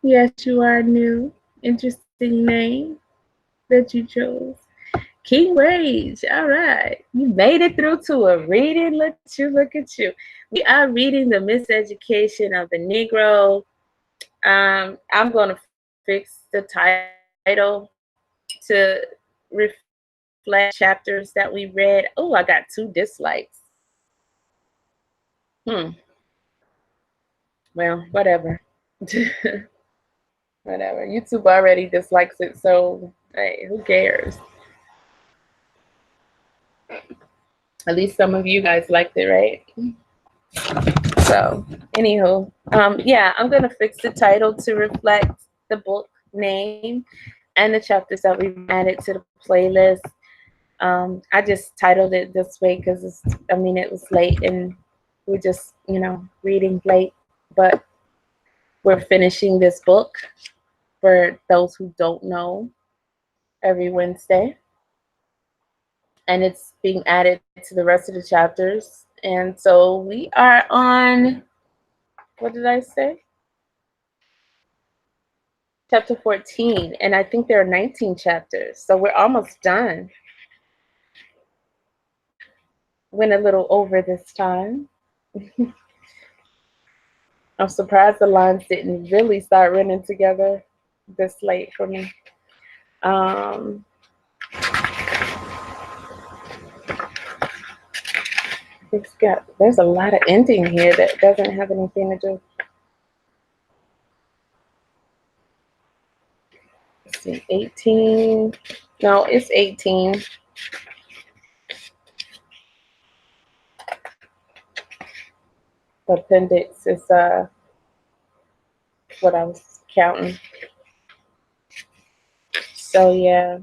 Yes, you are new. Interesting name that you chose. King Rage. All right. You made it through to a reading. Look at you. We are reading The Miseducation of the Negro. I'm going to fix the title to reflect chapters that we read. Oh, I got 2 dislikes. Well, whatever. Whatever. YouTube already dislikes it, so hey, who cares? At least some of you guys liked it, right? So, anywho, yeah, I'm gonna fix the title to reflect the book name and the chapters that we've added to the playlist. I just titled it this way because it was late and we're just, reading late, but we're finishing this book for those who don't know every Wednesday. And it's being added to the rest of the chapters. And so we are on, what did I say? Chapter 14. And I think there are 19 chapters. So we're almost done. Went a little over this time. I'm surprised the lines didn't really start running together this late for me. There's a lot of ending here that doesn't have anything to do. Let's see, 18. No, it's 18. The appendix is what I was counting. So yeah,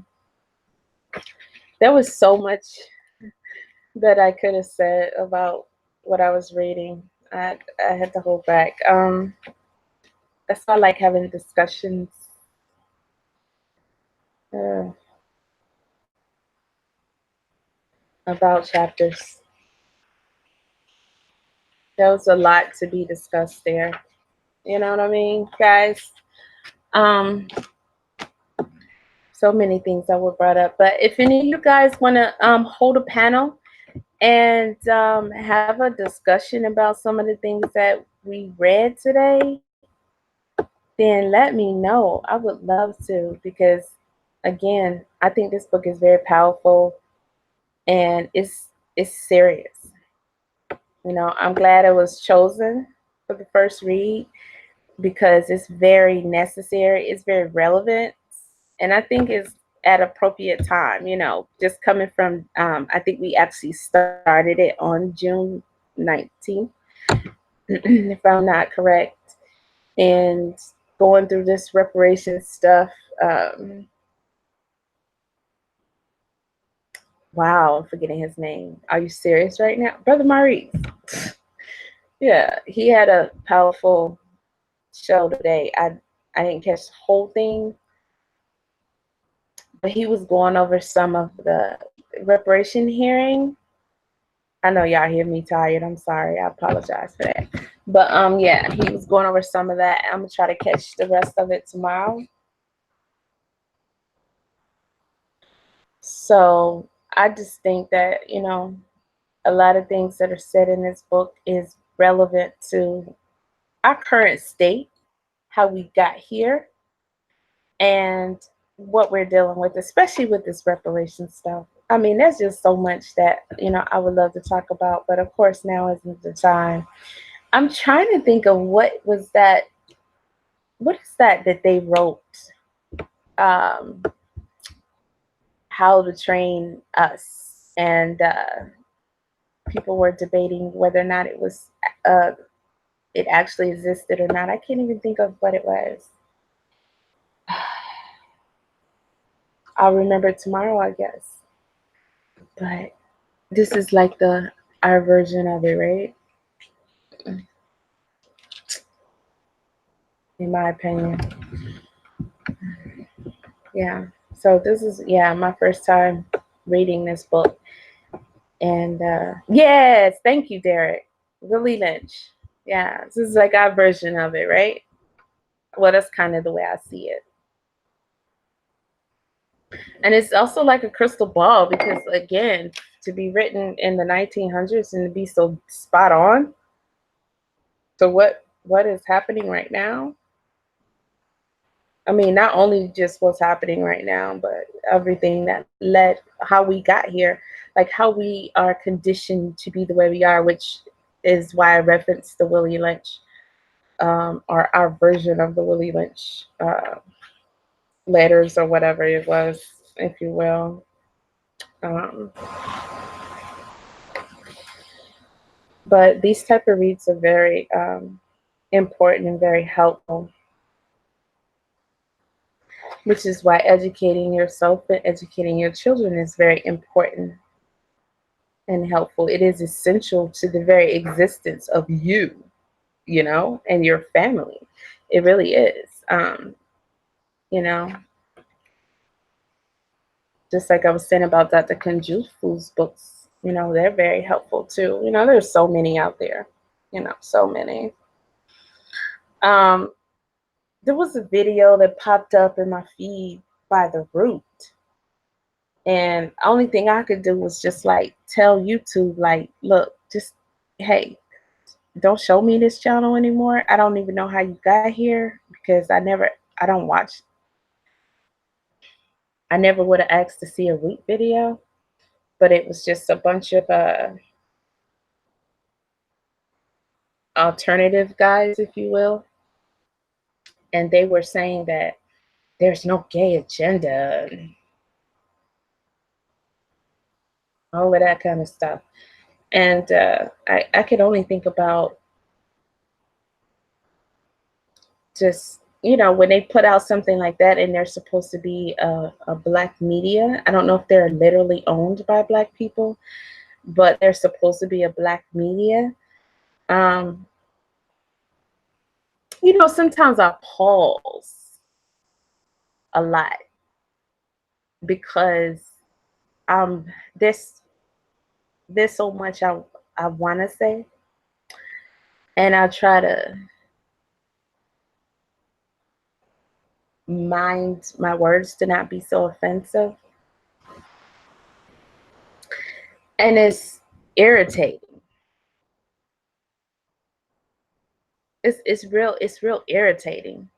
there was so much that I could have said about what I was reading. I had to hold back. That's why I like having discussions. About chapters. There was a lot to be discussed there. You know what I mean, guys? So many things that were brought up. But if any of you guys want to hold a panel and have a discussion about some of the things that we read today, then let me know. I would love to, because again, I think this book is very powerful, and it's serious. You know, I'm glad it was chosen for the first read because it's very necessary, it's very relevant, and I think it's at appropriate time, you know, just coming from I think we actually started it on June 19th, if I'm not correct, and going through this reparation stuff. Um, wow, I'm forgetting his name. Are you serious right now? Brother Maurice. Yeah, he had a powerful show today. I didn't catch the whole thing, but he was going over some of the reparation hearing. I know y'all hear me tired. I'm sorry. I apologize for that. But yeah, he was going over some of that. I'm gonna try to catch the rest of it tomorrow. So I just think that, you know, a lot of things that are said in this book is relevant to our current state, how we got here, and what we're dealing with, especially with this reparation stuff. I mean, there's just so much that, you know, I would love to talk about, but of course now isn't the time. I'm trying to think of what is that they wrote, um, How to Train Us, and people were debating whether or not uh, it actually existed or not. I can't even think of what it was. I'll remember tomorrow, I guess. But this is like our version of it, right? In my opinion. Yeah. So this is, yeah, my first time reading this book. And yes, thank you, Derek. Willie Lynch. Yeah, this is like our version of it, right? Well, that's kind of the way I see it. And it's also like a crystal ball because, again, to be written in the 1900s and to be so spot on to what is happening right now. I mean, not only just what's happening right now, but everything that led how we got here, like how we are conditioned to be the way we are, which is why I referenced the Willie Lynch, or our version of the Willie Lynch letters or whatever it was, if you will. Um, but these type of reads are very important and very helpful, which is why educating yourself and educating your children is very important and helpful. It is essential to the very existence of you, you know, and your family. It really is. You know, just like I was saying about Dr. Kunjufu's books, you know, they're very helpful too. You know, there's so many out there, you know, so many. Um, there was a video that popped up in my feed by The Root. And only thing I could do was just like tell YouTube, like, look, just, hey, don't show me this channel anymore. I don't even know how you got here because I don't watch. I never would have asked to see a Root video, but it was just a bunch of alternative guys, if you will. And they were saying that there's no gay agenda, and all of that kind of stuff. And I could only think about just, you know, when they put out something like that and they're supposed to be a black media. I don't know if they're literally owned by black people, but they're supposed to be a black media. Um, you know, sometimes I pause a lot because um, there's there's so much I want to say, and I try to mind my words to not be so offensive, and it's irritating. It's real irritating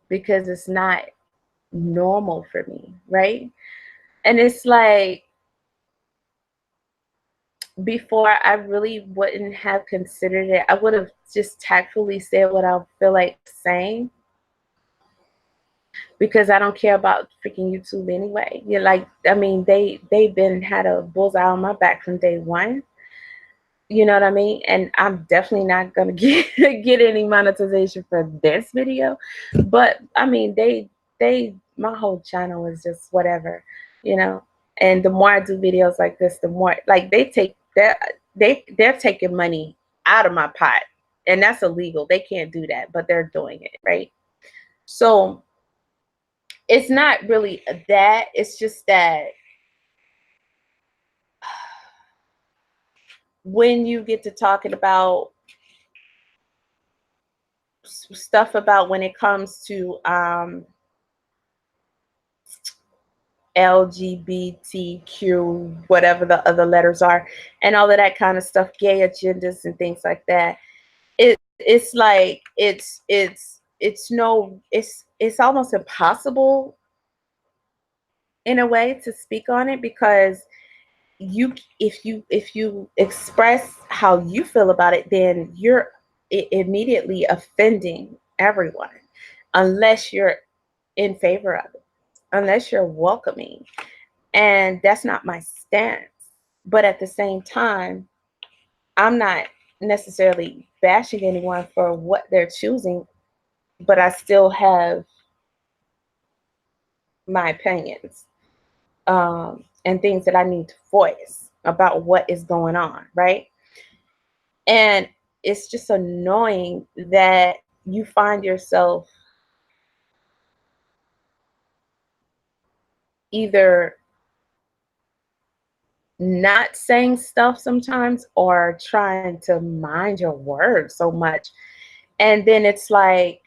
because it's not. normal for me, right? And it's like, before, I really wouldn't have considered it. I would have just tactfully said what I feel like saying, because I don't care about freaking YouTube anyway. You're like, I mean, they've been had a bullseye on my back from day one. You know what I mean? And I'm definitely not gonna get any monetization for this video. But I mean, they my whole channel is just whatever, you know. And the more I do videos like this, the more like they're taking money out of my pot, and that's illegal. They can't do that, but they're doing it, right? So it's not really that. It's just that when you get to talking about stuff about when it comes to LGBTQ, whatever the other letters are, and all of that kind of stuff, gay agendas and things like that. It's like it's almost impossible in a way to speak on it, because if you express how you feel about it, then you're immediately offending everyone, unless you're in favor of it, unless you're welcoming. And that's not my stance. But at the same time, I'm not necessarily bashing anyone for what they're choosing, but I still have my opinions, and things that I need to voice about what is going on, right? And it's just annoying that you find yourself either not saying stuff sometimes, or trying to mind your words so much. And then it's like,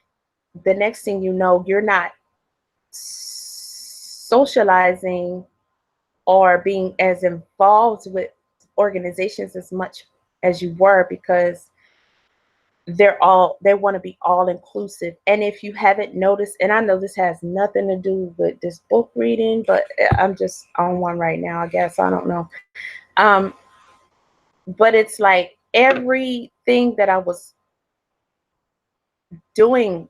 the next thing you know, you're not socializing or being as involved with organizations as much as you were, because they want to be all inclusive. And if you haven't noticed, and I know this has nothing to do with this book reading, but I'm just on one right now, I guess, I don't know. um but it's like everything that I was doing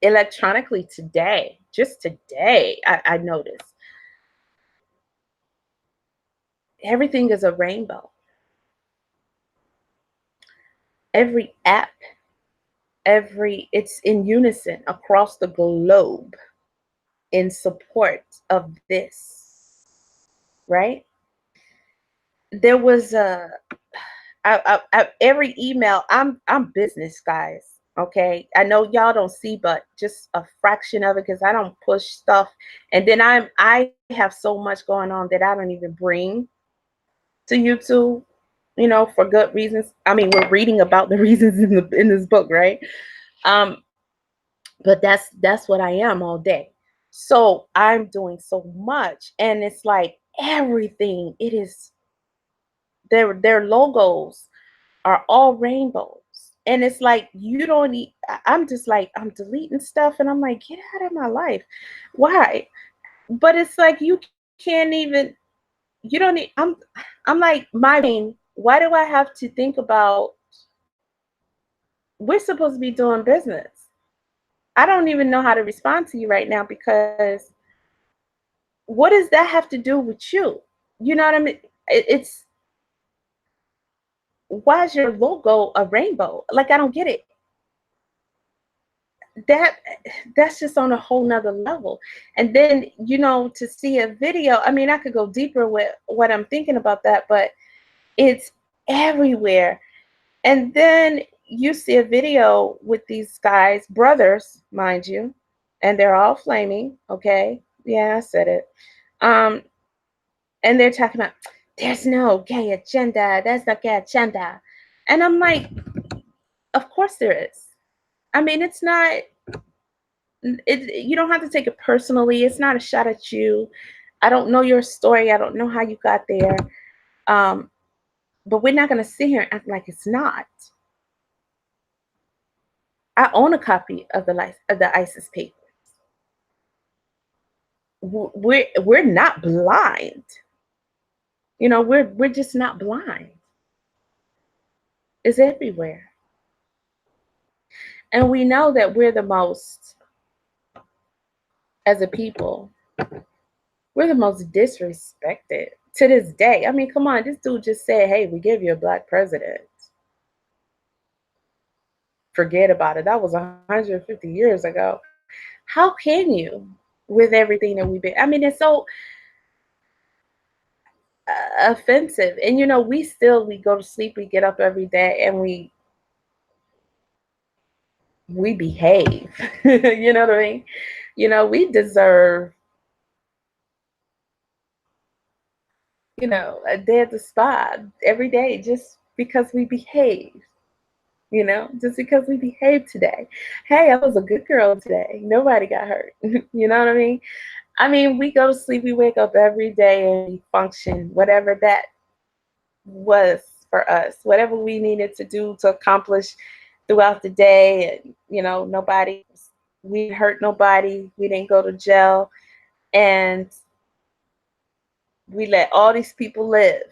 electronically today, just today, I noticed everything is a rainbow. Every app, it's in unison across the globe in support of this, right? There was every email. I'm business, guys. Okay, I know y'all don't see, but just a fraction of it, because I don't push stuff, and then I have so much going on that I don't even bring to YouTube, for good reasons. I mean, we're reading about the reasons in this book, right? Um, but that's what I am all day. So I'm doing so much, and it's like everything. It is their logos are all rainbows. And it's like, you don't need, I'm just like, I'm deleting stuff, and I'm like, get out of my life. Why? But it's like, you can't even, you don't need, I'm like, my brain, why do I have to think about, we're supposed to be doing business? I don't even know how to respond to you right now, because what does that have to do with you? You know what I mean? It's, why is your logo a rainbow? Like, I don't get it. that that's just on a whole nother level. And then, to see a video, I mean, I could go deeper with what I'm thinking about that, but it's everywhere. And then you see a video with these guys, brothers, mind you, and they're all flaming. Okay, yeah, I said it. um and they're talking about, there's no gay agenda, there's no gay agenda. And I'm like, of course there is. I mean, it's not, you don't have to take it personally. It's not a shot at you. I don't know your story. I don't know how you got there. Um, but we're not going to sit here and act like it's not. I own a copy of the ISIS paper. we're not blind. You know, we're just not blind. It's everywhere. And we know that we're the most, as a people, we're the most disrespected to this day. I mean, come on, this dude just said, hey, we give you a black president. Forget about it. That was 150 years ago. How can you, with everything that we've been? I mean, it's so offensive. And you know, we go to sleep, we get up every day, and we behave. You know what I mean? You know, we deserve, you know, a day at the spa every day just because we behave. You know, just because we behaved today. Hey, I was a good girl today. Nobody got hurt. You know what I mean? I mean, we go to sleep, we wake up every day and we function, whatever that was for us, whatever we needed to do to accomplish throughout the day. And, you know, we didn't hurt nobody, we didn't go to jail, and we let all these people live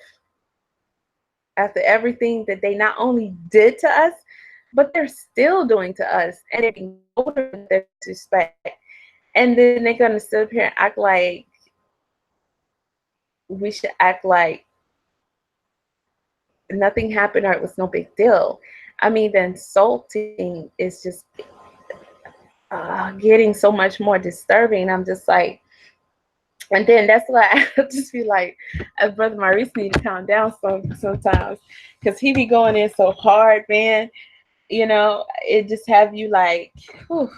after everything that they not only did to us, but they're still doing to us, and they're being older with their disrespect. And then they're gonna sit up here and act like we should act like nothing happened or it was no big deal. I mean, the insulting is just getting so much more disturbing. I'm just like, and then that's why I just feel like Brother Maurice need to calm down sometimes, because he be going in so hard, man. You know, it just have you like, whew,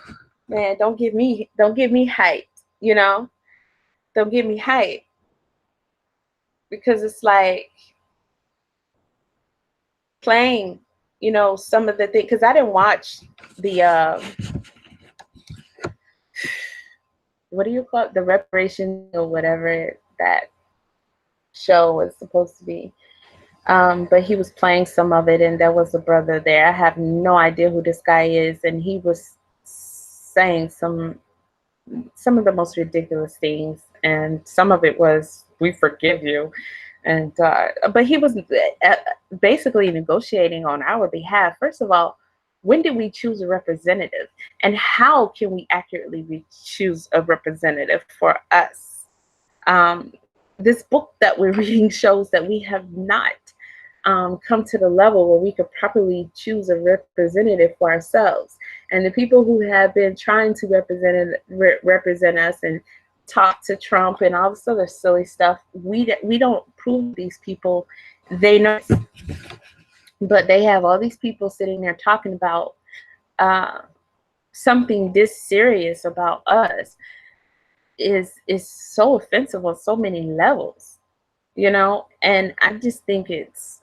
man, don't give me hype, you know? Don't give me hype. Because it's like playing, you know, some of the things, because I didn't watch the what do you call it? The reparation or whatever that show was supposed to be. But he was playing some of it, and there was a brother there. I have no idea who this guy is, and he was saying some of the most ridiculous things, and some of it was, "We forgive you," and but he was basically negotiating on our behalf. First of all, when did we choose a representative, and how can we accurately choose a representative for us? This book that we're reading shows that we have not come to the level where we could properly choose a representative for ourselves. And the people who have been trying to represent us and talk to Trump and all this other silly stuff, we don't prove these people. They know, but they have all these people sitting there talking about something this serious about us is so offensive on so many levels, you know. And I just think it's,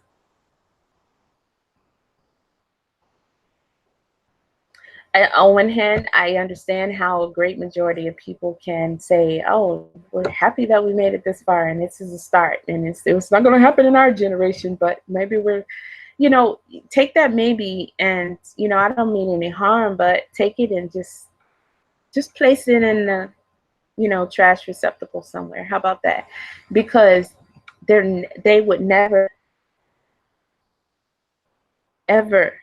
on one hand, I understand how a great majority of people can say, "Oh, we're happy that we made it this far, and this is a start, and it's not going to happen in our generation, but maybe we're," you know, take that maybe, and you know, I don't mean any harm, but take it and just place it in the, you know, trash receptacle somewhere. How about that? Because they would never, ever.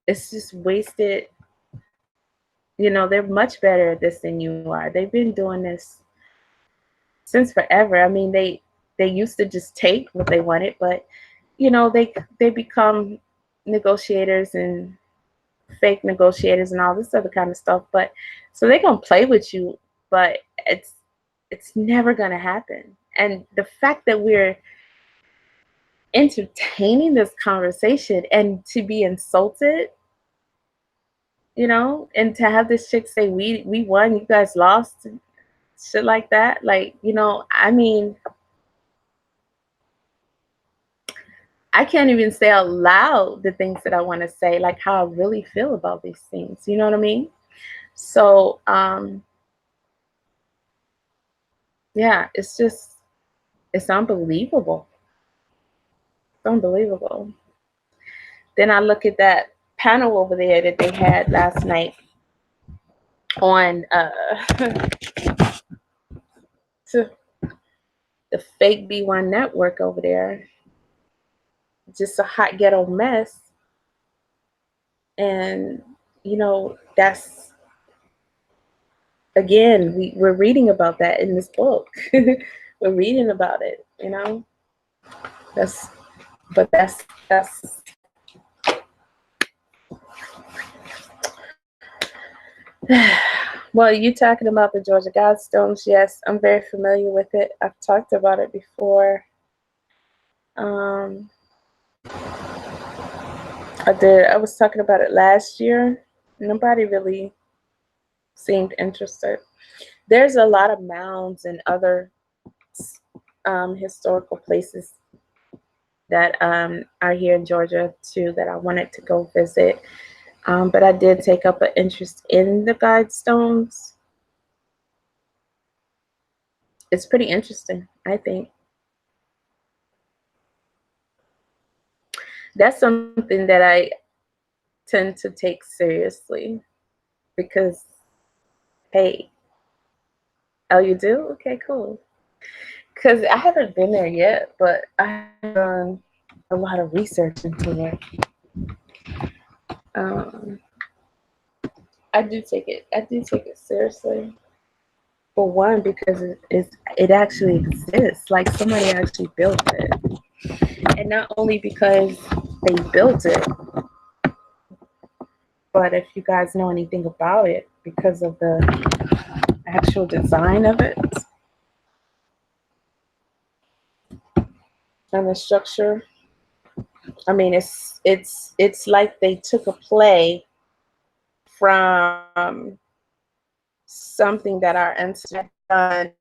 It's just wasted. You know, they're much better at this than you are. They've been doing this since forever. I mean, they used to just take what they wanted, but you know, they become negotiators and fake negotiators and all this other kind of stuff. But so they're gonna play with you, but it's never gonna happen. And the fact that we're entertaining this conversation and to be insulted, you know, and to have this chick say we won, you guys lost, shit like that. Like, you know, I mean, I can't even say out loud the things that I want to say, like how I really feel about these things. You know what I mean? So, yeah, it's unbelievable. It's unbelievable. Then I look at that panel over there that they had last night on the fake B1 network over there. Just a hot ghetto mess. And, that's, again, we're reading about that in this book. We're reading about it, That's, but that's. Well, you talking about the Georgia Guidestones? Yes, I'm very familiar with it. I've talked about it before. I was talking about it last year. Nobody really seemed interested. There's a lot of mounds and other historical places that are here in Georgia too that I wanted to go visit. But I did take up an interest in the Guidestones. It's pretty interesting, I think. That's something that I tend to take seriously because, hey, oh, you do? Okay, cool. Because I haven't been there yet, but I have done a lot of research into it. I do take it seriously. For one, because it actually exists. Like somebody actually built it, and not only because they built it, but if you guys know anything about it, because of the actual design of it and the structure. I mean, it's like they took a play from something that our ancestors done,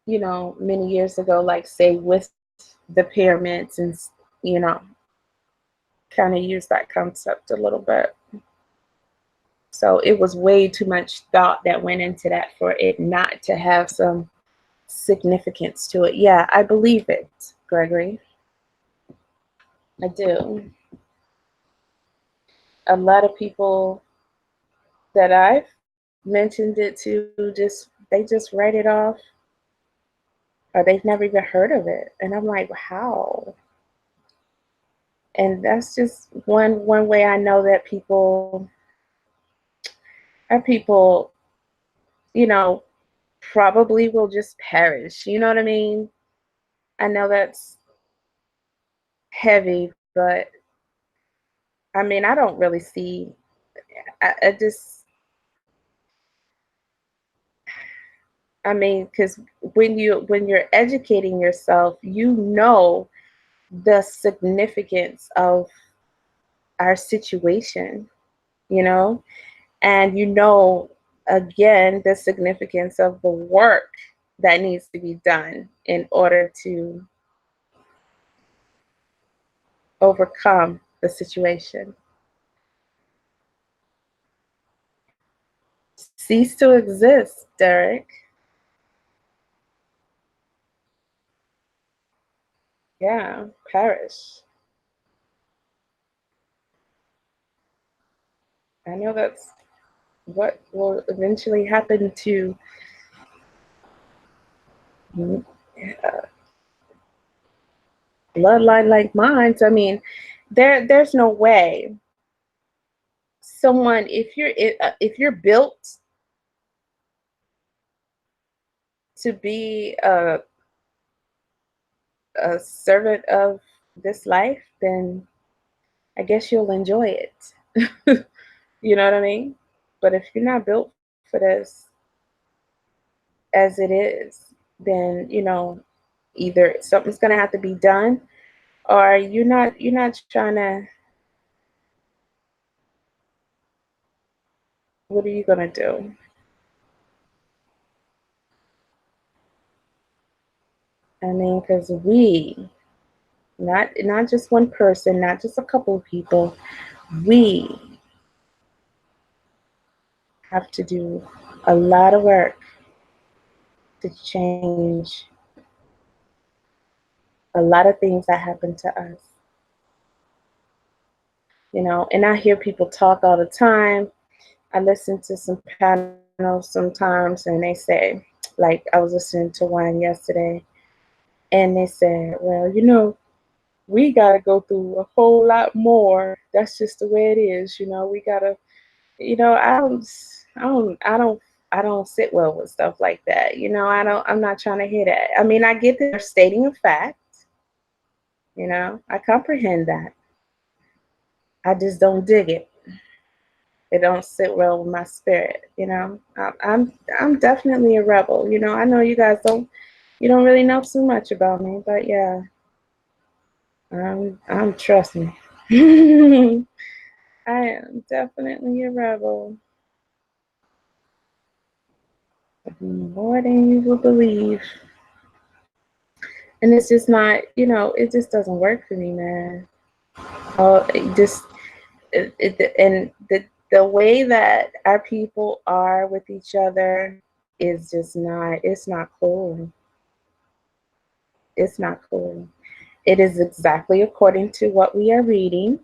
many years ago, like say with the pyramids, and kind of use that concept a little bit. So it was way too much thought that went into that for it not to have some significance to it. Yeah, I believe it, Gregory. I do. A lot of people that I've mentioned it to they just write it off, or they've never even heard of it. And I'm like, how? And that's just one way I know that people are people, probably will just perish. You know what I mean? I know that's heavy, but I mean, I don't really see, I just, I mean, because when you're educating yourself, the significance of our situation, and again, the significance of the work that needs to be done in order to overcome the situation. Cease to exist, Derek. Yeah, perish. I know that's what will eventually happen to bloodline like mine. I mean, there's no way someone, if you're built to be a servant of this life, then I guess you'll enjoy it. You know what I mean? But if you're not built for this as it is, then either something's gonna have to be done, or you're not trying to. What are you gonna do? I mean, because not just one person, not just a couple of people, we have to do a lot of work to change a lot of things that happen to us. And I hear people talk all the time. I listen to some panel know sometimes, and they say, like I was listening to one yesterday, and they said, well, we got to go through a whole lot more. That's just the way it is. We got to, I don't sit well with stuff like that. I'm not trying to hear that. I mean, I get that they're stating a fact. I comprehend that. I just don't dig it. It don't sit well with my spirit. I'm definitely a rebel. I know you guys you don't really know too much about me, but yeah, I'm trust me. I am definitely a rebel. More than you will believe. And it's just not, it just doesn't work for me, man. It just, and the way that our people are with each other is just not, it's not cool. It's not cool. It is exactly according to what we are reading,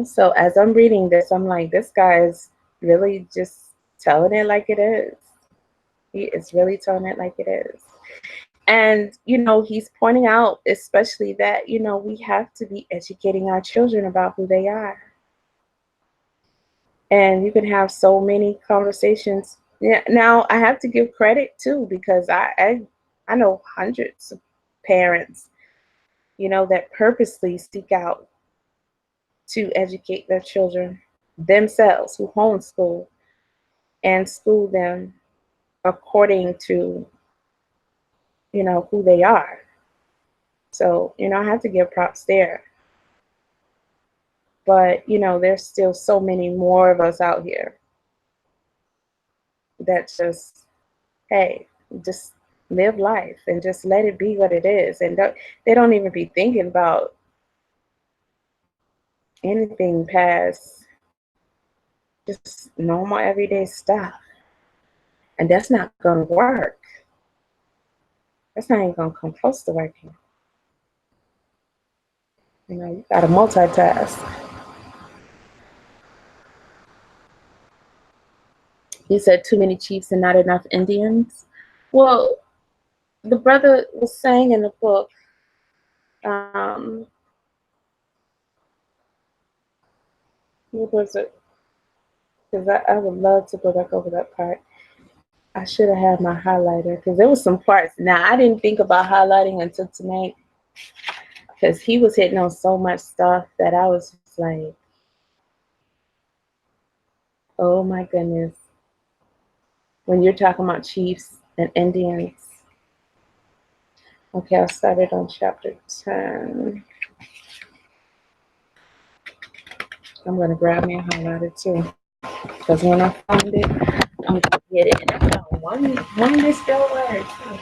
So as I'm reading this, I'm like, this guy is really just telling it like it is. He is really telling it like it is. And, he's pointing out especially that, we have to be educating our children about who they are. And you can have so many conversations. Yeah. Now, I have to give credit too, because I know hundreds of parents, that purposely seek out to educate their children themselves, who homeschool and school them according to, who they are. So, I have to give props there. But, there's still so many more of us out here that just, hey, just live life and just let it be what it is. And they don't even be thinking about anything past just normal everyday stuff. And that's not going to work. That's not even going to come close to working. You got to multitask. You said too many chiefs and not enough Indians. Well, the brother was saying in the book, what was it? Because I would love to go back over that part. I should have had my highlighter because there was some parts. Now, I didn't think about highlighting until tonight because he was hitting on so much stuff that I was just like, oh my goodness. When you're talking about chiefs and Indians. Okay, I started on chapter 10. I'm going to grab me a highlighter too because when I find it, I'm going to get it. And I found one misspelled word too.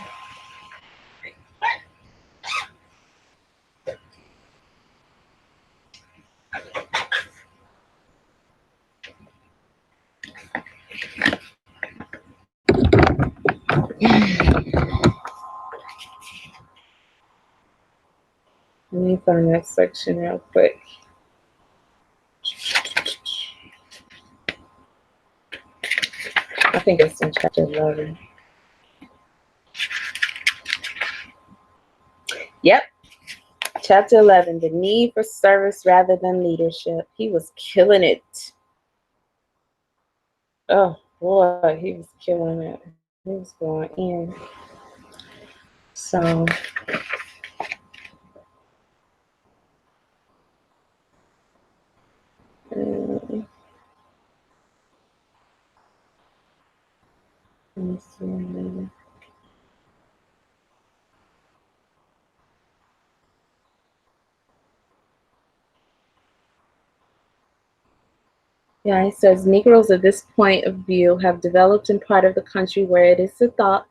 Let me find that section real quick. I think it's in chapter 11. Yep. Chapter 11, the need for service rather than leadership. He was killing it. Oh, boy, he was killing it. He was going in. So, let me see. Yeah, he says Negroes at this point of view have developed in part of the country where it is the thought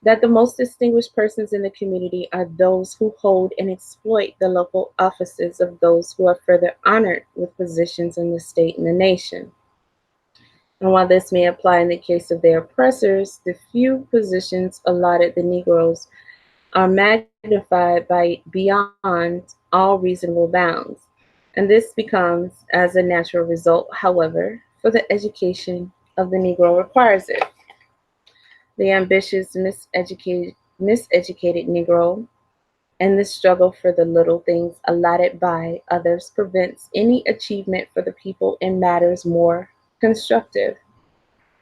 that the most distinguished persons in the community are those who hold and exploit the local offices of those who are further honored with positions in the state and the nation. And while this may apply in the case of their oppressors, the few positions allotted the Negroes are magnified by beyond all reasonable bounds. And this becomes, as a natural result, however, for the education of the Negro requires it. The ambitious, miseducated Negro and the struggle for the little things allotted by others prevents any achievement for the people in matters more constructive.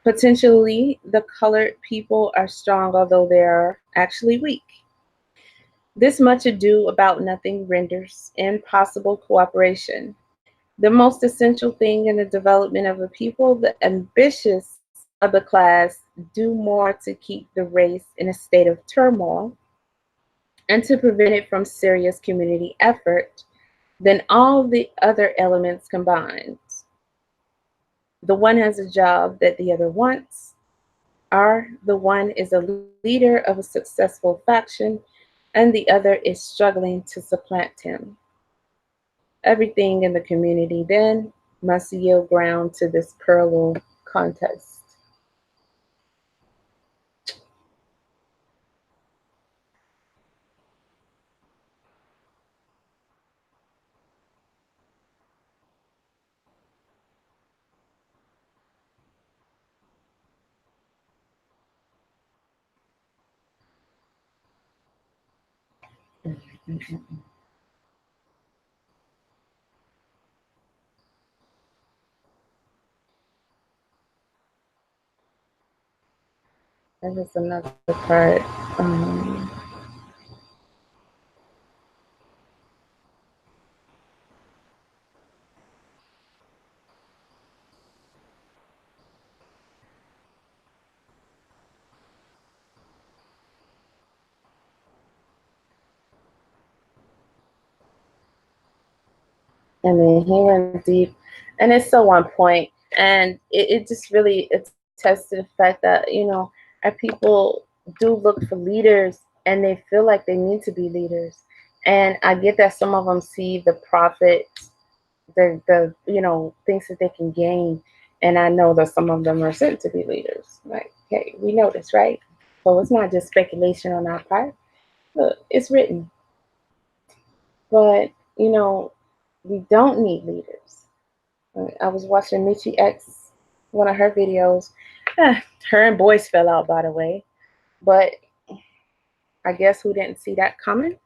Potentially, the colored people are strong, although they are actually weak. This much ado about nothing renders impossible cooperation. The most essential thing in the development of a people, the ambitious of the class do more to keep the race in a state of turmoil and to prevent it from serious community effort than all the other elements combined. The one has a job that the other wants, or the one is a leader of a successful faction and the other is struggling to supplant him. Everything in the community then must yield ground to this parallel contest. That is another part. Um, I mean, he went deep, and it's so on point, and it just really attests to the fact that our people do look for leaders, and they feel like they need to be leaders, and I get that some of them see the profit, the things that they can gain, and I know that some of them are sent to be leaders. Like, hey, we know this, right? So it's not just speculation on our part. Look, it's written, but we don't need leaders. I was watching Michi X, one of her videos. Her and Boyce fell out, by the way. But I guess who didn't see that coming?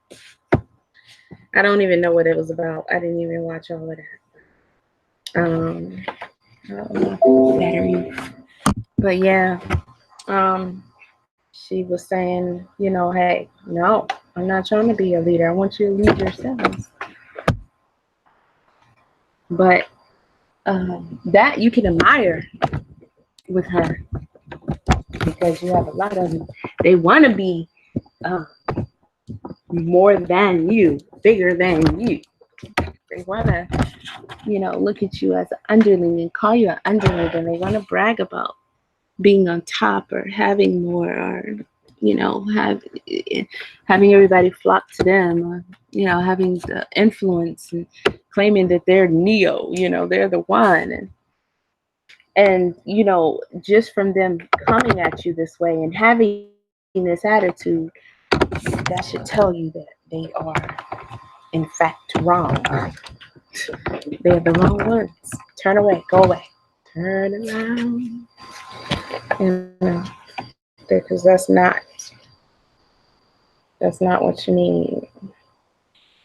I don't even know what it was about. I didn't even watch all of that. Battery. But yeah, she was saying, hey, no, I'm not trying to be a leader. I want you to lead yourselves. But that you can admire with her because you have a lot of them. They want to be more than you, bigger than you. They want to, look at you as an underling and call you an underling, and they want to brag about being on top or having more, or having everybody flock to them, or having the influence and claiming that they're Neo, they're the one, and just from them coming at you this way and having this attitude, that should tell you that they are in fact wrong. They're the wrong ones. Turn away, go away, turn around, because that's not what you need.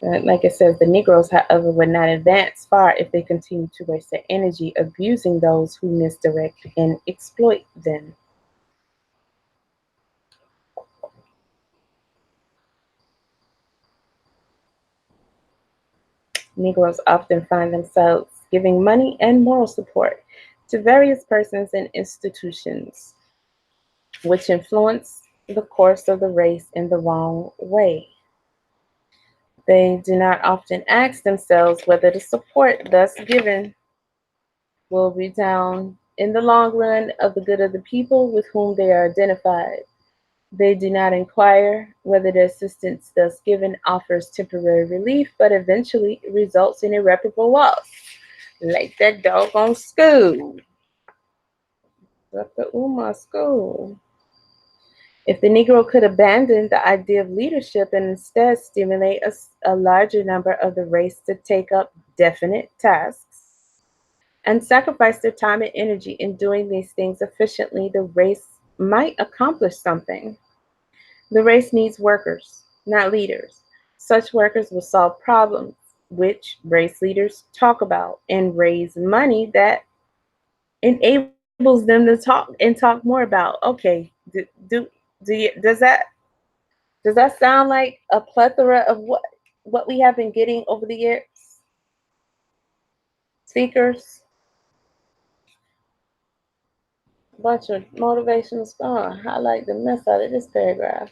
Like it says, the Negroes, however, would not advance far if they continue to waste their energy abusing those who misdirect and exploit them. Negroes often find themselves giving money and moral support to various persons and institutions which influence the course of the race in the wrong way. They do not often ask themselves whether the support thus given will redound in the long run of the good of the people with whom they are identified. They do not inquire whether the assistance thus given offers temporary relief, but eventually results in irreparable loss. Like that doggone school. Like the Umar school. If the Negro could abandon the idea of leadership and instead stimulate a larger number of the race to take up definite tasks, and sacrifice their time and energy in doing these things efficiently, the race might accomplish something. The race needs workers, not leaders. Such workers will solve problems, which race leaders talk about, and raise money that enables them to talk and talk more about. Okay, does that sound like a plethora of what we have been getting over the years? Speakers, bunch of motivational stuff. Highlight the mess out of this paragraph.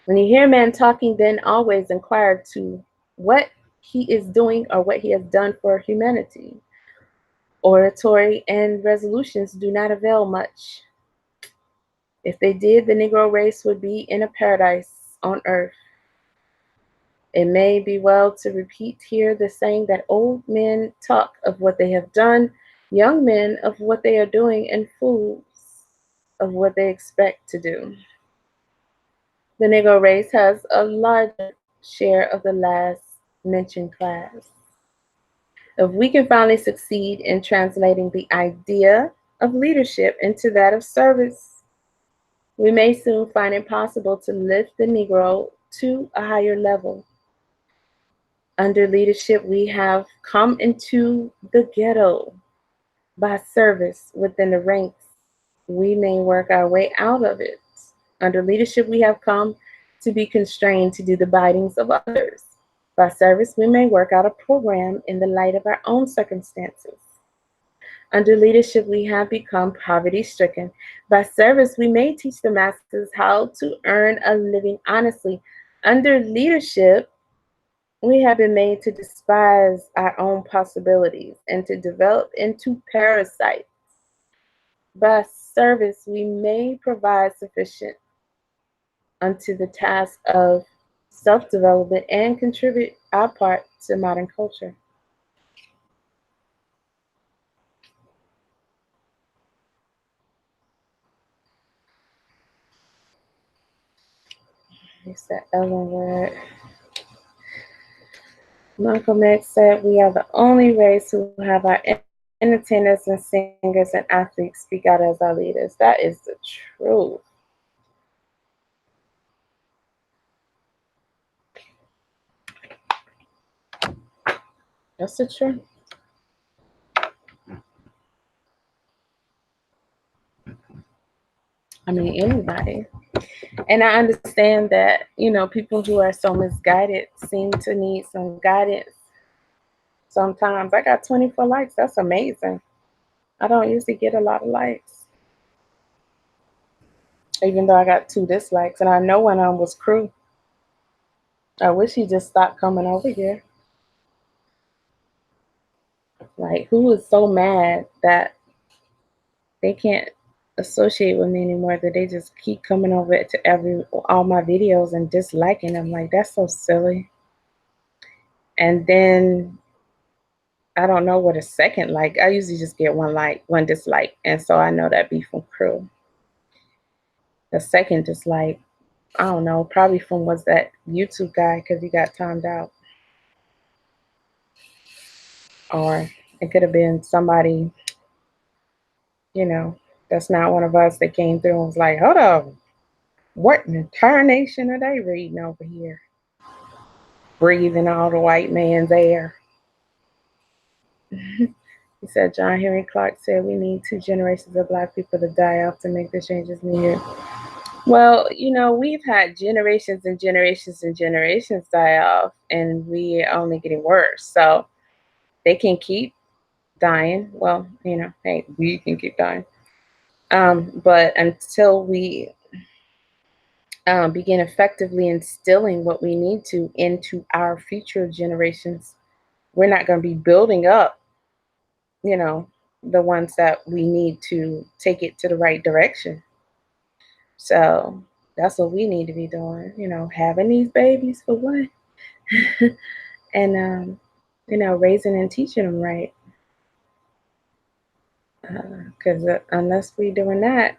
When you hear a man talking, then always inquire to what he is doing or what he has done for humanity. Oratory and resolutions do not avail much. If they did, the Negro race would be in a paradise on earth. It may be well to repeat here the saying that old men talk of what they have done, young men of what they are doing, and fools of what they expect to do. The Negro race has a larger share of the last mentioned class. If we can finally succeed in translating the idea of leadership into that of service, we may soon find it possible to lift the Negro to a higher level. Under leadership, we have come into the ghetto. By service within the ranks, we may work our way out of it. Under leadership, we have come to be constrained to do the bidings of others. By service, we may work out a program in the light of our own circumstances. Under leadership, we have become poverty-stricken. By service, we may teach the masses how to earn a living honestly. Under leadership, we have been made to despise our own possibilities and to develop into parasites. By service, we may provide sufficient unto the task of self-development and contribute our part to modern culture. It's that Ellen word. Malcolm X said, "We are the only race who have our entertainers and singers and athletes speak out as our leaders." That is the truth. That's the truth. I mean, anybody. And I understand that, people who are so misguided seem to need some guidance sometimes. I got 24 likes. That's amazing. I don't usually get a lot of likes, even though I got 2 dislikes. And I know one of them was Crew. I wish he just stopped coming over here. Like, who is so mad that they can't associate with me anymore, that they just keep coming over to all my videos and disliking them? Like, that's so silly. And then I don't know what a second like. I usually just get 1 like, 1 dislike, and so I know that be from Crew. The second dislike, I don't know, probably from was that YouTube guy because he got timed out. Or it could have been somebody, that's not one of us that came through and was like, hold on, what in tarnation are they reading over here? Breathing all the white man's air. He said, John Henry Clark said, we need 2 generations of Black people to die off to make the changes needed. Well, we've had generations and generations and generations die off, and we are only getting worse. So they can keep dying. Well, hey, we can keep dying. But until we begin effectively instilling what we need to into our future generations, we're not going to be building up, the ones that we need to take it to the right direction. So that's what we need to be doing, having these babies for one, and, raising and teaching them right. Because unless we're doing that,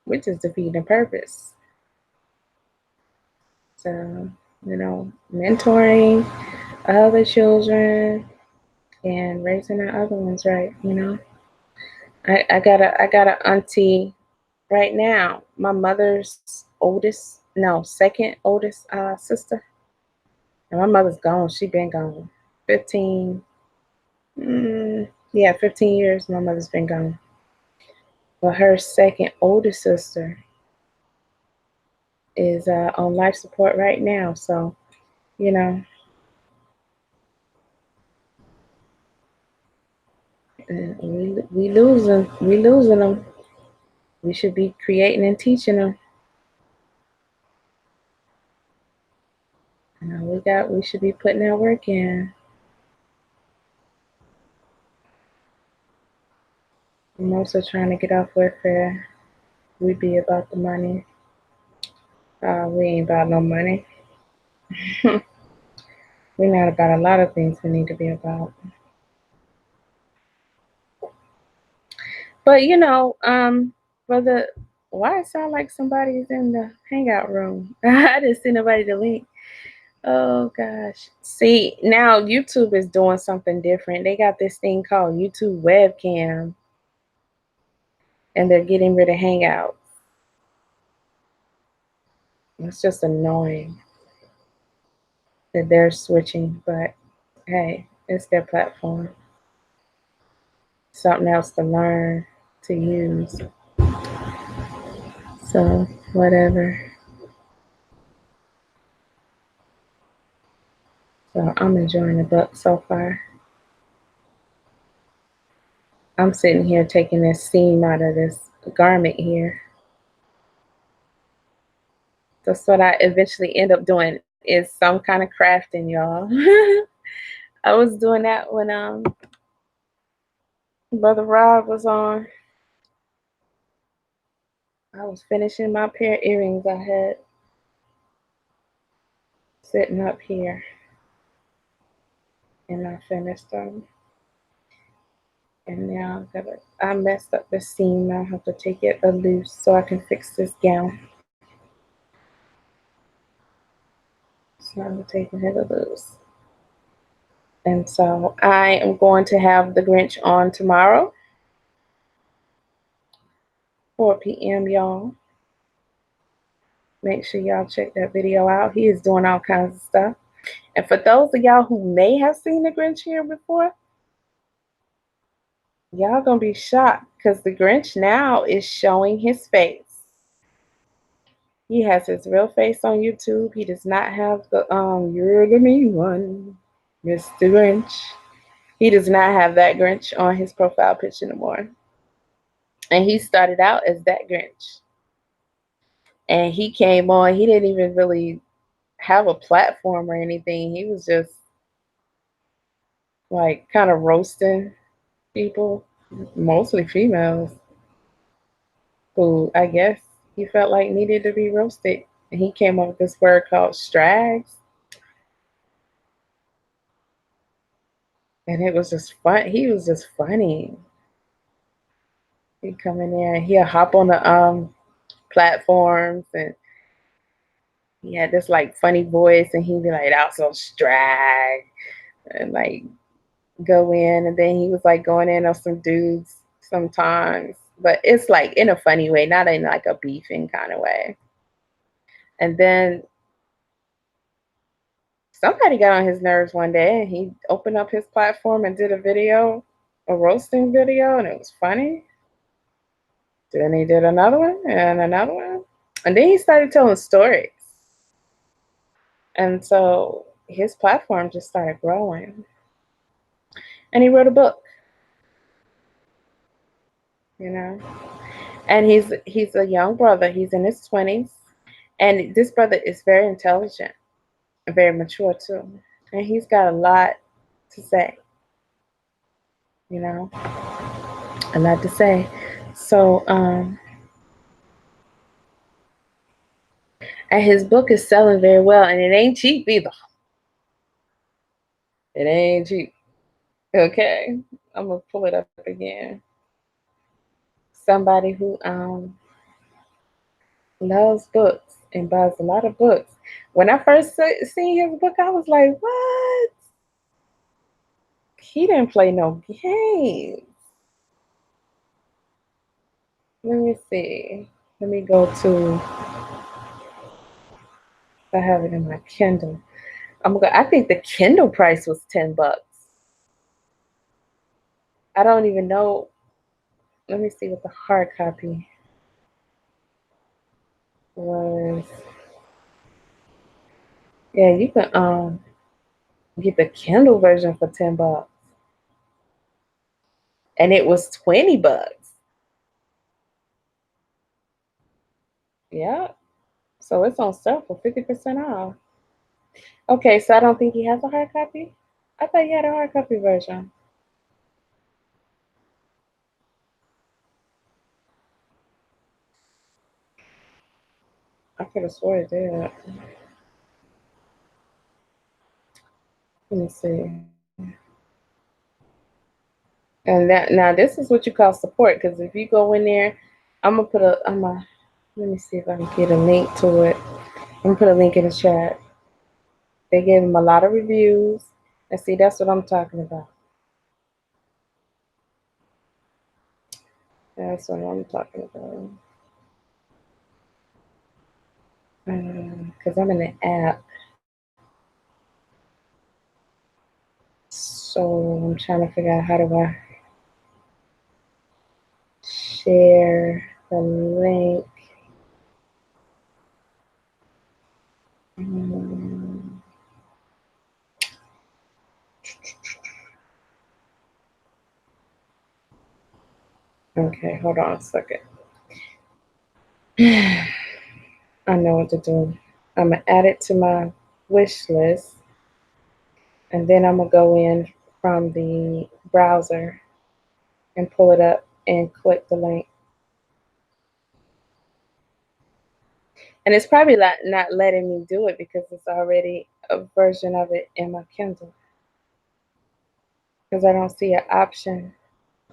we're just defeating the purpose. So, mentoring other children, and raising our other ones right, you know. I got a auntie right now. My mother's oldest, no, second oldest sister. And my mother's gone. She been gone. 15, yeah, 15 years my mother's been gone. But her second oldest sister is on life support right now. So, you know, we losing them. We should be creating and teaching them. We should be putting our work in. I'm also trying to get off welfare. We be about the money. We ain't about no money. We're not about a lot of things we need to be about. But brother, why it sound like somebody's in the hangout room? I didn't see nobody to link. Oh gosh. See, now YouTube is doing something different. They got this thing called YouTube webcam, and they're getting rid of hangouts. It's just annoying that they're switching, but hey, it's their platform. Something else to learn to use. So, whatever. So, I'm enjoying the book so far. I'm sitting here taking this seam out of this garment here. That's what I eventually end up doing is some kind of crafting, y'all. I was doing that when Brother Rob was on. I was finishing my pair of earrings I had sitting up here, and I finished them. And now I messed up the seam. Now I have to take it loose so I can fix this gown. So I'm taking it loose. And so I am going to have the Grinch on tomorrow, 4 p.m., y'all. Make sure y'all check that video out. He is doing all kinds of stuff. And for those of y'all who may have seen the Grinch here before, y'all gonna be shocked because the Grinch now is showing his face. He has his real face on YouTube. He does not have the you're the mean one, Mr. Grinch. He does not have that Grinch on his profile picture anymore. And he started out as that Grinch. And he came on, he didn't even really have a platform or anything. He was just like kind of roasting people, mostly females, who I guess he felt like needed to be roasted. And he came up with this word called strags. And it was just fun. He was just funny. He'd come in there and he'll hop on the platforms, and he had this like funny voice, and he'd be like, also strag, and like go in, and then he was like going in on some dudes sometimes, but it's like in a funny way, not in like a beefing kind of way. And then somebody got on his nerves one day, and he opened up his platform and did a roasting video, and it was funny. Then he did another one and another one, and then he started telling stories, and so his platform just started growing. And he wrote a book, you know. And he's a young brother. He's in his 20s. And this brother is very intelligent and very mature too. And he's got a lot to say, you know, a lot to say. So, and his book is selling very well, and it ain't cheap either. It ain't cheap. Okay. I'm gonna pull it up again. Somebody who loves books and buys a lot of books. When I first seen his book, I was like, what? He didn't play no games. Let me see. Let me go to. I have it in my Kindle. I think the Kindle price was $10. I don't even know. Let me see what the hard copy was. Yeah, you can get the Kindle version for $10. And it was $20. Yeah. So it's on sale for 50% off. Okay, so I don't think he has a hard copy. I thought he had a hard copy version. I could have swore it did. Let me see. And that now this is what you call support, because if you go in there, let me see if I can get a link to it. I'm gonna put a link in the chat. They gave him a lot of reviews. And see, that's what I'm talking about. That's what I'm talking about. Because I'm in the app. So I'm trying to figure out how do I share the link. Okay, hold on a second. I know what to do. I'm going to add it to my wish list. And then I'm going to go in from the browser and pull it up and click the link. And it's probably not letting me do it because it's already a version of it in my Kindle. Because I don't see an option.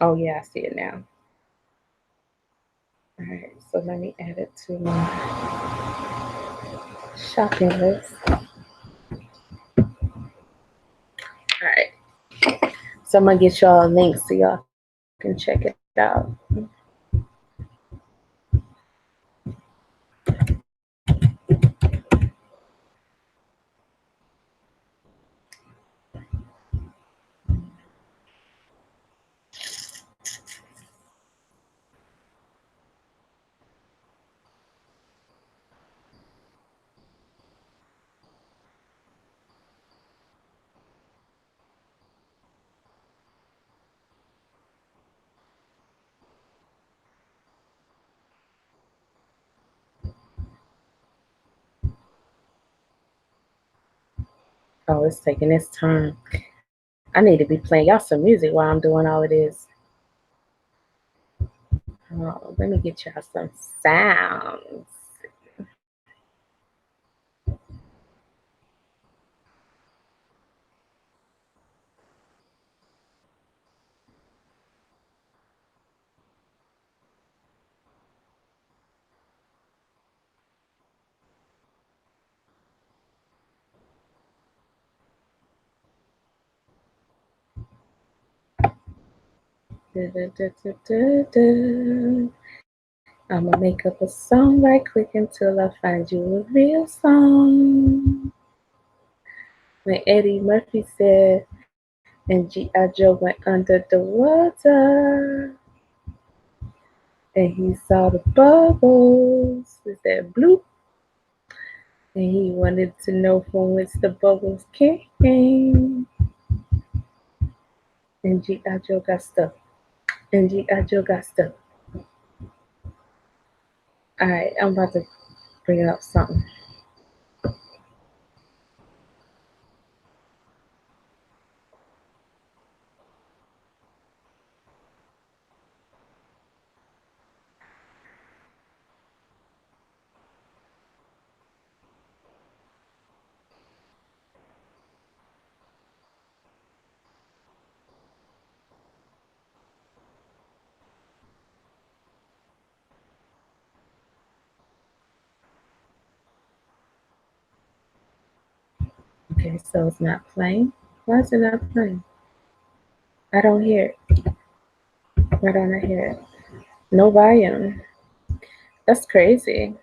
Oh, yeah, I see it now. All right, so let me add it to my shopping list. All right. So I'm going to get y'all links so y'all can check it out. Oh, it's taking its time. I need to be playing y'all some music while I'm doing all of this. Oh, let me get y'all some sounds. I'm gonna make up a song right quick until I find you a real song. When Eddie Murphy said, and G.I. Joe went under the water, and he saw the bubbles. It said bloop, and he wanted to know from whence the bubbles came. And G.I. Joe got stuck. And G.I. Joe got stuck. Alright, I'm about to bring up something. Okay, so it's not playing. Why is it not playing? I don't hear it. Why don't I hear it? No volume. That's crazy.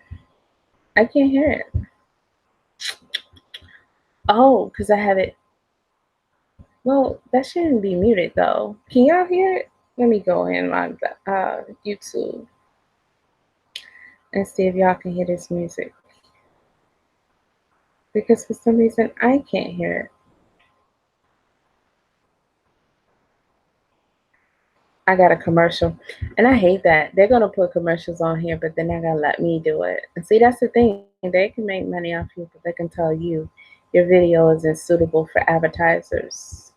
I can't hear it. Oh, because I have it. Well, that shouldn't be muted though. Can y'all hear it? Let me go in my YouTube and see if y'all can hear this music. Because for some reason I can't hear it. I got a commercial. And I hate that. They're going to put commercials on here, but they're not going to let me do it. And see, that's the thing. They can make money off you, but they can tell you your video isn't suitable for advertisers.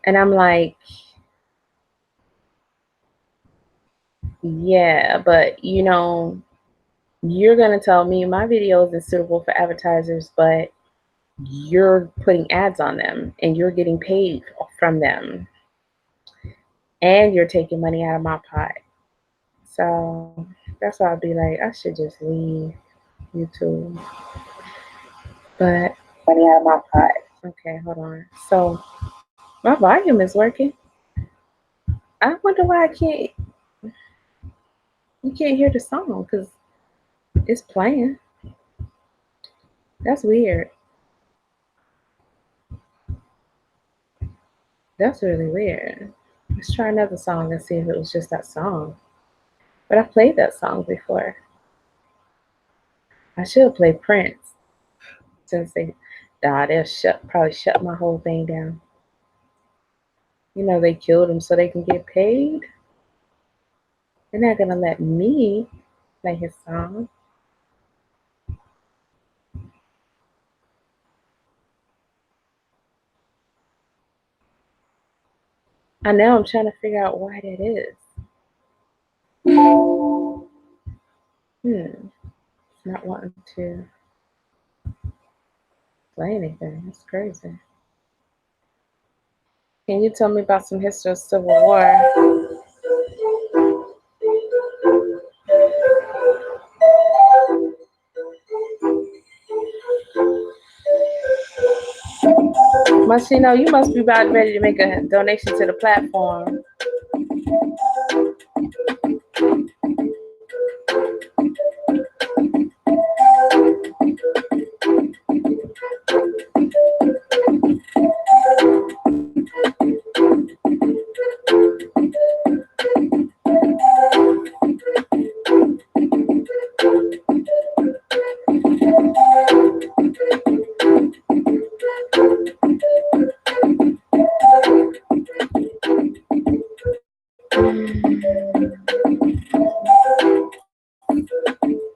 And I'm like, yeah, but you know, you're going to tell me my video isn't suitable for advertisers, but you're putting ads on them and you're getting paid from them. And you're taking money out of my pot. So that's why I'll be like, I should just leave YouTube. But money out of my pot. Okay, hold on. So my volume is working. I wonder why you can't hear the song because it's playing. That's weird. That's really weird. Let's try another song and see if it was just that song. But I played that song before. I should play Prince since they'll probably shut my whole thing down. You know, they killed him so they can get paid. They're not gonna let me play his song. I know, I'm trying to figure out why that is. It's not wanting to play anything. That's crazy. Can you tell me about some history of Civil War? Machino, you must be about ready to make a donation to the platform.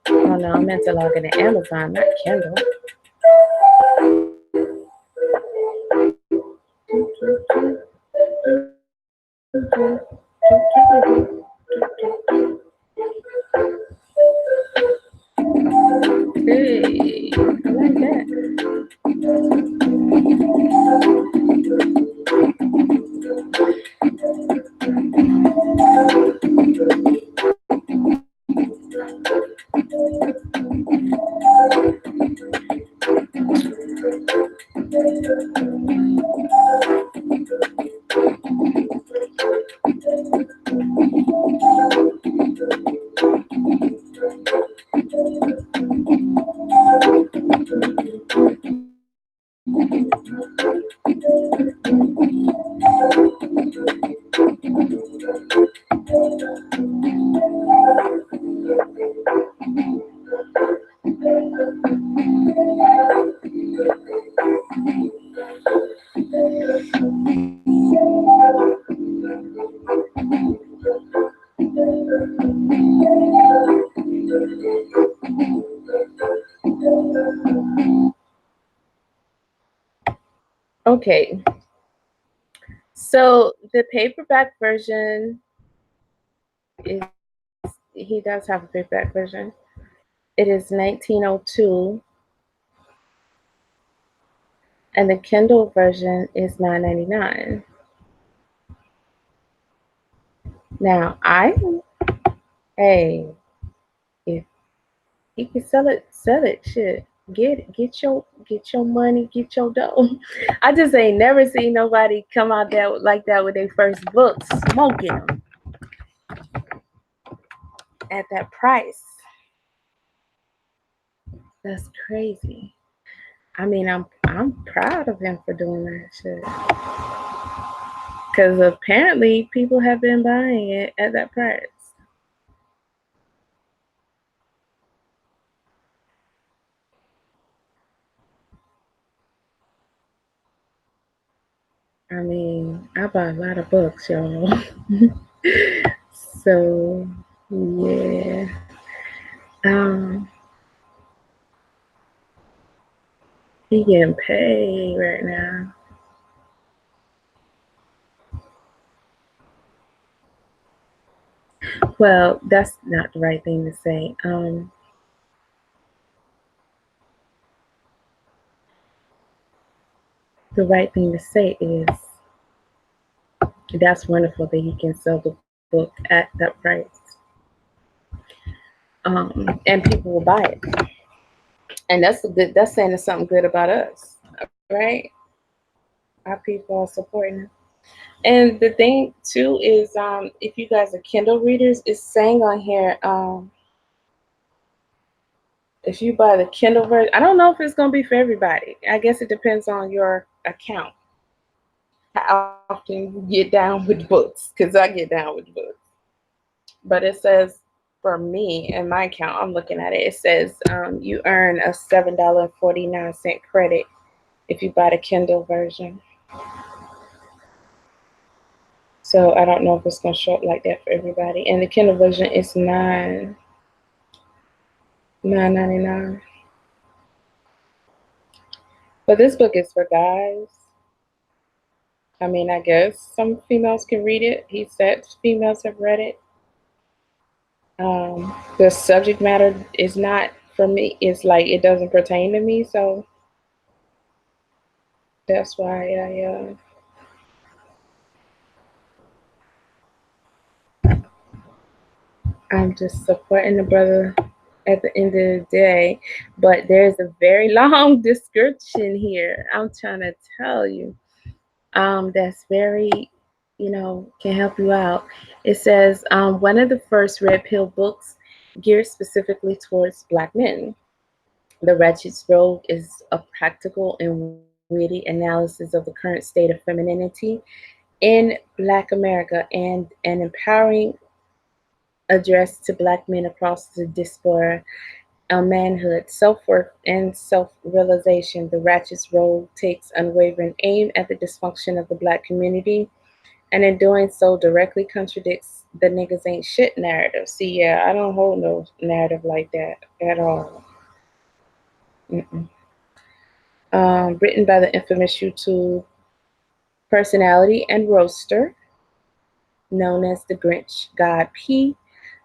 Oh no, I meant to log into Amazon, not Kindle. Hey, I like that. Okay, so the paperback version is, he does have a paperback version. It is 1902, and the Kindle version is $9.99. Now, hey, if he can sell it, shit. Get get your money, get your dough. I just ain't never seen nobody come out there like that with their first book, smoking them at that price. That's crazy. I mean, I'm proud of him for doing that shit. Because apparently people have been buying it at that price. I mean, I buy a lot of books, y'all. So, yeah. Um, he getting paid right now. Well, that's not the right thing to say. The right thing to say is that's wonderful that he can sell the book at that price. And people will buy it. And that's saying something good about us, right? Our people are supporting it. And the thing too is, if you guys are Kindle readers, it's saying on here, if you buy the Kindle version, I don't know if it's gonna be for everybody. I guess it depends on your account, how often you get down with books, because I get down with books. But it says for me in my account, I'm looking at it. It says you earn a $7.49 credit if you buy the Kindle version. So I don't know if it's gonna show up like that for everybody. And the Kindle version is $9.99. But this book is for guys. I mean, I guess some females can read it. He said females have read it. The subject matter is not for me. It's like it doesn't pertain to me, so that's why I'm just supporting the brother at the end of the day. But there's a very long description here. I'm trying to tell you. That's very, can help you out. It says one of the first red pill books geared specifically towards Black men. The Wretched's Rogue is a practical and witty analysis of the current state of femininity in Black America and an empowering address to Black men across the diaspora on manhood, self-worth, and self-realization. The Ratchet's Rogue takes unwavering aim at the dysfunction of the Black community, and in doing so directly contradicts the niggas ain't shit narrative. See, yeah, I don't hold no narrative like that at all. Written by the infamous YouTube personality and roaster known as the Grinch God P.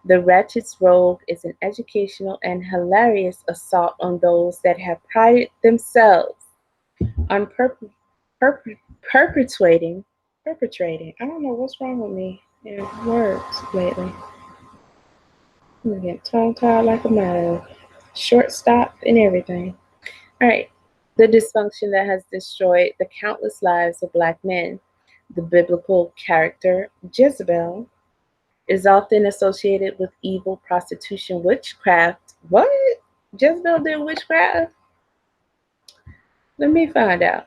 The Ratchet's Rogue is an educational and hilarious assault on those that have prided themselves on perpetrating. I don't know what's wrong with me in words lately. I'm getting tongue tied like a mile, short stop and everything. All right. The dysfunction that has destroyed the countless lives of Black men. The biblical character Jezebel is often associated with evil, prostitution, witchcraft. What? Jezebel did witchcraft? Let me find out.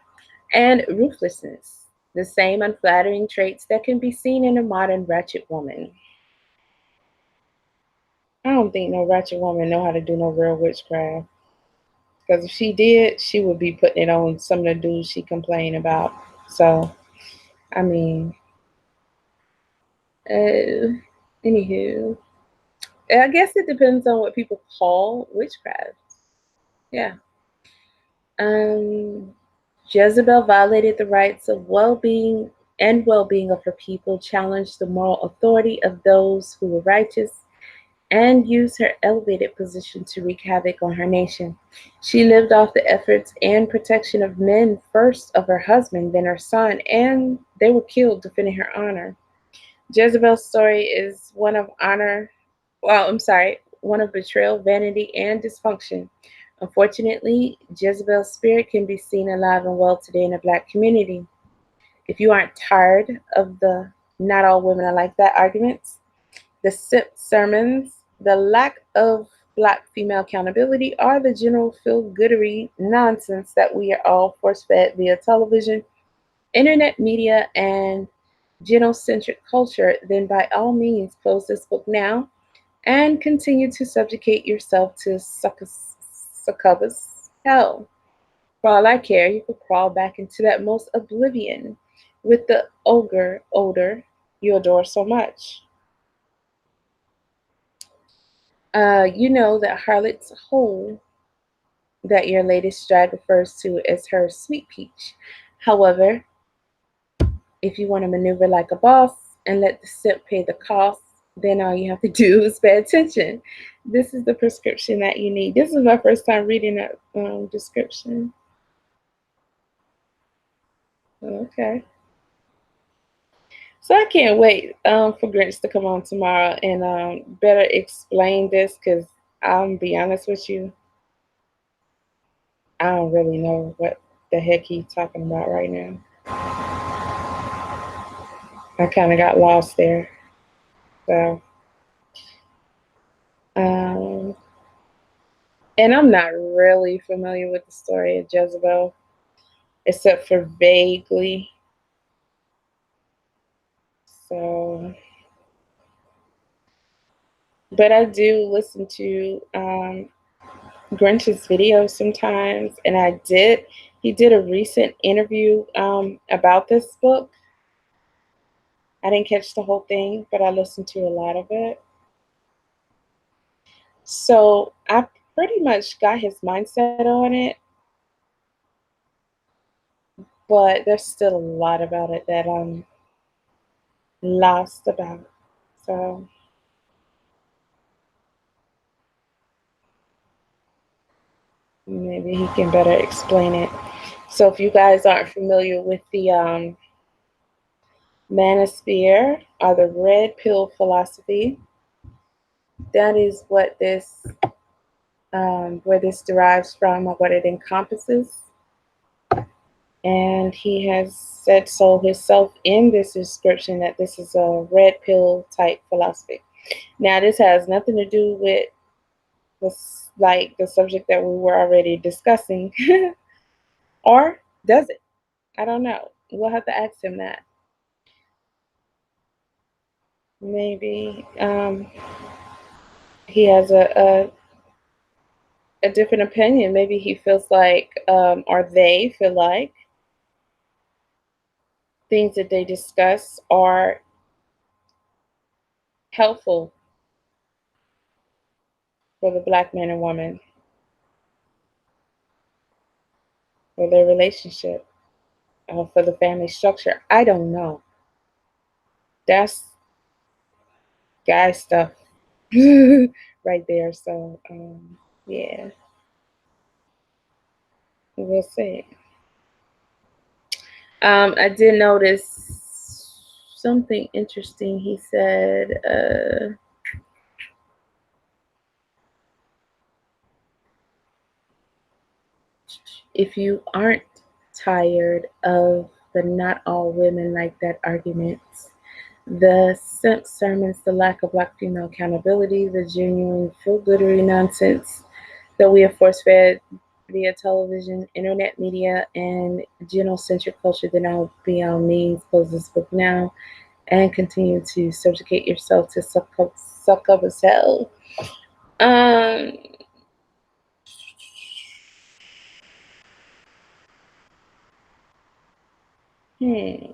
And ruthlessness, the same unflattering traits that can be seen in a modern ratchet woman. I don't think no ratchet woman know how to do no real witchcraft. Because if she did, she would be putting it on some of the dudes she complained about. So, I mean, anywho, I guess it depends on what people call witchcraft. Yeah. Jezebel violated the rights of well-being of her people, challenged the moral authority of those who were righteous, and used her elevated position to wreak havoc on her nation. She lived off the efforts and protection of men, first of her husband, then her son, and they were killed defending her honor. Jezebel's story is one of betrayal, vanity, and dysfunction. Unfortunately, Jezebel's spirit can be seen alive and well today in the Black community. If you aren't tired of the "not all women are like that" arguments, the sip sermons, the lack of Black female accountability, or the general feel-goodery nonsense that we are all force-fed via television, internet media, and genocentric culture, then by all means close this book now and continue to subjugate yourself to succubus hell. For all I care, you could crawl back into that most oblivion with the ogre odor you adore so much. You know that harlot's hole that your latest drag refers to as her sweet peach. However, if you want to maneuver like a boss and let the simp pay the cost, then all you have to do is pay attention. This is the prescription that you need. This is my first time reading that description. Okay. So I can't wait for Grinch to come on tomorrow and better explain this because I'll be honest with you, I don't really know what the heck he's talking about right now. I kind of got lost there. So, um, and I'm not really familiar with the story of Jezebel, except for vaguely. So, but I do listen to Grinch's videos sometimes, and he did a recent interview about this book. I didn't catch the whole thing, but I listened to a lot of it. So I pretty much got his mindset on it, but there's still a lot about it that I'm lost about. So maybe he can better explain it. So if you guys aren't familiar with the manosphere or the red pill philosophy, that is what this where this derives from or what it encompasses. And he has said so himself in this description that this is a red pill type philosophy. Now, this has nothing to do with this, like the subject that we were already discussing, or does it? I don't know. We'll have to ask him that. Maybe he has a different opinion. Maybe he feels like, or they feel like, things that they discuss are helpful for the Black man and woman, for their relationship, for the family structure. I don't know. That's guy stuff right there. So, yeah, we'll see. I did notice something interesting. He said, if you aren't tired of the "not all women like that" arguments, the simp sermons, the lack of Black female accountability, the genuine feel-goodery nonsense that we are force-fed via television, internet media, and genocentric culture, then I'll be all means close this book now and continue to subjugate yourself to suck up as hell. Um, hmm.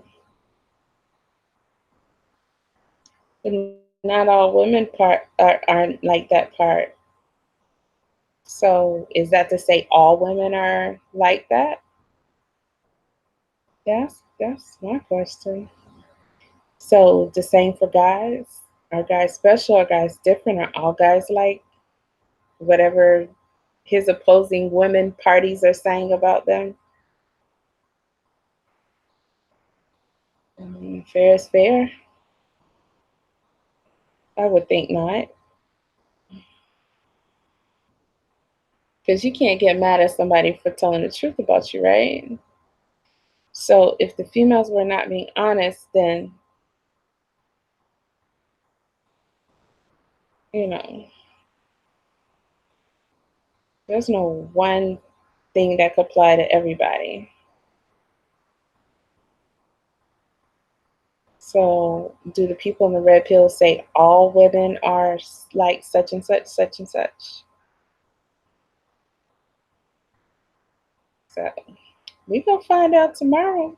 The not all women part aren't like that part. So is that to say all women are like that? That's my question. So the same for guys? Are guys special? Are guys different? Are all guys like whatever his opposing women parties are saying about them? I mean, fair is fair. I would think not. Because you can't get mad at somebody for telling the truth about you, right? So if the females were not being honest, then, you know, there's no one thing that could apply to everybody. So do the people in the red pill say all women are like such and such, such and such? So we gonna find out tomorrow,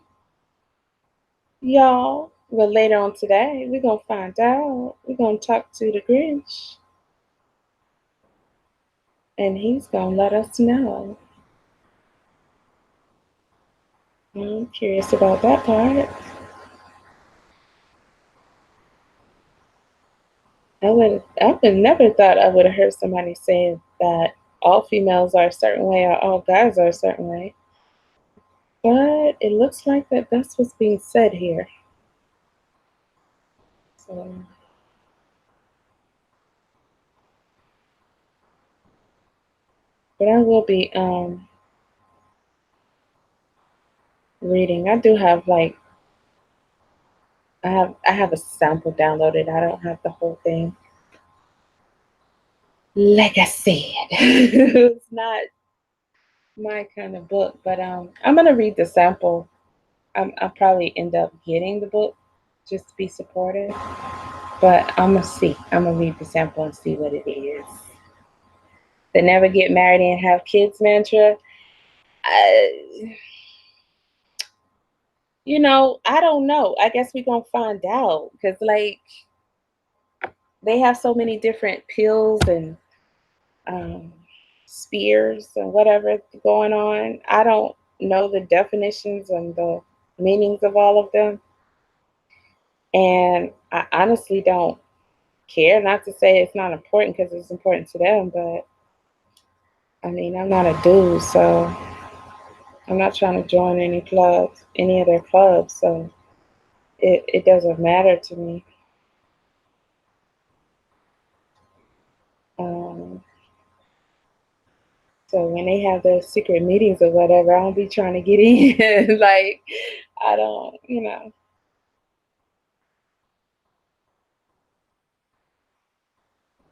y'all. But later on today, we're gonna find out. We're gonna talk to the Grinch, and he's gonna let us know. I'm curious about that part. I would never thought I would have heard somebody say that all females are a certain way or all guys are a certain way. But it looks like that's what's being said here. So, but I will be reading. I do have like I have a sample downloaded. I don't have the whole thing. Like I said, it's not my kind of book, but I'm gonna read the sample. I'll probably end up getting the book just to be supportive, but I'm gonna see. I'm gonna read the sample and see what it is. The never get married and have kids mantra. I, I don't know. I guess we're gonna find out because like they have so many different pills and um, spears and whatever going on. I don't know the definitions and the meanings of all of them. And I honestly don't care. Not to say it's not important because it's important to them, but I mean, I'm not a dude, so I'm not trying to join any clubs, any of their clubs, so it doesn't matter to me. Um, so when they have their secret meetings or whatever, I don't be trying to get in. Like, I don't.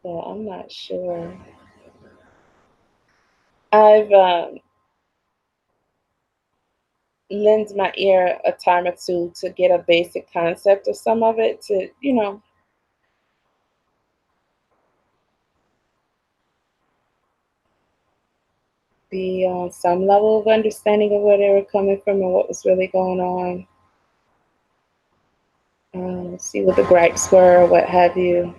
So I'm not sure. I've lent my ear a time or two to get a basic concept of some of it to be on some level of understanding of where they were coming from and what was really going on. See what the gripes were, or what have you.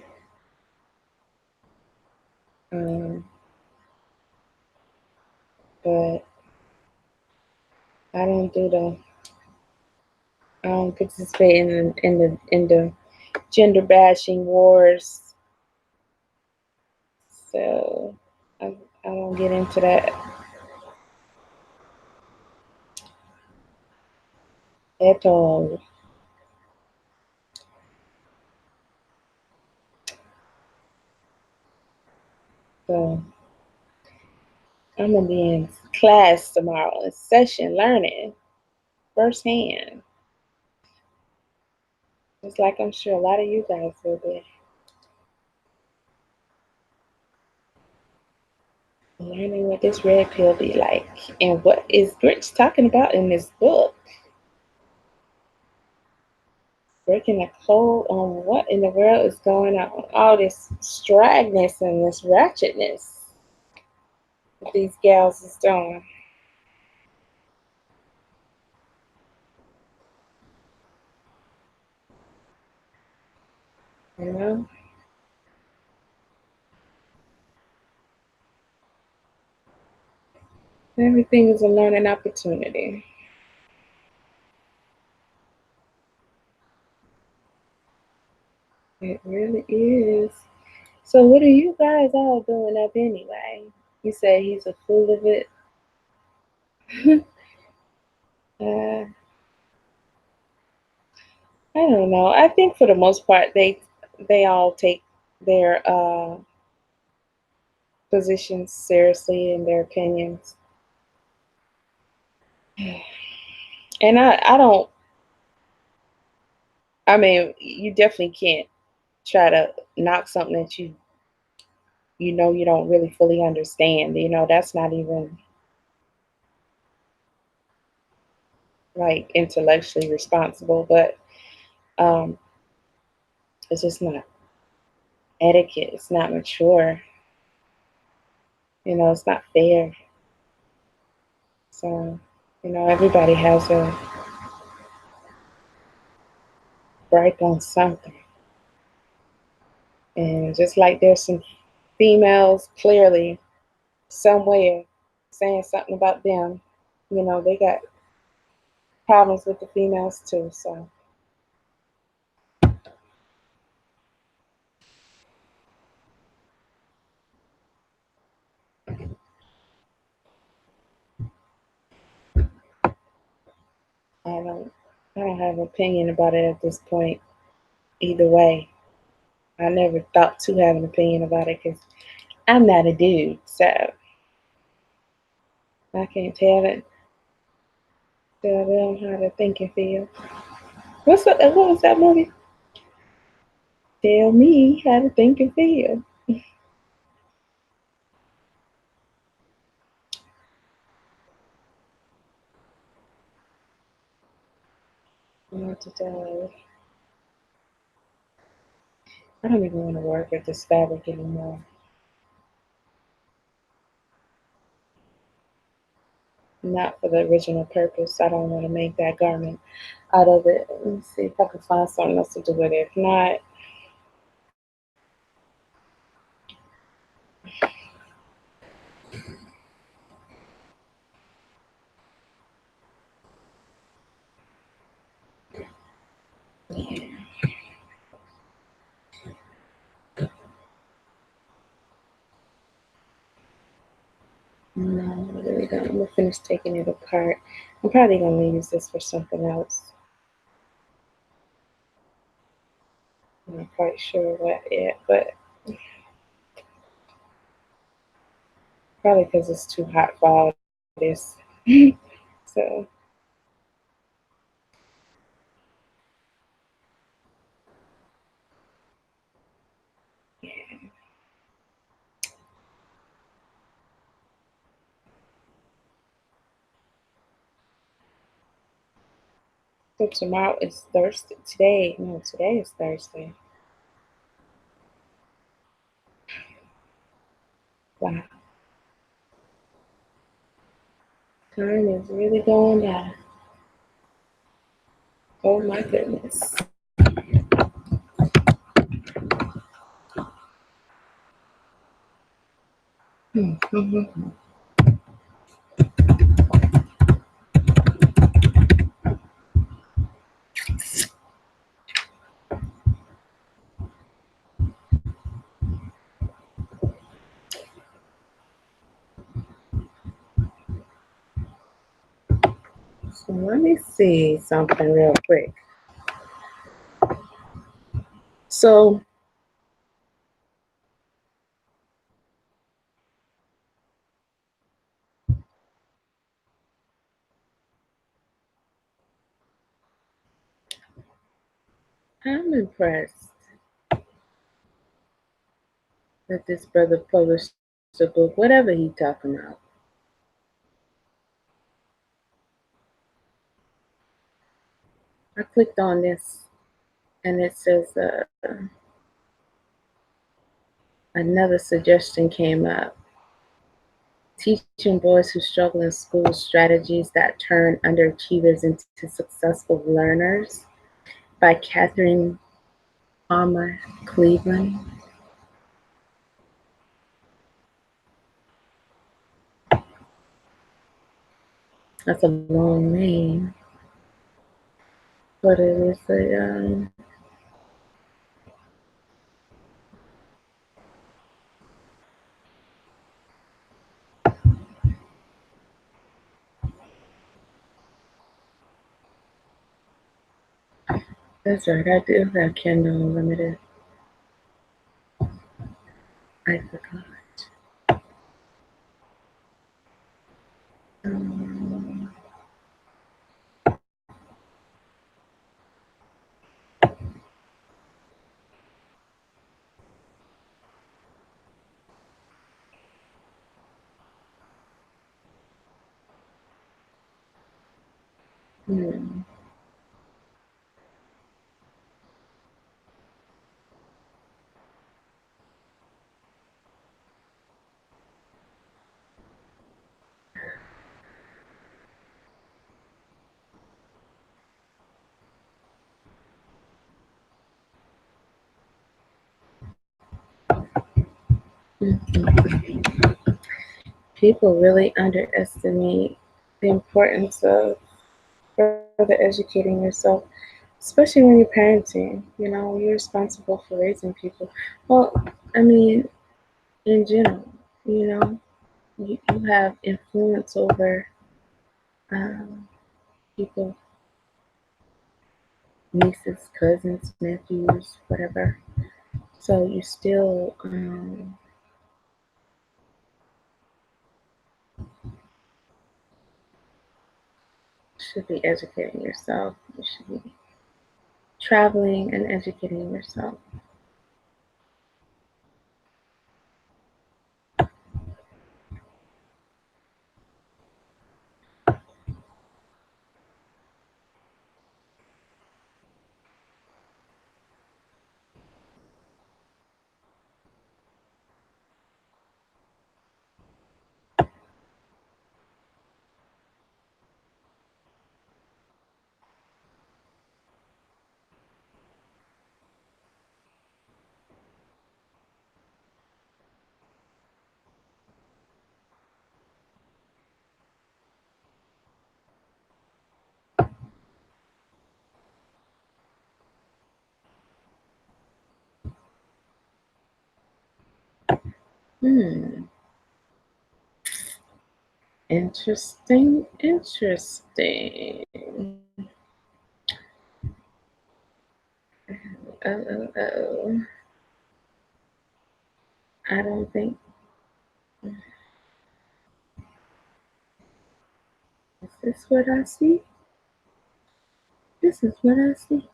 Um, but I don't do the. I don't participate in the gender bashing wars. So I don't get into that at all. So I'm gonna be in class tomorrow, in session learning firsthand. Just like I'm sure a lot of you guys will be learning what this red pill be like and what is Rich talking about in this book. Breaking the code on what in the world is going on. All this stragness and this ratchetness that these gals is doing. You know? Everything is a learning opportunity. It really is. So what are you guys all doing up anyway? You say he's a fool of it. uh, I don't know. I think for the most part they all take their physicians seriously in their opinions. And I don't, I mean, you definitely can't try to knock something that you don't really fully understand. That's not even like intellectually responsible, but um, it's just not etiquette. It's not mature. It's not fair. So, everybody has a gripe on something. And just like there's some females clearly somewhere saying something about them, they got problems with the females too. So, I don't, I don't have an opinion about it at this point. Either way, I never thought to have an opinion about it because I'm not a dude, so I can't tell them how to think and feel. What was that movie? Tell me how to think and feel. What to tell? I don't even want to work at this fabric anymore. Not for the original purpose. I don't want to make that garment out of it. Let me see if I can find something else to do with it. If not, no, I really don't. I'm gonna finish taking it apart. I'm probably gonna use this for something else. I'm not quite sure what yet, but probably because it's too hot for all this. So yeah. So tomorrow is Thursday. Today is Thursday. Wow, time is really going down. Oh my goodness. Mm-hmm. So let me see something real quick. So I'm impressed that this brother published a book, whatever he talking about. I clicked on this and it says another suggestion came up. Teaching boys who struggle in school strategies that turn underachievers into successful learners by Catherine Palmer Cleveland. That's a long name, but it is a that's right. I do have Kindle Unlimited. I forgot. Hmm. People really underestimate the importance of further educating yourself, especially when you're parenting. You know, you're responsible for raising people. Well, I mean, in general, you know, you have influence over um, people, nieces, cousins, nephews, whatever. So you still should be educating yourself. You should be traveling and educating yourself. Hmm. Interesting. Interesting. Oh. I don't think. Is this what I see? This is what I see.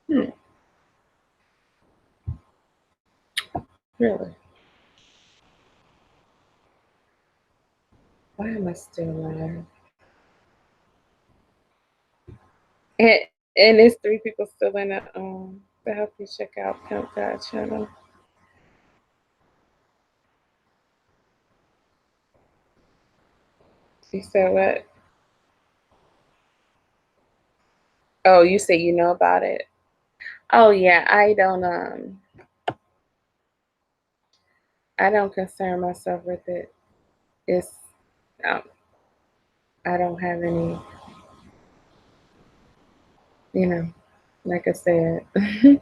Hmm. Really? Why am I still alive? And, and there's three people still in the help you check out Pimp God channel. You said what? Oh, you say you know about it. Oh yeah, I don't concern myself with it. It's um, I don't have any, you know, like I said, they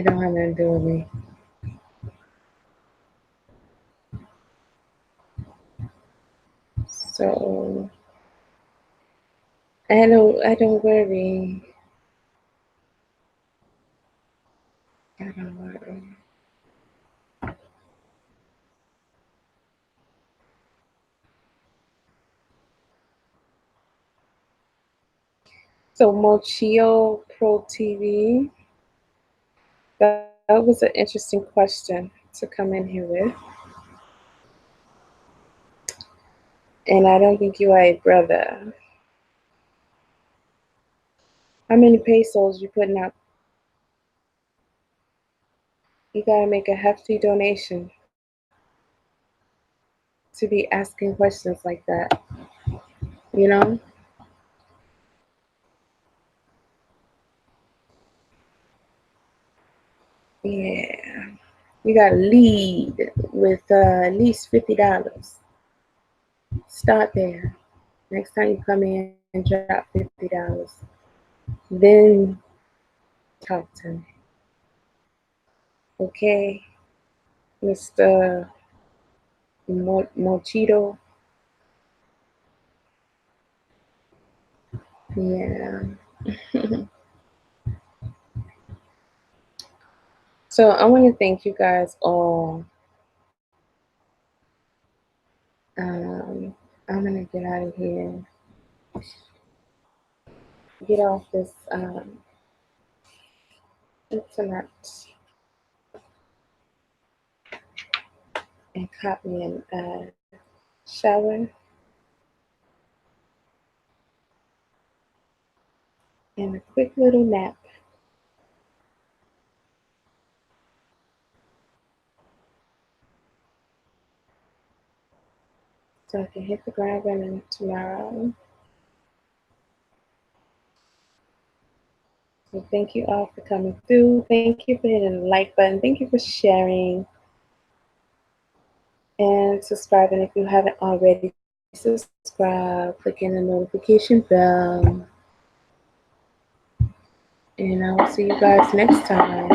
don't have nothing to do with me. So I don't worry. I don't worry. So Mochio Pro TV, that was an interesting question to come in here with. And I don't think you are a brother. How many pesos you putting up? You gotta make a hefty donation to be asking questions like that. You know? Yeah. You gotta lead with at least $50. Start there. Next time you come in and drop $50. Then talk to me. Okay, Mr. Mochito. Yeah. So I want to thank you guys all. Um, I'm gonna get out of here. get off this internet and caught me in shower and a quick little nap. So I can hit the ground running tomorrow. So thank you all for coming through. Thank you for hitting the like button. Thank you for sharing and subscribing if you haven't already. Subscribe, click in the notification bell. And I will see you guys next time.